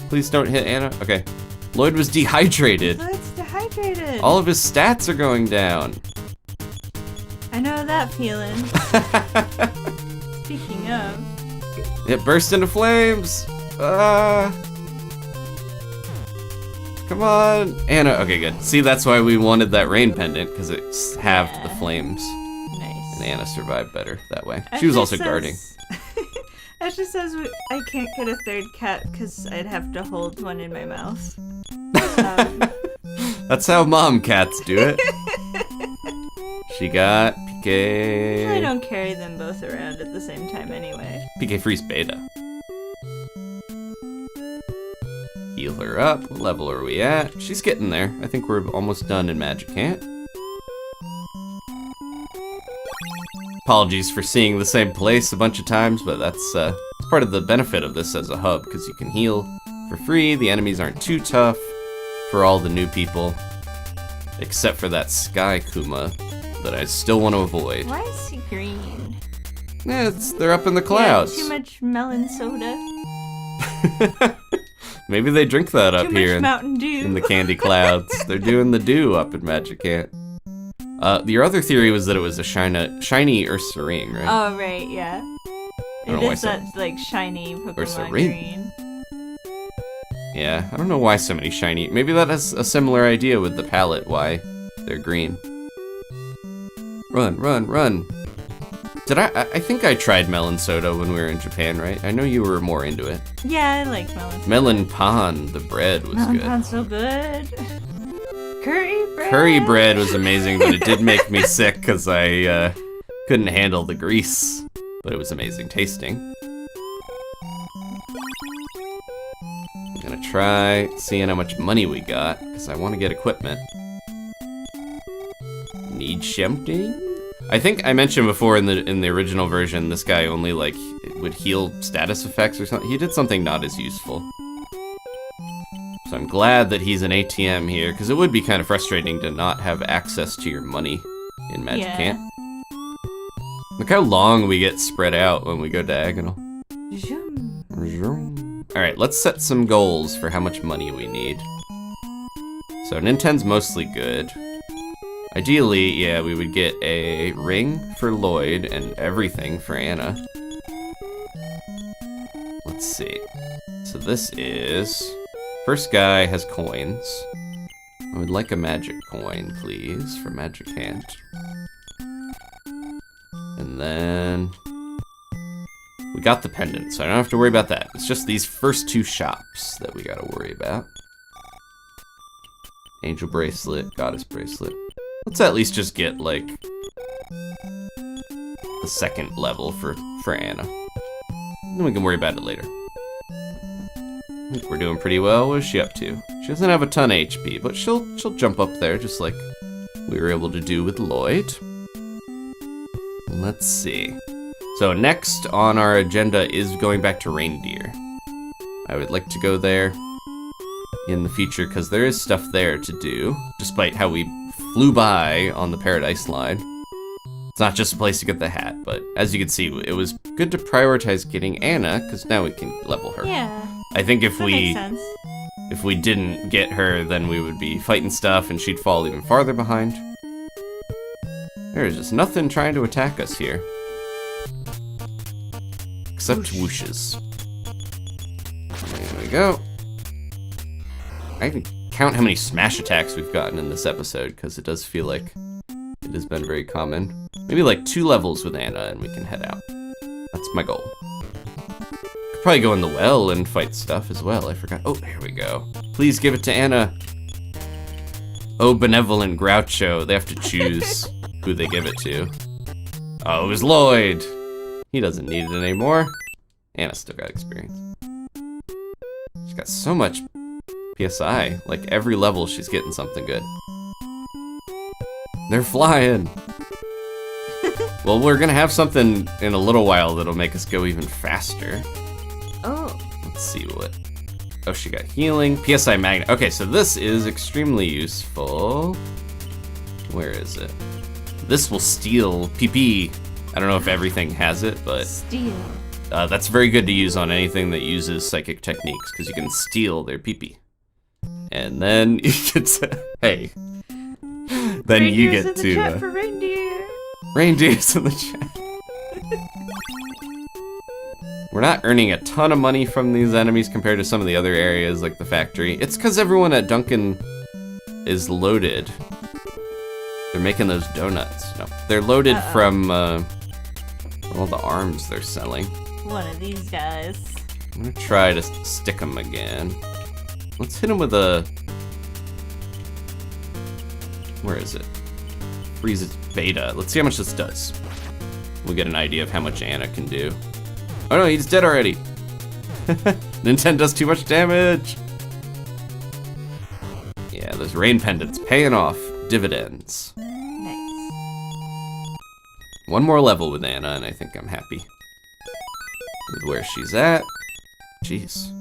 A: Please don't hit Anna. Okay. Lloyd was dehydrated.
B: Lloyd's dehydrated.
A: All of his stats are going down.
B: I know that feeling. Speaking of.
A: It burst into flames. Come on. Anna. Okay, good. See, that's why we wanted that rain pendant, because it halved the flames.
B: Nice.
A: And Anna survived better that way. She was also guarding.
B: Ashley says I can't get a third cat because I'd have to hold one in my mouth.
A: That's how mom cats do it. She got PK...
B: I don't carry them both around at the same time anyway.
A: PK Freeze Beta. Heal her up. What level are we at? She's getting there. I think we're almost done in Magic Ant. Apologies for seeing the same place a bunch of times, but that's part of the benefit of this as a hub, because you can heal for free. The enemies aren't too tough for all the new people, except for that Sky Kuma that I still want to avoid.
B: Why is he green?
A: Yeah, they're up in the clouds.
B: Yeah, too much melon soda.
A: Maybe they drink that up
B: Too
A: here
B: much Mountain Dew.
A: in the candy clouds. They're doing the dew up in Magic Ant. Your other theory was that it was a shiny Ursaring, right?
B: Oh, right, yeah.
A: don't know why
B: It is
A: so-
B: that, like, shiny Pokemon
A: Ursaring.
B: green.
A: Yeah, I don't know why so many shiny. Maybe that has a similar idea with the palette, why they're green. Run, run, run. I think I tried melon soda when we were in Japan, right? I know you were more into it.
B: Yeah, I like melon soda.
A: Melon pan, the bread was
B: Melon
A: good.
B: pan's so good. Curry bread.
A: Curry bread was amazing, but it did make me sick because I couldn't handle the grease. But it was amazing tasting. I'm gonna try seeing how much money we got, because I want to get equipment. Need something? I think I mentioned before in the original version, this guy only like would heal status effects or something. He did something not as useful. So I'm glad that he's an ATM here, because it would be kind of frustrating to not have access to your money in Magic Ant. Look how long we get spread out when we go diagonal. Alright, let's set some goals for how much money we need. So Nintendo's mostly good. Ideally, yeah, we would get a ring for Lloyd and everything for Anna. Let's see. So this is First guy has coins. I would like a magic coin, please, for Magic Hand. And then we got the pendant, so I don't have to worry about that. It's just these first 2 shops that we gotta worry about. Angel bracelet, goddess bracelet. Let's at least just get, like, the 2nd level for Anna. Then we can worry about it later. I think we're doing pretty well. What is she up to? She doesn't have a ton of HP, but she'll jump up there just like we were able to do with Lloyd. Let's see. So next on our agenda is going back to Reindeer. I would like to go there in the future because there is stuff there to do, despite how we flew by on the Paradise line. It's not just a place to get the hat, but as you can see, it was good to prioritize getting Anna because now we can level her.
B: Yeah.
A: I think if
B: That makes sense.
A: if we didn't get her, then we would be fighting stuff and she'd fall even farther behind. There's just nothing trying to attack us here. Except whooshes. There we go. I can count how many smash attacks we've gotten in this episode, because it does feel like it has been very common. Maybe like 2 levels with Anna and we can head out. That's my goal. Could probably go in the well and fight stuff as well. I forgot. Oh, here we go. Please give it to Anna. Oh, benevolent Groucho. They have to choose who they give it to. Oh, it was Lloyd. He doesn't need it anymore. Anna still got experience. She's got so much PSI. Like every level she's getting something good. They're flying. Well, we're gonna have something in a little while that'll make us go even faster.
B: Oh.
A: Let's see what. Oh, she got healing. PSI magnet. Okay, so this is extremely useful. Where is it? This will steal PP. I don't know if everything has it, but
B: Steel.
A: that's very good to use on anything that uses psychic techniques, because you can steal their PP. And then you get to, hey. Then you
B: Reindeer's
A: get
B: in the
A: to
B: chat for reindeer.
A: Reindeer's in the chat. We're not earning a ton of money from these enemies compared to some of the other areas like the factory. It's because everyone at Duncan is loaded. They're making those donuts. No, they're loaded from all the arms they're selling.
B: One of these guys.
A: I'm gonna try to stick them again. Let's hit him with a... Where is it? Freeze its beta. Let's see how much this does. We'll get an idea of how much Anna can do. Oh no, he's dead already. Nintendo does too much damage. Yeah, those rain pendants paying off dividends.
B: Nice.
A: One more level with Anna, and I think I'm happy with where she's at. Jeez.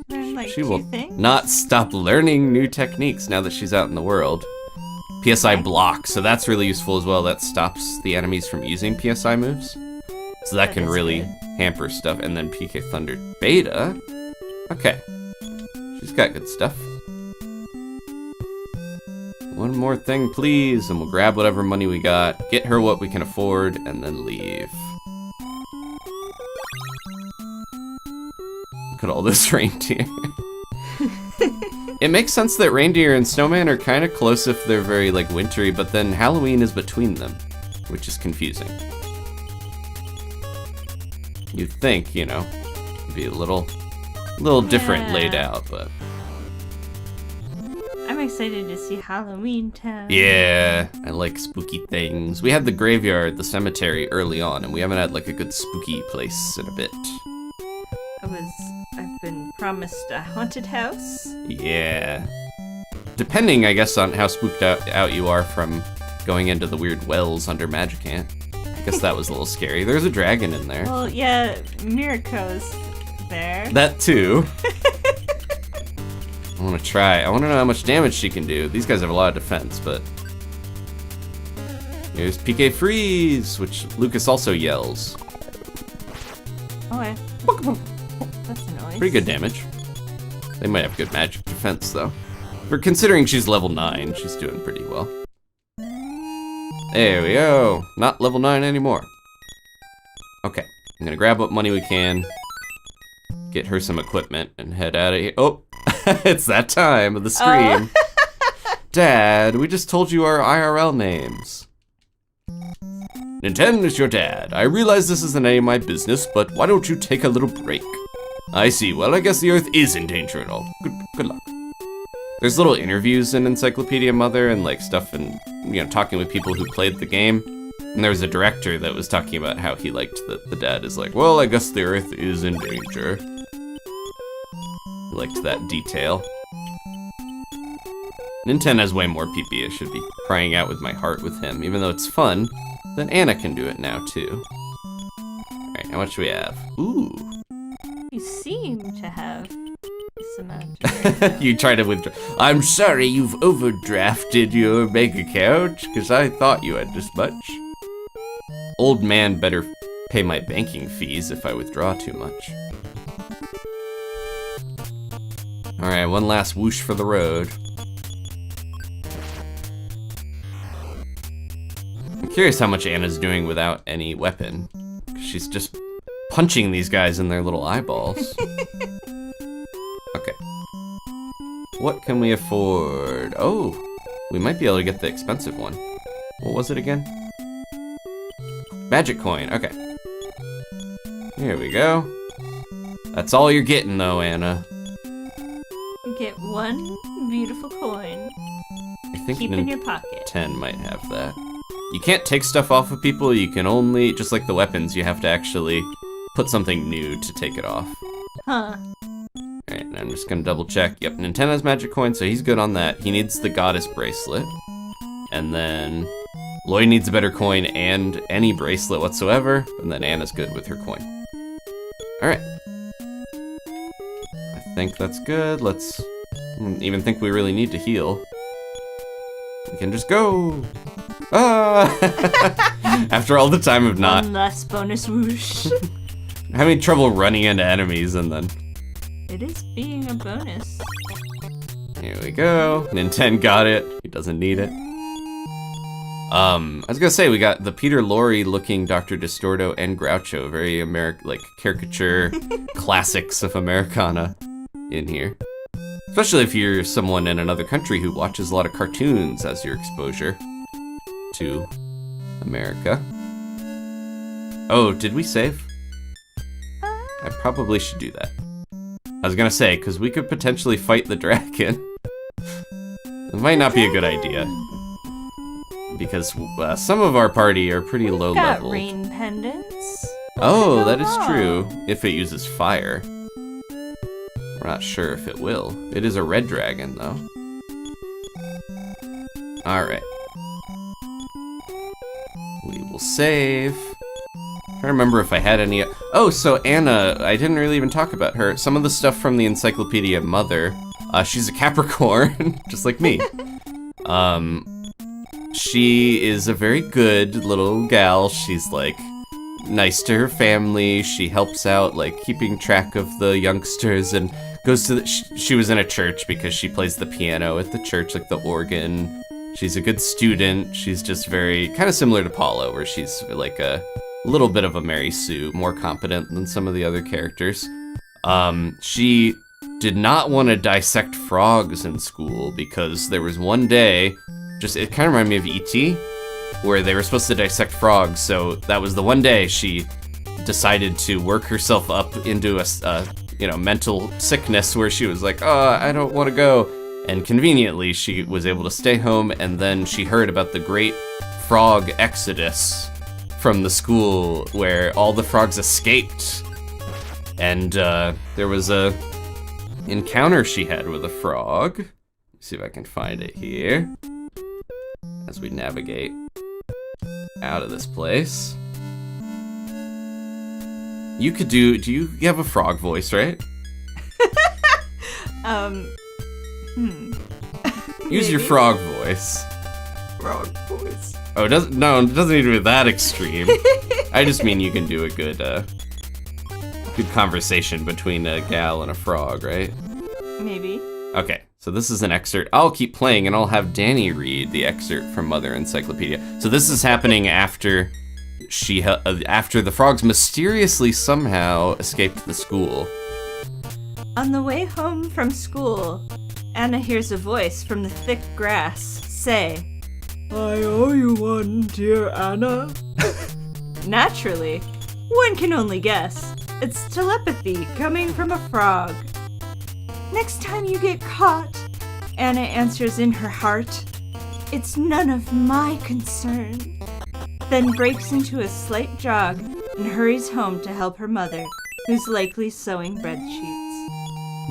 B: Learn like
A: She
B: 2
A: will
B: things.
A: not stop learning new techniques now that she's out in the world. PSI block, so that's really useful as well. That stops the enemies from using PSI moves. So that can
B: is
A: really
B: good.
A: hamper stuff. And then PK Thunder Beta. Okay. She's got good stuff. One more thing, please, and we'll grab whatever money we got, get her what we can afford, and then leave. Look at all this reindeer. It makes sense that reindeer and snowman are kind of close if they're very like wintry, but then Halloween is between them, which is confusing. You'd think, you know, it'd be a little different laid
B: Yeah.
A: out, but
B: I'm excited to see Halloween Town.
A: yeah, I like spooky things. We had the graveyard, the cemetery early on, and we haven't had like a good spooky place in a bit.
B: I've been promised a haunted house.
A: Yeah. Depending, I guess, on how spooked out you are from going into the weird wells under Magic Ant. I guess that was a little scary. There's a dragon in there.
B: Well, yeah, Miriko's there.
A: That too. I want to try. I want to know how much damage she can do. These guys have a lot of defense, but... Here's PK Freeze, which Lucas also yells.
B: Okay. That's a noise.
A: Pretty good damage. They might have good magic defense, though. For considering she's level 9, she's doing pretty well. There we go. Not level 9 anymore. Okay. I'm gonna grab what money we can, get her some equipment, and head out of here. Oh! It's that time of the scream. Dad, we just told you our IRL names. Nintendo is your dad. I realize this isn't any of my business, but why don't you take a little break? I see. Well, I guess the Earth is in danger and all. Good luck. There's little interviews in Encyclopedia Mother and like stuff and, you know, talking with people who played the game. And there was a director that was talking about how he liked that the dad is like, well, I guess the Earth is in danger. He liked that detail. Nintendo has way more PP. I should be crying out with my heart with him. Even though it's fun, then Anna can do it now too. Alright, how much do we have? Ooh.
B: You seem to have some amount.
A: You try to withdraw. I'm sorry you've overdrafted your bank account, because I thought you had this much. Old man better pay my banking fees if I withdraw too much. Alright, one last whoosh for the road. I'm curious how much Anna's doing without any weapon. She's just punching these guys in their little eyeballs. Okay. What can we afford? Oh, we might be able to get the expensive one. What was it again? Magic coin, okay. Here we go. That's all you're getting though, Anna.
B: You get one beautiful coin.
A: I think
B: Keep in your pocket.
A: 10 might have that. You can't take stuff off of people, you can only, just like the weapons, you have to actually put something new to take it off.
B: Huh.
A: Alright, I'm just gonna double check. Yep, Nintendo's magic coin, so he's good on that. He needs the goddess bracelet. And then Lloyd needs a better coin and any bracelet whatsoever. And then Anna's good with her coin. Alright. I think that's good. I don't even think we really need to heal. We can just go! Ah! After all the time of not
B: One last bonus whoosh.
A: having trouble running into enemies and then...
B: It is being a bonus.
A: Here we go. Nintendo got it. He doesn't need it. I was gonna say, we got the Peter Lorre looking Dr. Distorto and Groucho, very like caricature classics of Americana in here. Especially if you're someone in another country who watches a lot of cartoons as your exposure to America. Oh, did we save? I probably should do that. I was gonna say, because we could potentially fight the dragon. It might not be a good idea. Because some of our party are pretty low
B: Got
A: level.
B: rain pendants.
A: Oh, that is true. If it uses fire. We're not sure if it will. It is a red dragon, though. Alright. We will save. I don't remember if I had any... Oh, so Anna, I didn't really even talk about her. Some of the stuff from the Encyclopedia Mother, she's a Capricorn, just like me. She is a very good little gal. She's, like, nice to her family. She helps out, like, keeping track of the youngsters and goes to the... She was in a church because she plays the piano at the church, like the organ. She's a good student. She's just very... kind of similar to Paula, where she's, like, a little bit of a Mary Sue, more competent than some of the other characters. She did not want to dissect frogs in school because there was one day... it kind of reminded me of E.T., where they were supposed to dissect frogs, so that was the one day she decided to work herself up into a mental sickness where she was like, oh, I don't want to go. And conveniently, she was able to stay home, and then she heard about the great frog exodus from the school where all the frogs escaped. And there was a encounter she had with a frog. Let's see if I can find it here. As we navigate out of this place. You could do you have a frog voice, right? Use your frog voice.
B: Frog voice.
A: Oh, it doesn't need to be that extreme. I just mean you can do a good conversation between a gal and a frog, right?
B: Maybe.
A: Okay. So this is an excerpt. I'll keep playing and I'll have Dani read the excerpt from Mother Encyclopedia. So this is happening after after the frogs mysteriously somehow escaped the school.
B: On the way home from school, Anna hears a voice from the thick grass say, "I owe you one, dear Anna." Naturally, one can only guess. It's telepathy coming from a frog. "Next time you get caught," Anna answers in her heart, "it's none of my concern." Then breaks into a slight jog and hurries home to help her mother, who's likely sewing bread sheets.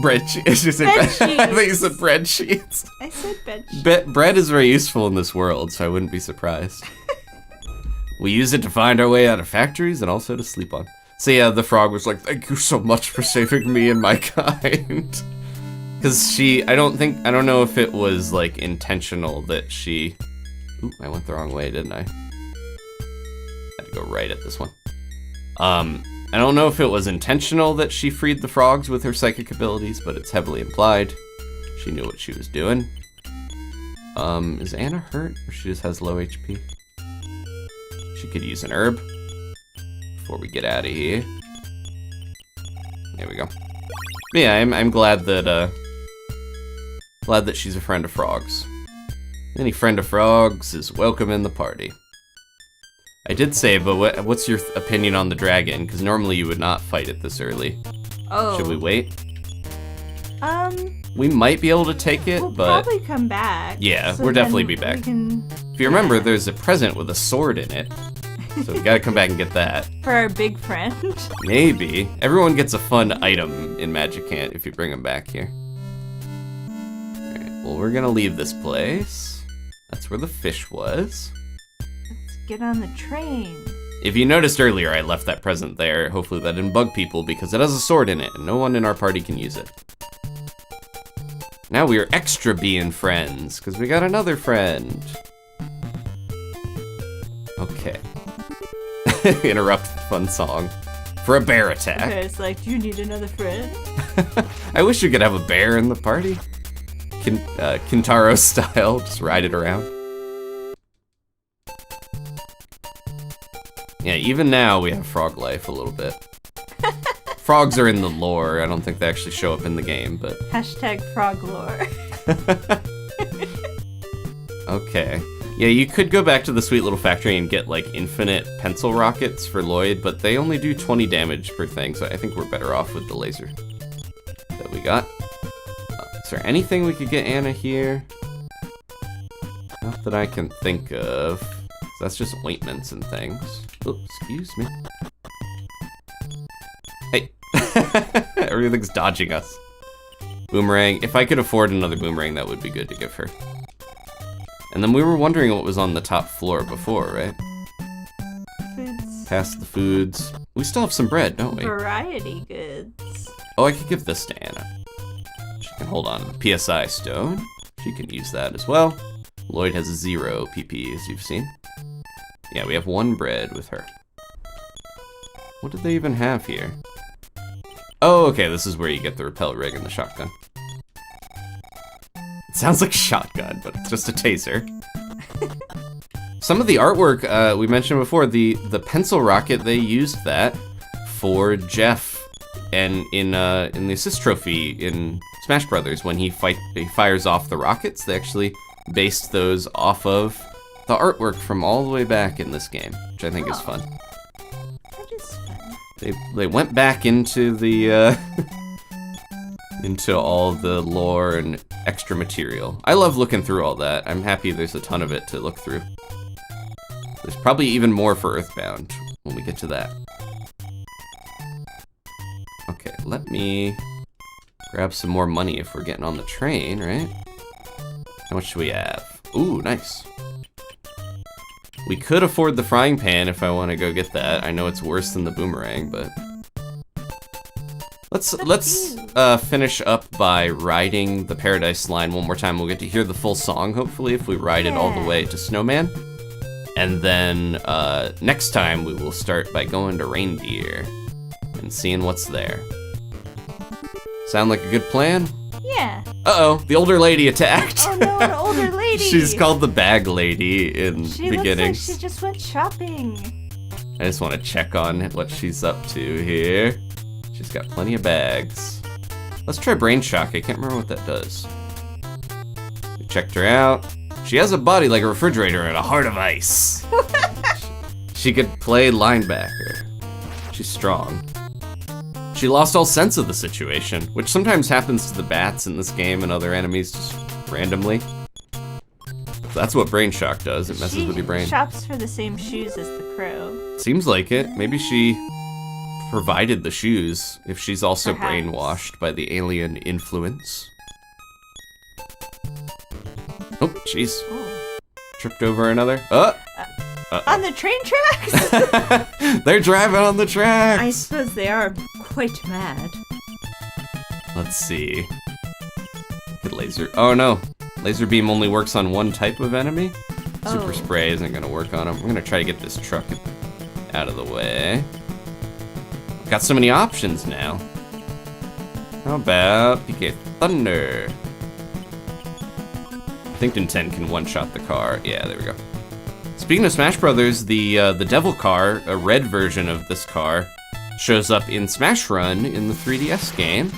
A: Bread sheets. I think you said bread sheets.
B: I said bed sheets.
A: Bread is very useful in this world, so I wouldn't be surprised. We use it to find our way out of factories and also to sleep on. So yeah, the frog was like, "Thank you so much for saving me and my kind." Because I don't know if it was like intentional that she... Ooh, I went the wrong way, didn't I? Had to go right at this one. I don't know if it was intentional that she freed the frogs with her psychic abilities, but it's heavily implied. She knew what she was doing. Is Anna hurt, or she just has low HP? She could use an herb before we get out of here. There we go. But yeah, I'm glad that she's a friend of frogs. Any friend of frogs is welcome in the party. I did say, but what's your opinion on the dragon? Because normally you would not fight it this early.
B: Oh.
A: Should we wait? We might be able to take it,
B: We'll
A: but...
B: probably come back.
A: Yeah,
B: so
A: we'll definitely
B: then
A: be back.
B: we can-
A: If you remember, there's a present with a sword in it. So we gotta come back and get that.
B: For our big friend.
A: Maybe. Everyone gets a fun item in Magicant if you bring them back here. Alright, well, we're gonna leave this place. That's where the fish was.
B: Let's get on the train.
A: If you noticed earlier, I left that present there. Hopefully that didn't bug people because it has a sword in it and no one in our party can use it. Now we are extra being friends because we got another friend. Okay. Interrupt the fun song for a bear attack.
B: Okay, it's like, do you need another friend?
A: I wish you could have a bear in the party. Kintaro style, just ride it around. Yeah, even now we have frog life a little bit. Frogs are in the lore. I don't think they actually show up in the game, but...
B: Hashtag frog lore.
A: Okay. Yeah, you could go back to the sweet little factory and get, like, infinite pencil rockets for Lloyd, but they only do 20 damage per thing, so I think we're better off with the laser that we got. Is there anything we could get Anna here? Not that I can think of. That's just ointments and things. Oh, excuse me. Hey. Everything's dodging us. Boomerang. If I could afford another boomerang, that would be good to give her. And then we were wondering what was on the top floor before, right?
B: Foods.
A: Past the foods. We still have some bread, don't we?
B: Variety goods.
A: Oh, I could give this to Anna. She can hold on to the PSI stone. She can use that as well. Lloyd has 0 PP, as you've seen. Yeah, we have 1 bread with her. What did they even have here? Oh, okay, this is where you get the rappel rig and the shotgun. It sounds like a shotgun, but it's just a taser. Some of the artwork we mentioned before, the pencil rocket, they used that for Jeff, and in the assist trophy in Smash Brothers, when he fires off the rockets, they actually based those off of the artwork from all the way back in this game, which I think is fun.
B: That is fun.
A: They went back into the into all the lore and extra material. I love looking through all that. I'm happy there's a ton of it to look through. There's probably even more for EarthBound when we get to that. Okay, let me grab some more money if we're getting on the train, right? How much do we have? Ooh, nice. We could afford the frying pan if I want to go get that. I know it's worse than the boomerang, but... Let's finish up by riding the Paradise Line one more time. We'll get to hear the full song, hopefully, if we ride it all the way to Snowman. And then next time we will start by going to Reindeer and seeing what's there. Sound like a good plan?
B: Yeah.
A: Uh-oh, the older lady attacked.
B: Oh no, an older lady.
A: She's called the Bag Lady in
B: She
A: Beginnings.
B: looks like she just went shopping.
A: I just want to check on what she's up to here. She's got plenty of bags. Let's try Brain Shock. I can't remember what that does. We checked her out. She has a body like a refrigerator and a heart of ice. She could play linebacker. She's strong. She lost all sense of the situation, which sometimes happens to the bats in this game and other enemies just randomly. That's what Brain Shock does. It messes with your brain.
B: She shops for the same shoes as the crow.
A: Seems like it. Maybe she provided the shoes if she's also
B: Perhaps.
A: brainwashed by the alien influence. Oh, jeez.
B: Oh.
A: Tripped over another.
B: On the train tracks?
A: They're driving on the tracks.
B: I suppose they are quite mad.
A: Let's see. Good laser. Oh no. Laser beam only works on one type of enemy. Super
B: Oh.
A: spray isn't gonna work on them. I'm gonna try to get this truck out of the way. Got so many options now. How about PK Thunder? I think 10 can one-shot the car. Yeah, there we go. Speaking of Smash Brothers, the Devil car, a red version of this car, shows up in Smash Run in the 3DS game,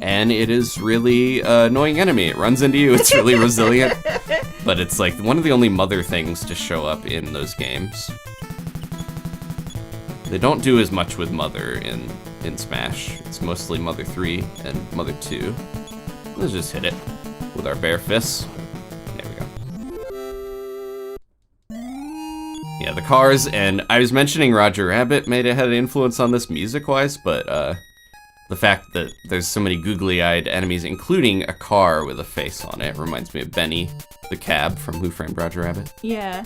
A: and it is really annoying enemy. It runs into you. It's really resilient, but it's like one of the only Mother things to show up in those games. They don't do as much with Mother in Smash. It's mostly Mother 3 and Mother 2. Let's just hit it with our bare fists. There we go. Yeah, the cars, and I was mentioning Roger Rabbit may have had an influence on this music-wise, but the fact that there's so many googly-eyed enemies, including a car with a face on it, reminds me of Benny, the cab from Who Framed Roger Rabbit.
B: Yeah.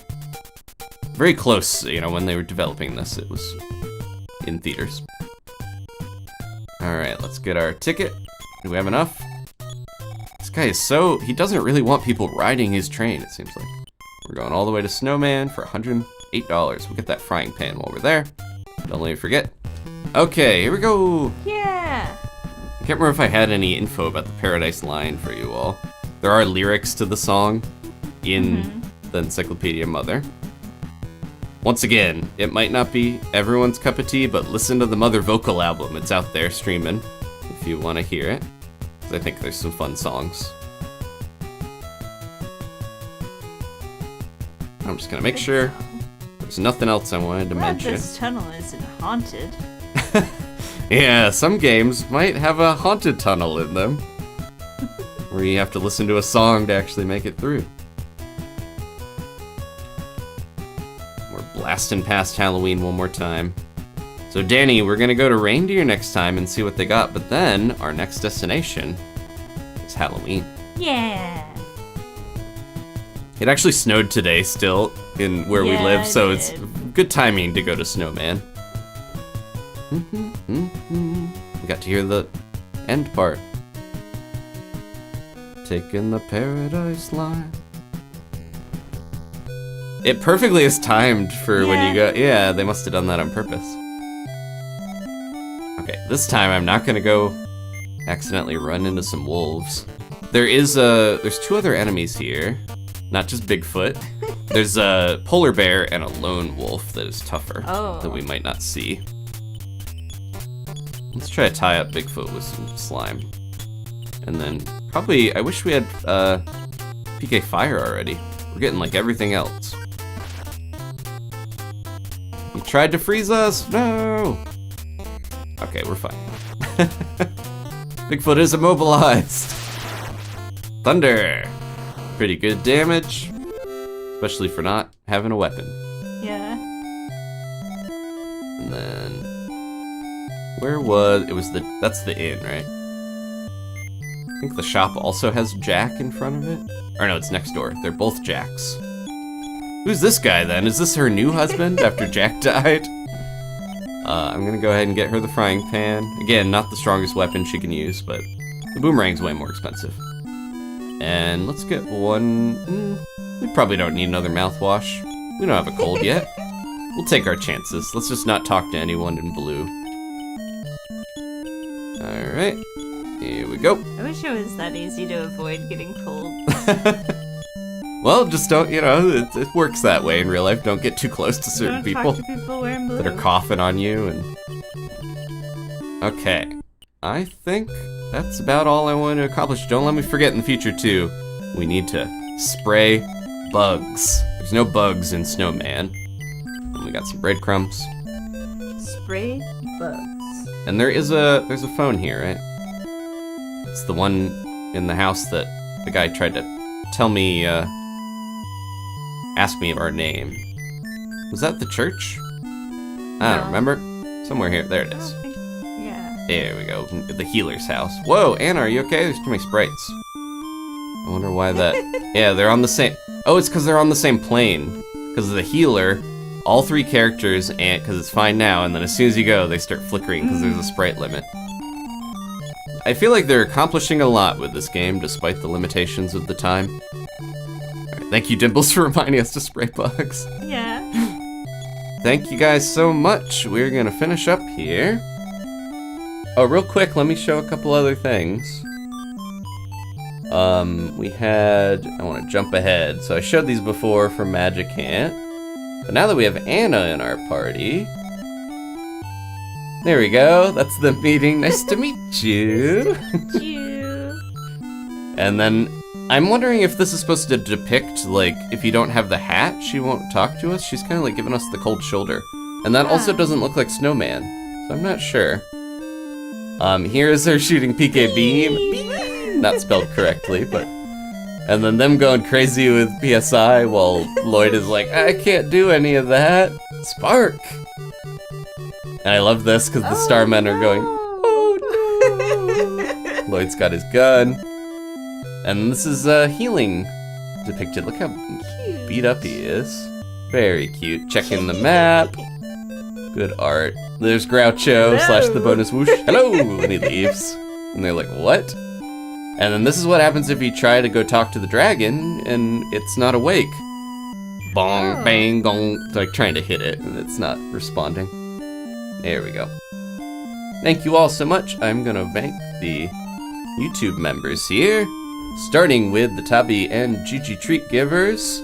A: Very close, you know, when they were developing this, it was in theaters. Alright, let's get our ticket. Do we have enough? This guy is he doesn't really want people riding his train, it seems like. We're going all the way to Snowman for $108. We'll get that frying pan while we're there. Don't let me forget. Okay, here we go.
B: Yeah.
A: I can't remember if I had any info about the Paradise line for you all. There are lyrics to the song in the Encyclopedia Mother. Once again, it might not be everyone's cup of tea, but listen to the Mother vocal album. It's out there streaming if you want to hear it. 'Cause I think there's some fun songs. I'm just gonna make sure there's nothing else I wanted to
B: Glad
A: mention.
B: this tunnel isn't haunted.
A: Yeah, some games might have a haunted tunnel in them, where you have to listen to a song to actually make it through. We're blasting past Halloween one more time. So Dani, we're gonna go to Reindeer next time and see what they got, but then our next destination is Halloween.
C: Yeah.
A: It actually snowed today still in where we
B: Yeah,
A: live, so
B: it
A: it's
B: did.
A: good timing to go to Snowman. We got to hear the end part. Taking the Paradise line. It perfectly is timed for when you go. Yeah, they must have done that on purpose. Okay, this time I'm not gonna go accidentally run into some wolves. There's two other enemies here, not just Bigfoot. There's a polar bear and a lone wolf that is tougher that we might not see. Let's try to tie up Bigfoot with some slime. And then probably, I wish we had PK Fire already. We're getting like everything else. He tried to freeze us, no! Okay, we're fine. Bigfoot is immobilized. Thunder! Pretty good damage, especially for not having a weapon.
B: Yeah.
A: And then, that's the inn, right? I think the shop also has Jack in front of it. Or no, it's next door. They're both Jacks. Who's this guy then? Is this her new husband after Jack died? I'm gonna go ahead and get her the frying pan. Again, not the strongest weapon she can use, but the boomerang's way more expensive. And let's get one. We probably don't need another mouthwash. We don't have a cold yet. We'll take our chances. Let's just not talk to anyone in blue. Alright. Here we go.
B: I wish it was that easy to avoid getting cold.
A: Well, just don't, it works that way in real life. Don't get too close to certain
B: Don't
A: people
B: talk to people wearing blue.
A: that are coughing on you. And okay. I think that's about all I want to accomplish. Don't let me forget in the future, too. We need to spray bugs. There's no bugs in Snowman. And we got some breadcrumbs.
B: Spray bugs.
A: And there's a phone here, right? It's the one in the house that the guy tried to tell me, ask me our name. Was that the church? I don't remember. Somewhere here. There it is.
B: Yeah.
A: There we go. The healer's house. Whoa, Anna, are you okay? There's too many sprites. I wonder why that... Yeah, they're on the same... Oh, it's because they're on the same plane. Because of the healer, all 3 characters, and because it's fine now, and then as soon as you go, they start flickering because there's a sprite limit. I feel like they're accomplishing a lot with this game, despite the limitations of the time. Alright, thank you, Dimples, for reminding us to spray bugs.
B: Yeah.
A: Thank you guys so much. We're gonna finish up here. Oh, real quick, let me show a couple other things. We had... I want to jump ahead. So I showed these before for Magic Hand. But now that we have Anna in our party... There we go. That's the meeting. Nice to meet you.
B: You.
A: And then... I'm wondering if this is supposed to depict, like, if you don't have the hat, she won't talk to us. She's kind of like giving us the cold shoulder. And that also doesn't look like Snowman. So I'm not sure. Here's her shooting PK Beam. Not spelled correctly, but... And then them going crazy with PSI while Lloyd is like, I can't do any of that. Spark! And I love this because the Starmen are going, oh no! Lloyd's got his gun. And this is healing depicted. Look how beat up he is. Very cute. Checking the map. Good art. There's Groucho / the bonus whoosh. Hello! And he leaves. And they're like, what? And then this is what happens if you try to go talk to the dragon and it's not awake. Bong, bang, gong. Like trying to hit it and it's not responding. There we go. Thank you all so much. I'm gonna thank the YouTube members here. Starting with the Tabi and Gigi Treat Givers.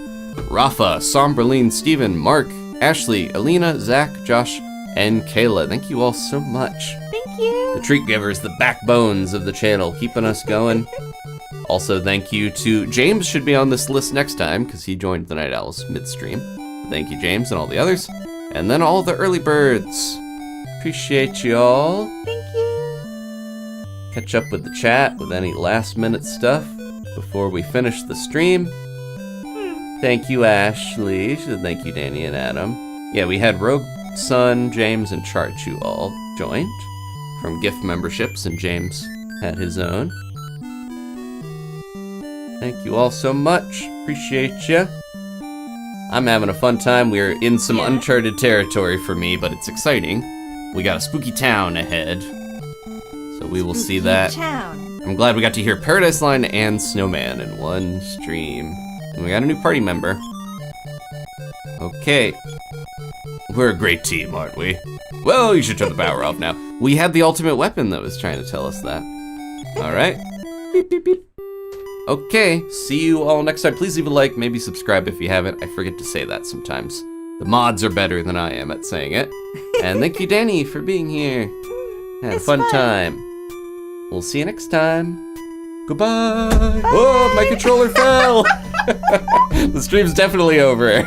A: Rafa, Somberline, Steven, Mark, Ashley, Alina, Zach, Josh, and Kayla. Thank you all so much.
B: Thank you.
A: The Treat Givers, the backbones of the channel, keeping us going. Also, thank you to James, should be on this list next time, because he joined the Night Owls midstream. Thank you, James, and all the others. And then all the early birds. Appreciate you all.
B: Thank you.
A: Catch up with the chat with any last minute stuff before we finish the stream. Thank you, Ashley. She said thank you, Dani and Adam. Yeah, we had Rogue Sun, James, and Charchu all joined from gift memberships, and James had his own. Thank you all so much. Appreciate you. I'm having a fun time. We're in some uncharted territory for me, but it's exciting. We got a spooky town ahead, so we will see that. I'm glad we got to hear Paradise Line and Snowman in one stream. And we got a new party member. Okay. We're a great team, aren't we? Well, you should turn the power off now. We had the ultimate weapon that was trying to tell us that. Alright. Beep, beep, beep. Okay, see you all next time. Please leave a like, maybe subscribe if you haven't. I forget to say that sometimes. The mods are better than I am at saying it. And thank you, Dani, for being here. Had a fun time. We'll see you next time. Goodbye. Oh, my controller fell. The stream's definitely over.